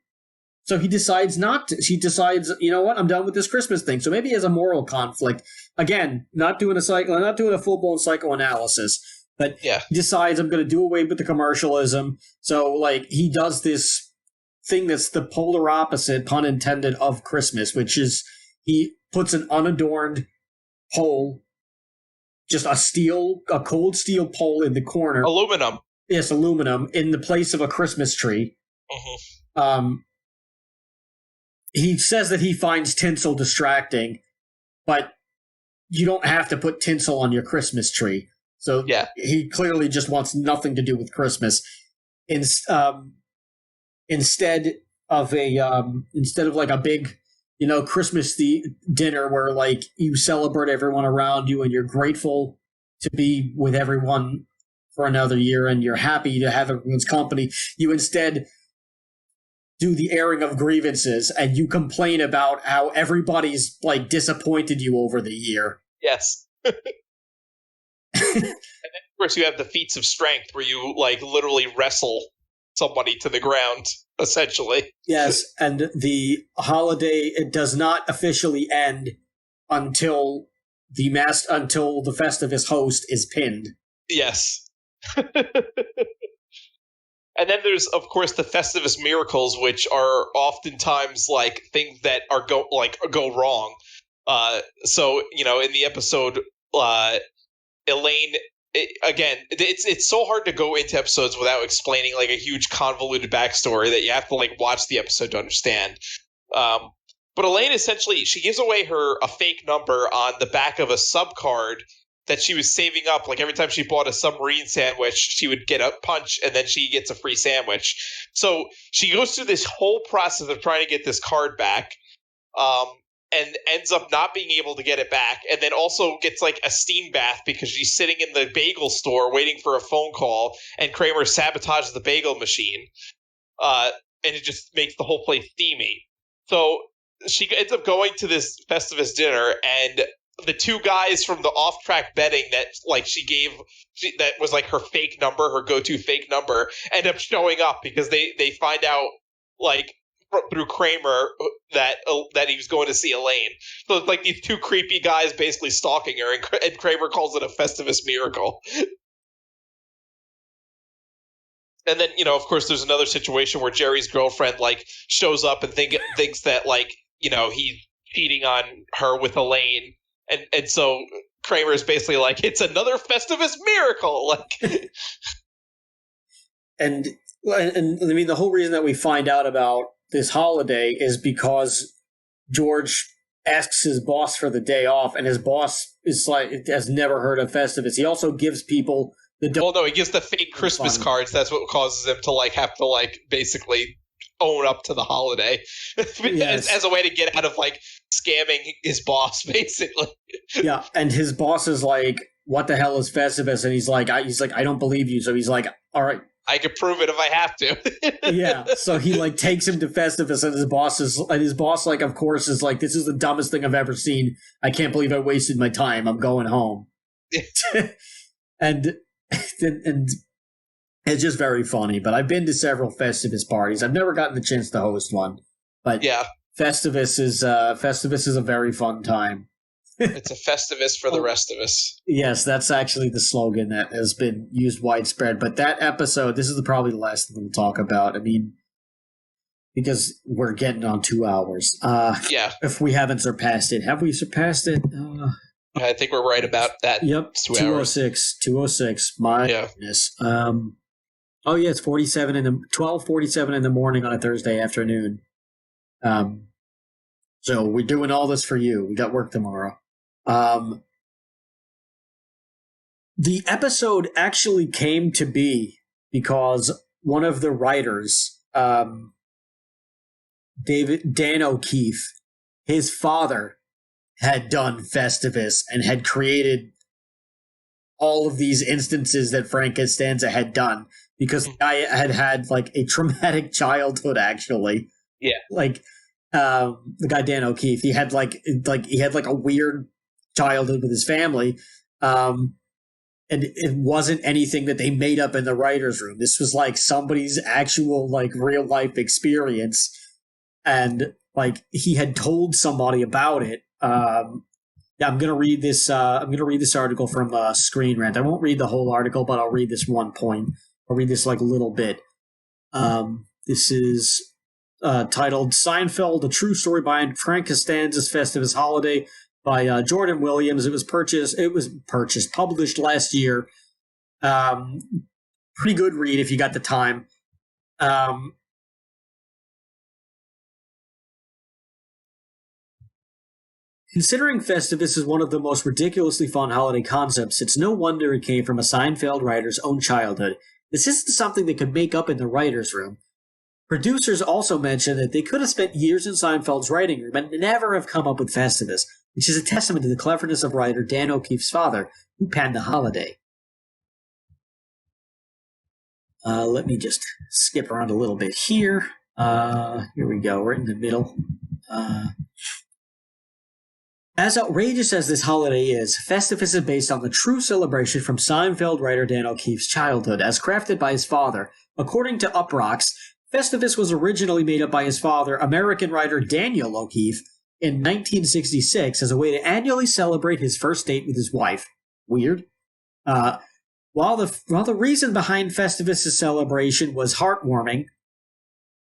So he decides not to. He decides, you know what? I'm done with this Christmas thing. So maybe he has a moral conflict. Again, not doing a full-blown psychoanalysis, but he decides, I'm going to do away with the commercialism. So, like, he does this thing that's the polar opposite, pun intended, of Christmas, which is he puts an unadorned pole, just a cold steel pole in the corner. Aluminum. Yes, aluminum, in the place of a Christmas tree. Mm-hmm. He says that he finds tinsel distracting, but you don't have to put tinsel on your Christmas tree. So he clearly just wants nothing to do with Christmas. Instead of like a big Christmas dinner where like you celebrate everyone around you and you're grateful to be with everyone for another year and you're happy to have everyone's company. You instead do the airing of grievances and you complain about how everybody's like disappointed you over the year. Yes. And then, of course, you have the feats of strength where you like literally wrestle somebody to the ground, essentially. Yes, and the holiday, it does not officially end until the Festivus host is pinned. Yes. And then there's, of course, the Festivus miracles, which are oftentimes like things that go wrong. So in the episode, Elaine. It's so hard to go into episodes without explaining like a huge convoluted backstory that you have to like watch the episode to understand. But Elaine essentially she gives away a fake number on the back of a sub card that she was saving up. Like every time she bought a submarine sandwich, she would get a punch and then she gets a free sandwich. So she goes through this whole process of trying to get this card back. And ends up not being able to get it back, and then also gets like a steam bath because she's sitting in the bagel store waiting for a phone call, and Kramer sabotages the bagel machine, and it just makes the whole place steamy. So she ends up going to this Festivus dinner, and the two guys from the off-track betting that like that was like her fake number, her go-to fake number, end up showing up because they find out like through Kramer that he was going to see Elaine. So it's like these two creepy guys basically stalking her, and Kramer calls it a Festivus miracle. And then, of course, there's another situation where Jerry's girlfriend like shows up and thinks that like, he's cheating on her with Elaine. And so Kramer is basically like, it's another Festivus miracle. Like, and I mean, the whole reason that we find out about this holiday is because George asks his boss for the day off, and his boss has never heard of Festivus. He also gives people he gives the fake Christmas cards. That's what causes him to like have to like basically own up to the holiday as a way to get out of like scamming his boss, basically. Yeah, and his boss is like, "What the hell is Festivus?" And he's like, "I don't believe you." So he's like, "All right, I could prove it if I have to." Yeah, so he like takes him to Festivus, and his boss like, of course, is like, "This is the dumbest thing I've ever seen. I can't believe I wasted my time. I'm going home." and it's just very funny. But I've been to several Festivus parties. I've never gotten the chance to host one, but yeah, Festivus is a very fun time. It's a Festivus for the rest of us. Yes, that's actually the slogan that has been used widespread. But that episode, this is probably the last thing we'll talk about. I mean, because we're getting on 2 hours. Yeah. If we haven't surpassed it. Have we surpassed it? I think we're right about that. Yep, 206. My goodness. Oh, yeah, it's 12:47 in the morning on a Thursday afternoon. So we're doing all this for you. We got work tomorrow. The episode actually came to be because one of the writers, Dan O'Keefe, his father had done Festivus and had created all of these instances that Frank Costanza had done because the guy had like a traumatic childhood, actually. Yeah. Like, the guy Dan O'Keefe, he had like a weird childhood with his family, and it wasn't anything that they made up in the writers' room. This was like somebody's actual like real life experience, and like he had told somebody about it. I'm gonna read this. I'm gonna read this article from Screen Rant. I won't read the whole article, but I'll read this one point. I'll read this like a little bit. This is titled "Seinfeld: A True Story Behind Frank Costanza's Festivus Holiday" by Jordan Williams. It was published last year. Pretty good read if you got the time. Considering Festivus is one of the most ridiculously fun holiday concepts, it's no wonder it came from a Seinfeld writer's own childhood. This isn't something they could make up in the writer's room. Producers also mentioned that they could have spent years in Seinfeld's writing room and never have come up with Festivus, which is a testament to the cleverness of writer Dan O'Keefe's father, who penned the holiday. Let me just skip around a little bit here. Here we go, right in the middle. As outrageous as this holiday is, Festivus is based on the true celebration from Seinfeld writer Dan O'Keefe's childhood, as crafted by his father. According to Uproxx, Festivus was originally made up by his father, American writer Daniel O'Keefe, in 1966 as a way to annually celebrate his first date with his wife. Weird. While the reason behind Festivus' celebration was heartwarming,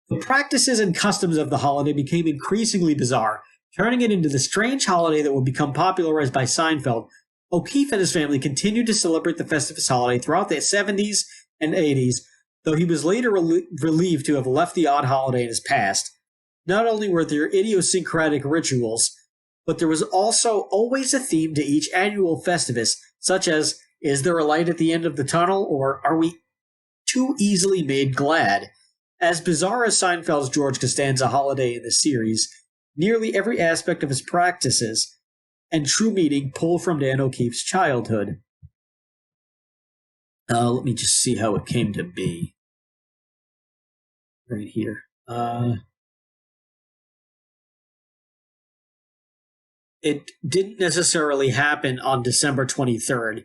the practices and customs of the holiday became increasingly bizarre, turning it into the strange holiday that would become popularized by Seinfeld. O'Keefe and his family continued to celebrate the Festivus holiday throughout the 70s and 80s, though he was later relieved to have left the odd holiday in his past. Not only were there idiosyncratic rituals, but there was also always a theme to each annual Festivus, such as, is there a light at the end of the tunnel, or are we too easily made glad? As bizarre as Seinfeld's George Costanza holiday in the series, nearly every aspect of his practices and true meaning pull from Dan O'Keefe's childhood. Let me just see how it came to be. Right here. It didn't necessarily happen on December 23rd.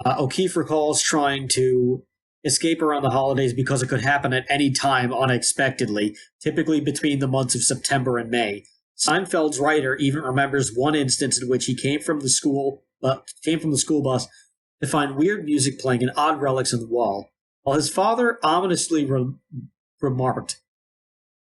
O'Keefe recalls trying to escape around the holidays because it could happen at any time unexpectedly, typically between the months of September and May. Seinfeld's writer even remembers one instance in which he came from the school bus to find weird music playing and odd relics on the wall, while his father ominously remarked,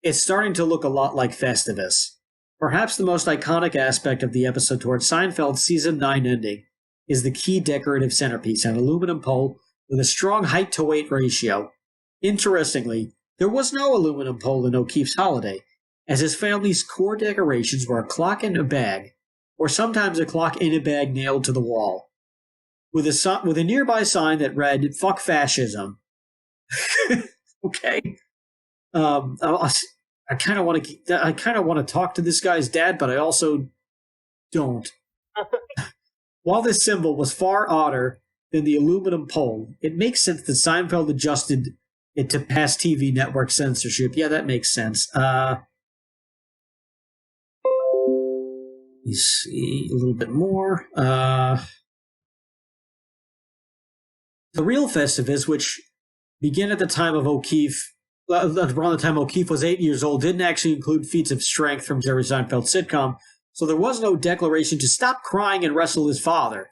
"It's starting to look a lot like Festivus." Perhaps the most iconic aspect of the episode towards Seinfeld's season 9 ending is the key decorative centerpiece, an aluminum pole with a strong height-to-weight ratio. Interestingly, there was no aluminum pole in O'Keefe's holiday, as his family's core decorations were a clock in a bag, or sometimes a clock in a bag nailed to the wall, with a nearby sign that read, "Fuck fascism." Okay. I kind of want to talk to this guy's dad, but I also don't. While this symbol was far odder than the aluminum pole, it makes sense that Seinfeld adjusted it to pass TV network censorship. Yeah, that makes sense. Let me see a little bit more. The real Festivus, which began at the time of O'Keefe, around the time O'Keefe was 8 years old, didn't actually include feats of strength from Jerry Seinfeld's sitcom, so there was no declaration to stop crying and wrestle his father.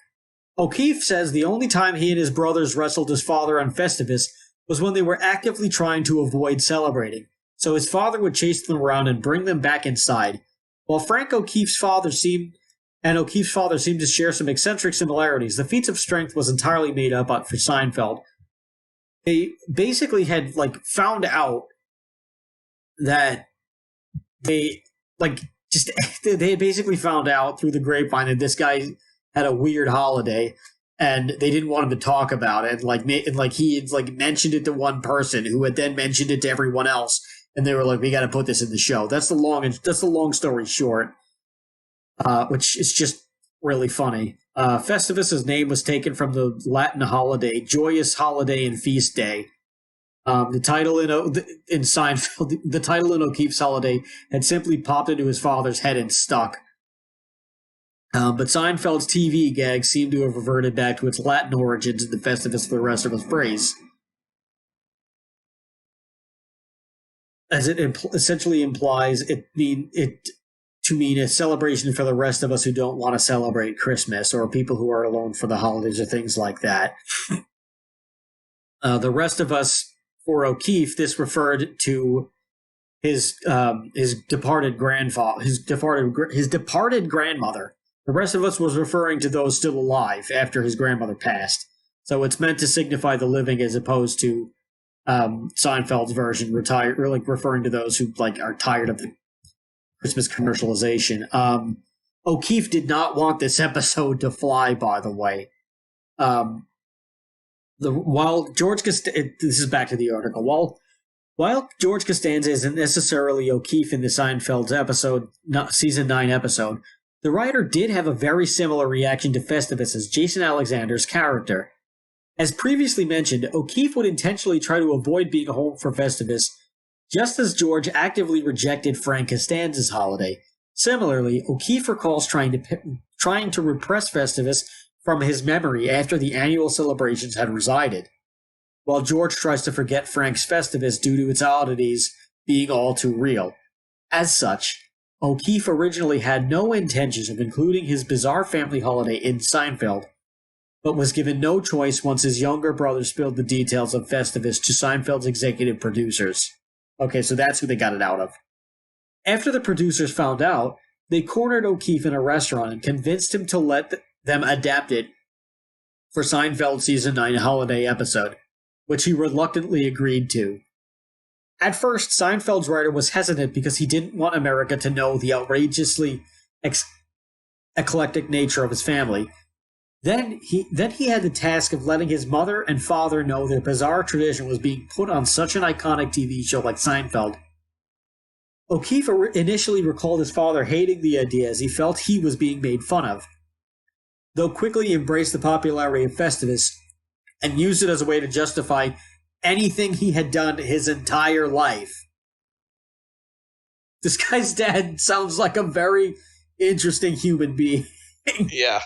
O'Keefe says the only time he and his brothers wrestled his father on Festivus was when they were actively trying to avoid celebrating, so his father would chase them around and bring them back inside. While O'Keefe's father seemed to share some eccentric similarities, the feats of strength was entirely made up for Seinfeld. They basically had found out that they had basically found out through the grapevine that this guy had a weird holiday, and they didn't want him to talk about it. He had mentioned it to one person who had then mentioned it to everyone else, and they were like, "We got to put this in the show." That's the long story short, which is just really funny. Festivus' name was taken from the Latin holiday, joyous holiday and feast day. The title in Seinfeld, the title in O'Keefe's holiday had simply popped into his father's head and stuck. But Seinfeld's TV gag seemed to have reverted back to its Latin origins in the Festivus for the rest of his phrase, as it essentially implies it to mean a celebration for the rest of us who don't want to celebrate Christmas, or people who are alone for the holidays, or things like that. The rest of us, for O'Keefe, this referred to his departed grandfather, his departed grandmother. The rest of us was referring to those still alive after his grandmother passed. So it's meant to signify the living, as opposed to Seinfeld's version, referring to those who are tired of the Christmas commercialization. O'Keefe did not want this episode to fly, by the way. While George Costanza, this is back to the article. While While George Costanza isn't necessarily O'Keefe in the Seinfeld's season 9 episode, the writer did have a very similar reaction to Festivus as Jason Alexander's character. As previously mentioned, O'Keefe would intentionally try to avoid being home for Festivus, just as George actively rejected Frank Costanza's holiday. Similarly, O'Keefe recalls trying to repress Festivus from his memory after the annual celebrations had resided, while George tries to forget Frank's Festivus due to its oddities being all too real. As such, O'Keefe originally had no intentions of including his bizarre family holiday in Seinfeld, but was given no choice once his younger brother spilled the details of Festivus to Seinfeld's executive producers. Okay, so that's who they got it out of. After the producers found out, they cornered O'Keefe in a restaurant and convinced him to let them adapt it for Seinfeld's season 9 holiday episode, which he reluctantly agreed to. At first, Seinfeld's writer was hesitant because he didn't want America to know the outrageously eclectic nature of his family. Then he had the task of letting his mother and father know their bizarre tradition was being put on such an iconic TV show like Seinfeld. O'Keefe initially recalled his father hating the idea as he felt he was being made fun of, though quickly embraced the popularity of Festivus and used it as a way to justify anything he had done his entire life. This guy's dad sounds like a very interesting human being. Yeah.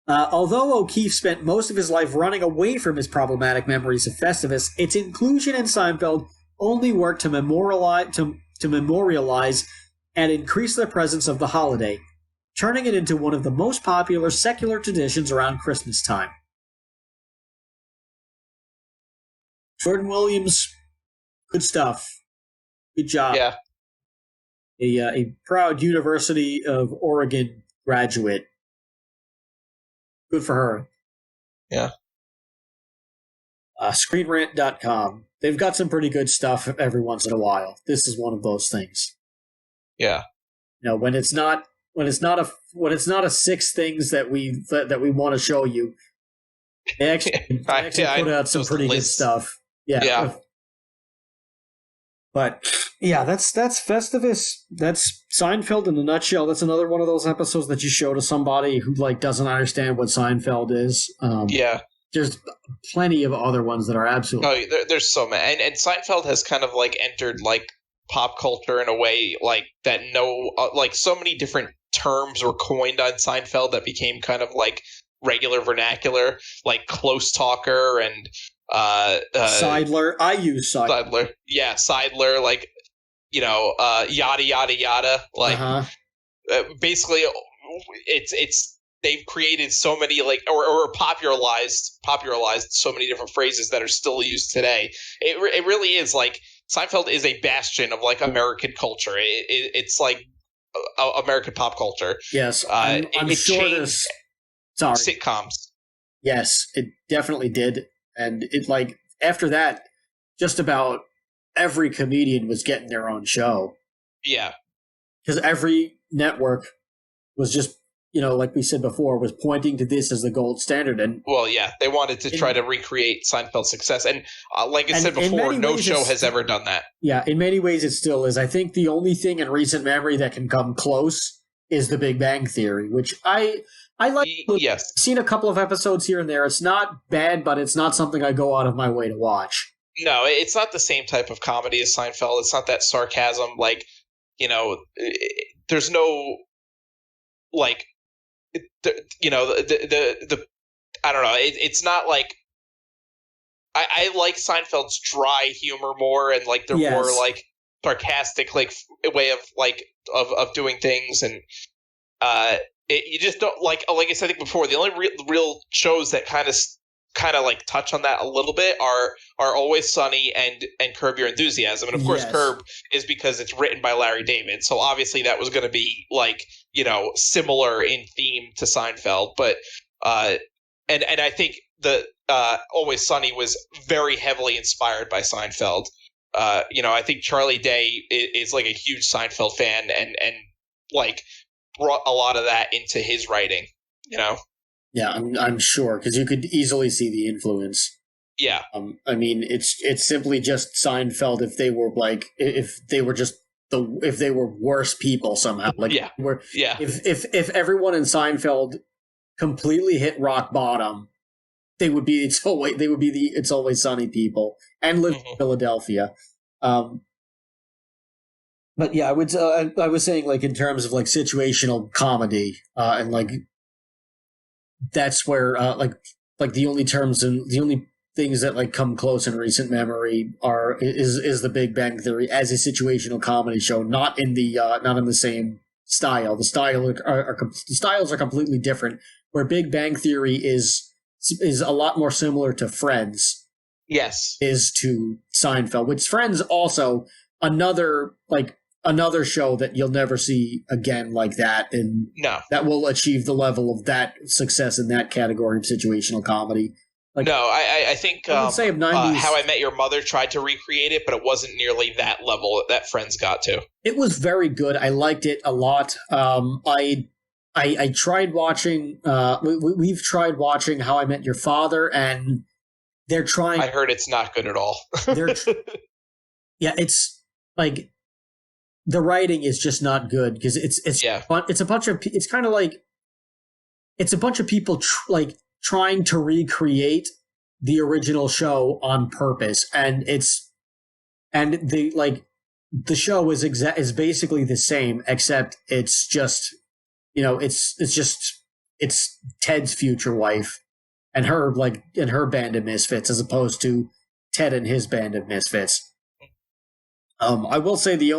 Although O'Keefe spent most of his life running away from his problematic memories of Festivus, its inclusion in Seinfeld only worked to memorialize and increase the presence of the holiday, turning it into one of the most popular secular traditions around Christmas time. Jordan Williams, good stuff. Good job. Yeah. A proud University of Oregon graduate. Good for her. Yeah. ScreenRant.com. They've got some pretty good stuff every once in a while. This is one of those things. Yeah. You know, when it's not a 6 things that we want to show you, they actually put out some pretty good stuff. Yeah. But yeah, that's Festivus. That's Seinfeld in a nutshell. That's another one of those episodes that you show to somebody who doesn't understand what Seinfeld is. There's plenty of other ones that are absolutely. Oh, there's so many, and Seinfeld has kind of entered pop culture in a way that so many different terms were coined on Seinfeld that became kind of regular vernacular, like close talker and Seidler. I use Seidler. Yeah, Seidler. Yada yada yada. Basically, it's they've created so many or popularized so many different phrases that are still used today. It really is Seinfeld is a bastion of American culture. It's American pop culture. Yes, I'm sure there's sitcoms. Yes, it definitely did. And it after that, just about every comedian was getting their own show. Yeah. Because every network was just, like we said before, was pointing to this as the gold standard. And well, yeah, they wanted to try to recreate Seinfeld's success. And like I said before, no show has ever done that. Yeah, in many ways it still is. I think the only thing in recent memory that can come close is The Big Bang Theory, which I like. Yes. I've seen a couple of episodes here and there. It's not bad, but it's not something I go out of my way to watch. No, it's not the same type of comedy as Seinfeld. It's not that sarcasm. There's no the I don't know. It's not I like Seinfeld's dry humor more and the more sarcastic way of doing things, and you just don't like I said before, the only real shows that kind of touch on that a little bit are Always Sunny and Curb Your Enthusiasm. And of course, Curb is because it's written by Larry David, so obviously that was going to be similar in theme to Seinfeld. But and I think the Always Sunny was very heavily inspired by Seinfeld. I think Charlie Day is a huge Seinfeld fan and brought a lot of that into his writing. Yeah, I'm sure, because you could easily see the influence. Yeah. I mean, it's simply just Seinfeld if they were worse people somehow. Like, Yeah. Yeah. if everyone in Seinfeld completely hit rock bottom, they would be the It's Always Sunny people and live in Philadelphia. But yeah, I was saying, like, in terms of like situational comedy, and like that's where like the only things that like come close in recent memory is the Big Bang Theory as a situational comedy show, not in the same style. The styles are completely different. Where Big Bang Theory is a lot more similar to Friends. Yes. Is to Seinfeld, which Friends also another show that you'll never see again like that, and No. that will achieve the level of that success in that category of situational comedy. Like, no, I think I would say of 90s, How I Met Your Mother tried to recreate it, but it wasn't nearly that level that Friends got to. It was very good. I liked it a lot. I tried watching. We've tried watching How I Met Your Father, and they're trying. I heard it's not good at all. Yeah, it's like the writing is just not good because it's a bunch of people trying to recreate the original show on purpose, and the show is basically the same, except it's just it's Ted's future wife and her band of misfits, as opposed to Ted and his band of misfits. I will say the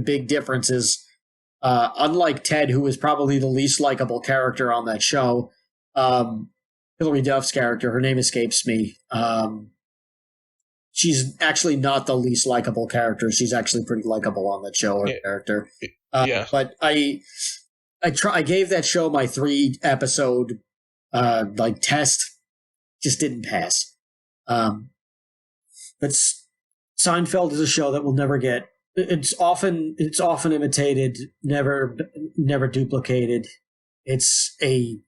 big difference is, unlike Ted, who is probably the least likable character on that show, Hilary Duff's character, her name escapes me. She's actually not the least likable character. She's actually pretty likable on that show, her character. Yeah. But I gave that show my 3-episode test. Just didn't pass. But Seinfeld is a show that will never get. It's often imitated, never duplicated. It's a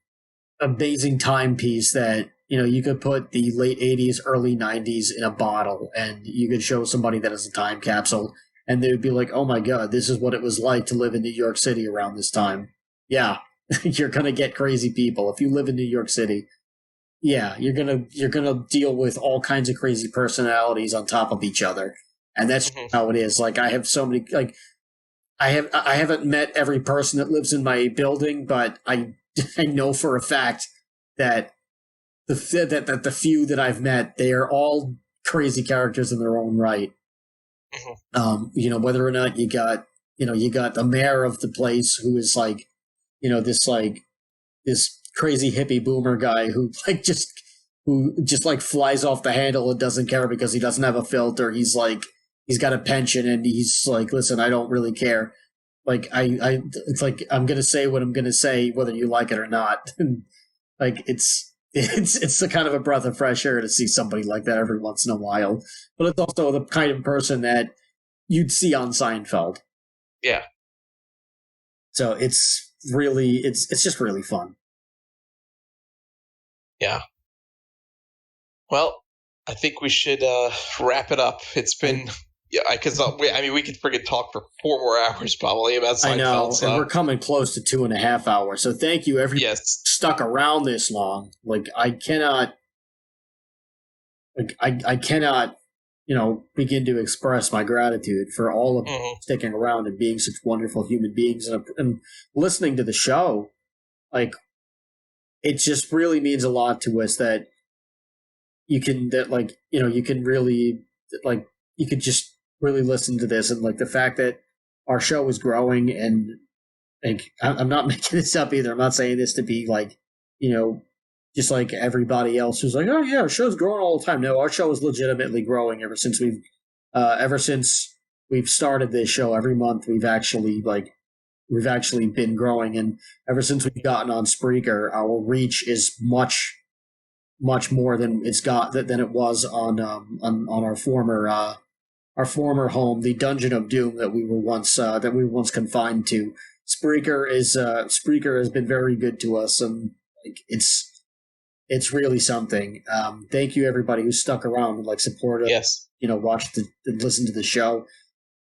amazing timepiece that you could put the late 80s, early 90s in a bottle, and you could show somebody that as a time capsule, and they would be like, "Oh my god, this is what it was like to live in New York City around this time." Yeah, you're gonna get crazy people if you live in New York City. Yeah, you're gonna deal with all kinds of crazy personalities on top of each other, and that's how it is. Like, I have so many. Like, I haven't met every person that lives in my building, but I know for a fact that the few that I've met, they are all crazy characters in their own right. Whether or not you got the mayor of the place, who is this crazy hippie boomer guy who just flies off the handle and doesn't care because he doesn't have a filter. He's got a pension and he's like, "Listen, I don't really care. Like, it's like, I'm gonna say what I'm gonna say, whether you like it or not." Like, it's the kind of a breath of fresh air to see somebody like that every once in a while. But it's also the kind of person that you'd see on Seinfeld. Yeah. So it's just really fun. Yeah. Well, I think we should wrap it up. It's been because we could freaking talk for 4 more hours probably about Seinfeld. I know, and we're coming close to 2.5 hours. So thank you, everyone stuck around this long. Like, I cannot begin to express my gratitude for all of you sticking around and being such wonderful human beings and listening to the show. Like, it just really means a lot to us that you could just really listen to this, and like the fact that our show is growing, and like, I'm not making this up either. I'm not saying this to be like, just like everybody else who's like, "Oh yeah, our show's growing all the time." No, our show is legitimately growing ever since we've started this show. Every month we've actually been growing, and ever since we've gotten on Spreaker, our reach is much more than it was on our former home, the Dungeon of Doom that we were once confined to. Spreaker has been very good to us, and like, it's really something. Thank you, everybody who stuck around and like supported, Yes. Watched and listened to the show.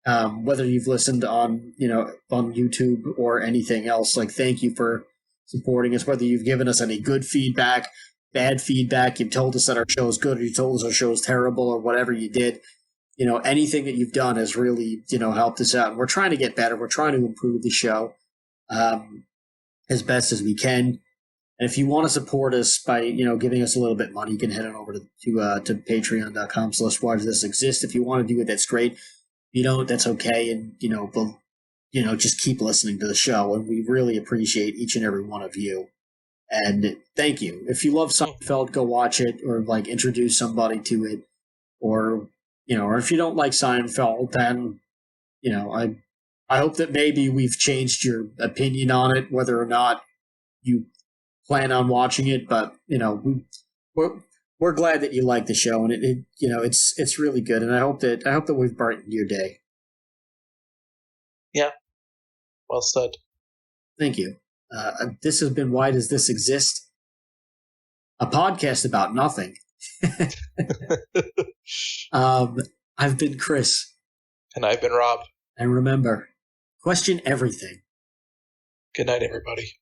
Whether you've listened on YouTube or anything else, like thank you for supporting us. Whether you've given us any good feedback, bad feedback, you've told us that our show is good, or you told us our show is terrible, or whatever you did. Anything that you've done has really helped us out. And we're trying to get better. We're trying to improve the show as best as we can. And if you want to support us by, giving us a little bit of money, you can head on over to patreon.com/whydoesthisexist. If you want to do it, that's great. If you don't, that's okay. And, just keep listening to the show. And we really appreciate each and every one of you. And thank you. If you love Seinfeld, go watch it, or like introduce somebody to it. Or if you don't like Seinfeld, then, I hope that maybe we've changed your opinion on it, whether or not you plan on watching it. But, we're glad that you like the show, and it's really good. And I hope that we've brightened your day. Yeah. Well said. Thank you. This has been Why Does This Exist? A podcast about nothing. I've been Chris. And I've been Rob. And remember, question everything. Good night, everybody.